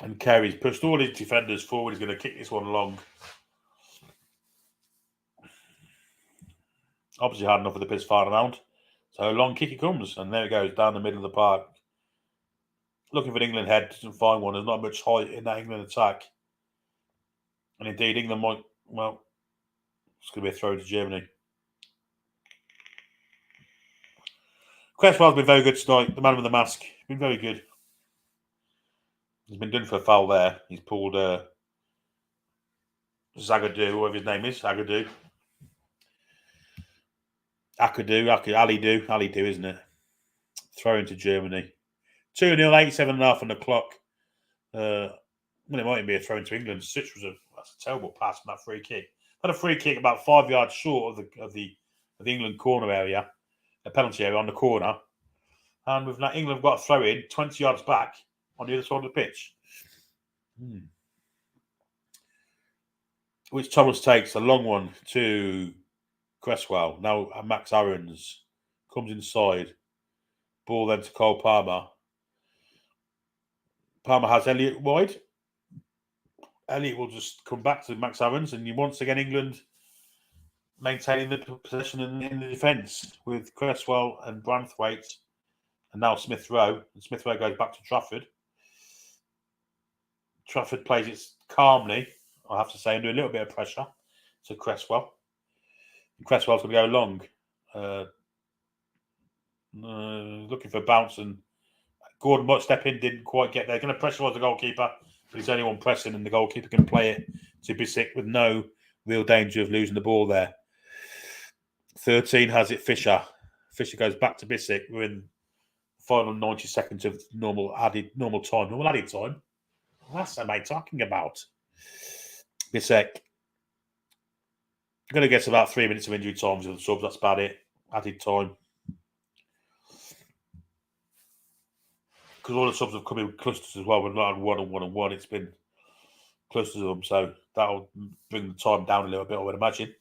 And Carey's pushed all his defenders forward. He's going to kick this one along. Obviously had enough of the piss far around. So a long kick it comes, and there it goes, down the middle of the park. Looking for an England head, doesn't find one. There's not much height in that England attack. And indeed, England might, well, it's going to be a throw to Germany. Cresswell's been very good tonight, the man with the mask. He's been very good. He's been done for a foul there. He's pulled Zagadou, whatever his name is, Zagadou. Ali do, isn't it? Throw into Germany. 2-0, 87.5 on the clock. Well, it might even be a throw into England. That's a terrible pass from that free kick. Had a free kick about 5 yards short of the England corner area, a penalty area on the corner. And with that, England got a throw in 20 yards back on the other side of the pitch. Which Thomas takes a long one to Cresswell. Now Max Aarons comes inside. Ball then to Cole Palmer. Palmer has Elliott wide. Elliott will just come back to Max Aarons, and once again England maintaining the possession in the defence with Cresswell and Branthwaite, and now Smith Rowe. And Smith Rowe goes back to Trafford. Trafford plays it calmly, I have to say, under a little bit of pressure to Cresswell. And Cresswell's going to go long. Looking for a bounce, and Gordon might step in, didn't quite get there. Going to pressurise the goalkeeper, but he's only one pressing, and the goalkeeper can play it to Bissek with no real danger of losing the ball there. 13 has it Fisher. Fisher goes back to Bissek. We're in the final 90 seconds of normal added time. What's am I talking about? Bissek. Going to get about 3 minutes of injury time with the subs. That's about it. Added time. Because all the subs have come in clusters as well. We've not had 1 and 1 and 1. It's been clusters of them. So that'll bring the time down a little bit, I would imagine.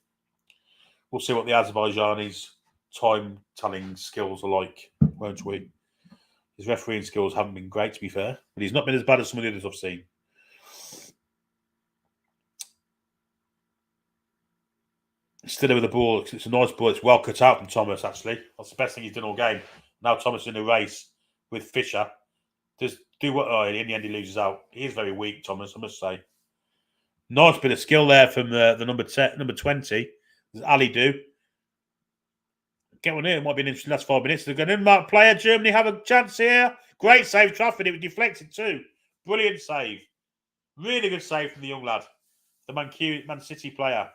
We'll see what the Azerbaijanis' time-telling skills are like, won't we? His refereeing skills haven't been great, to be fair. But he's not been as bad as some of the others I've seen. Still with the ball. It's a nice ball. It's well cut out from Thomas, actually. That's the best thing he's done all game. Now Thomas in a race with Fisher. Just do what... Oh, in the end, he loses out. He is very weak, Thomas, I must say. Nice bit of skill there from the number 20. There's Ali do. Get one here. It might be an interesting last 5 minutes. They're going in that player. Germany have a chance here. Great save, Trafford. It was deflected too. Brilliant save. Really good save from the young lad. The Man City player.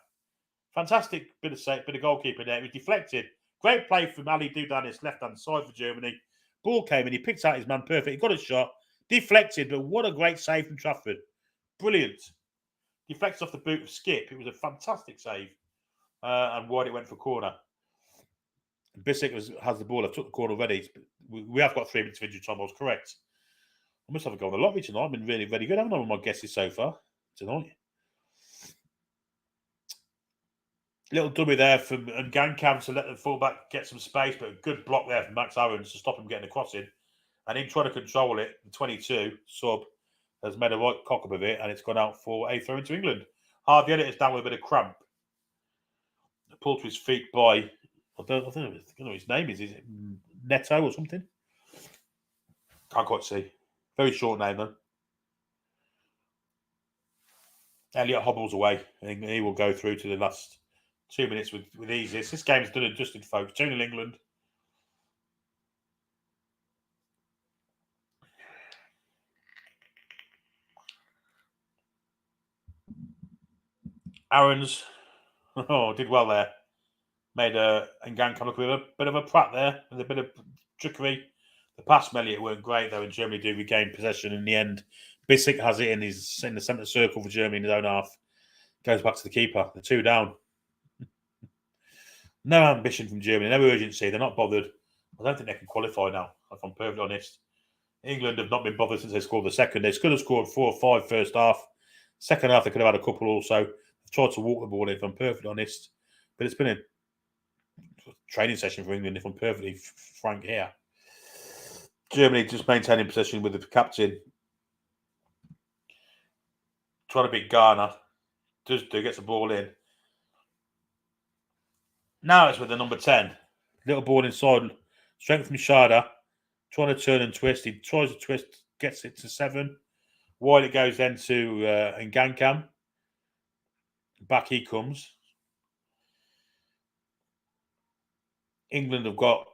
Fantastic bit of goalkeeper there. It was deflected. Great play from Ali do down his left-hand side for Germany. Ball came in. He picked out his man perfect. He got a shot. Deflected, but what a great save from Trafford. Brilliant. Deflects off the boot of Skip. It was a fantastic save. And wide it went for corner. Bissek has the ball. I've took the corner already. We have got 3 minutes of injury time. I was correct. I must have a go on the lottery tonight. I've been really, very good. I haven't done my guesses so far tonight. Little dummy there from Ngankam to let the fullback get some space, but a good block there from Max Aarons to stop him getting a cross in. And him trying to control it, the 22 sub has made a right cock up of it, and it's gone out for a throw into England. Harvey Elliott is down with a bit of cramp. Pulled to his feet by, I don't know what his name is. Is it Neto or something? Can't quite see. Very short name, though. Elliott hobbles away, and he will go through to the last 2 minutes with ease. This game's done and dusted, folks. 2-0 England. Aarons, did well there. Made Ngankam look a bit of a prat there, with a bit of trickery. The pass from Elliott weren't great, though, and Germany do regain possession in the end. Bissek has it in the centre circle for Germany in his own half. Goes back to the keeper. The 2 down. No ambition from Germany. No urgency. They're not bothered. I don't think they can qualify now, if I'm perfectly honest. England have not been bothered since they scored the second. They could have scored 4 or 5 first half. Second half, they could have had a couple also. They've tried to walk the ball in, if I'm perfectly honest. But it's been a training session for England, if I'm perfectly frank here. Germany just maintaining possession with the captain. Trying to beat Ghana. Does do, gets the ball in. Now it's with the number 10. Little ball inside. Strength from Shada. Trying to turn and twist. He tries to twist, gets it to 7. While it goes then to Ngankam. Back he comes. England have got,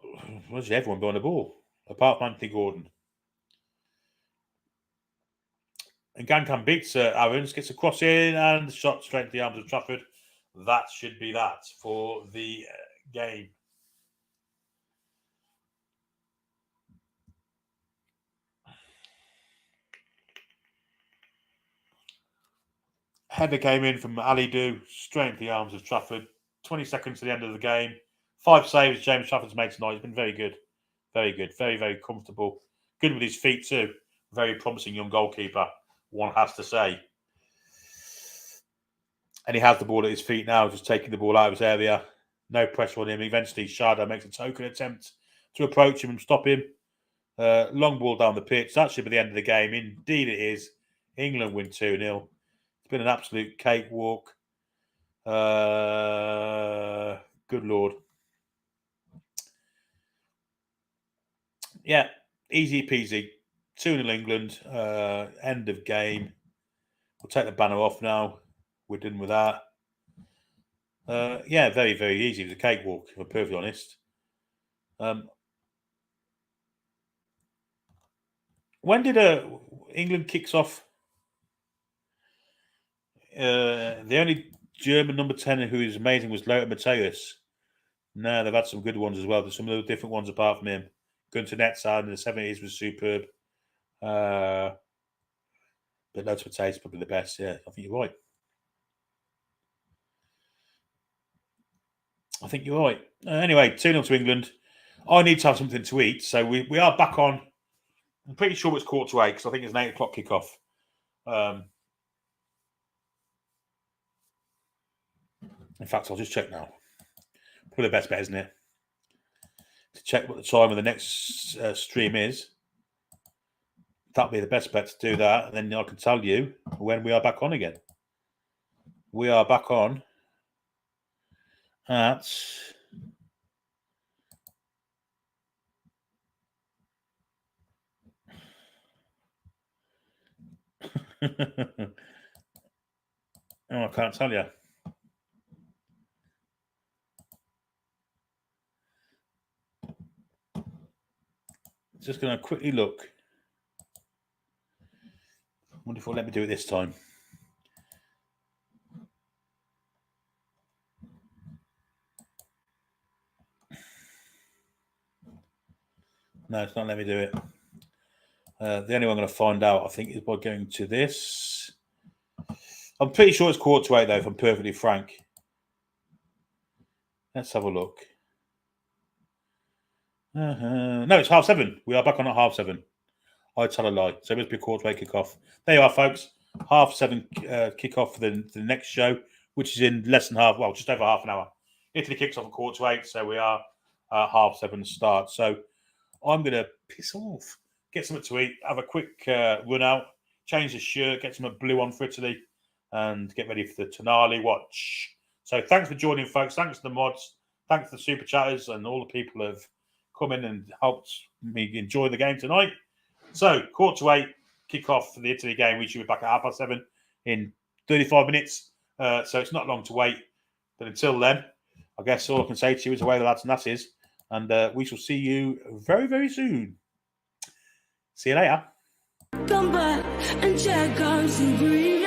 everyone behind the ball, apart from Anthony Gordon. And Ngankam beats Aarons, gets a cross in, and the shot straight to the arms of Trafford. That should be that for the game. Header came in from Ali Do, straight into the arms of Trafford. 20 seconds to the end of the game. 5 saves James Trafford's made tonight. He's been very good. Very good. Very, very comfortable. Good with his feet too. Very promising young goalkeeper, one has to say. And he has the ball at his feet now, just taking the ball out of his area. No pressure on him. Eventually, Shada makes a token attempt to approach him and stop him. Long ball down the pitch. That should be the end of the game. Indeed it is. England win 2-0. It's been an absolute cakewalk. Good Lord. Yeah, easy peasy. 2-0 England. End of game. We'll take the banner off now. We're done with that. Yeah, very, very easy. It was a cakewalk, if I'm perfectly honest. When did England kicks off? The only German number 10 who is amazing was Lothar Matthäus. No, they've had some good ones as well. There's some other different ones apart from him. Gunter Netzar in the 70s was superb. But Lothar Matthäus is probably the best. Yeah, I think you're right. I think you're right. Anyway, 2-0 to England. I need to have something to eat. So we are back on. I'm pretty sure it's 7:45 because I think it's an 8 o'clock kickoff. In fact, I'll just check now. Probably the best bet, isn't it? To check what the time of the next stream is. That'll be the best bet to do that. And then I can tell you when we are back on again. We are back on at... Oh, I can't tell you. Just going to quickly look. I wonder if it'll let me do it this time. No, it's not letting me do it. The only way I'm going to find out, I think, is by going to this. I'm pretty sure it's 7:45 though, if I'm perfectly frank. Let's have a look. No, it's 7:30. We are back on at 7:30. I tell a lie. So it must be 7:45 kickoff. There you are, folks. 7:30 kickoff for the next show, which is in less than just over half an hour. Italy kicks off at 7:45, so we are 7:30 start. So I'm going to piss off, get something to eat, have a quick run out, change the shirt, get some blue on for Italy, and get ready for the Tonali watch. So thanks for joining, folks. Thanks to the mods. Thanks to the super chatters and all the people who have come in and helped me enjoy the game tonight. So 7:45 kick-off for the Italy game. We should be back at 7:30 in 35 minutes. So it's not long to wait. But until then, I guess all I can say to you is away the lads and that is. And we shall see you very, very soon. See you later. Come back and check out some green.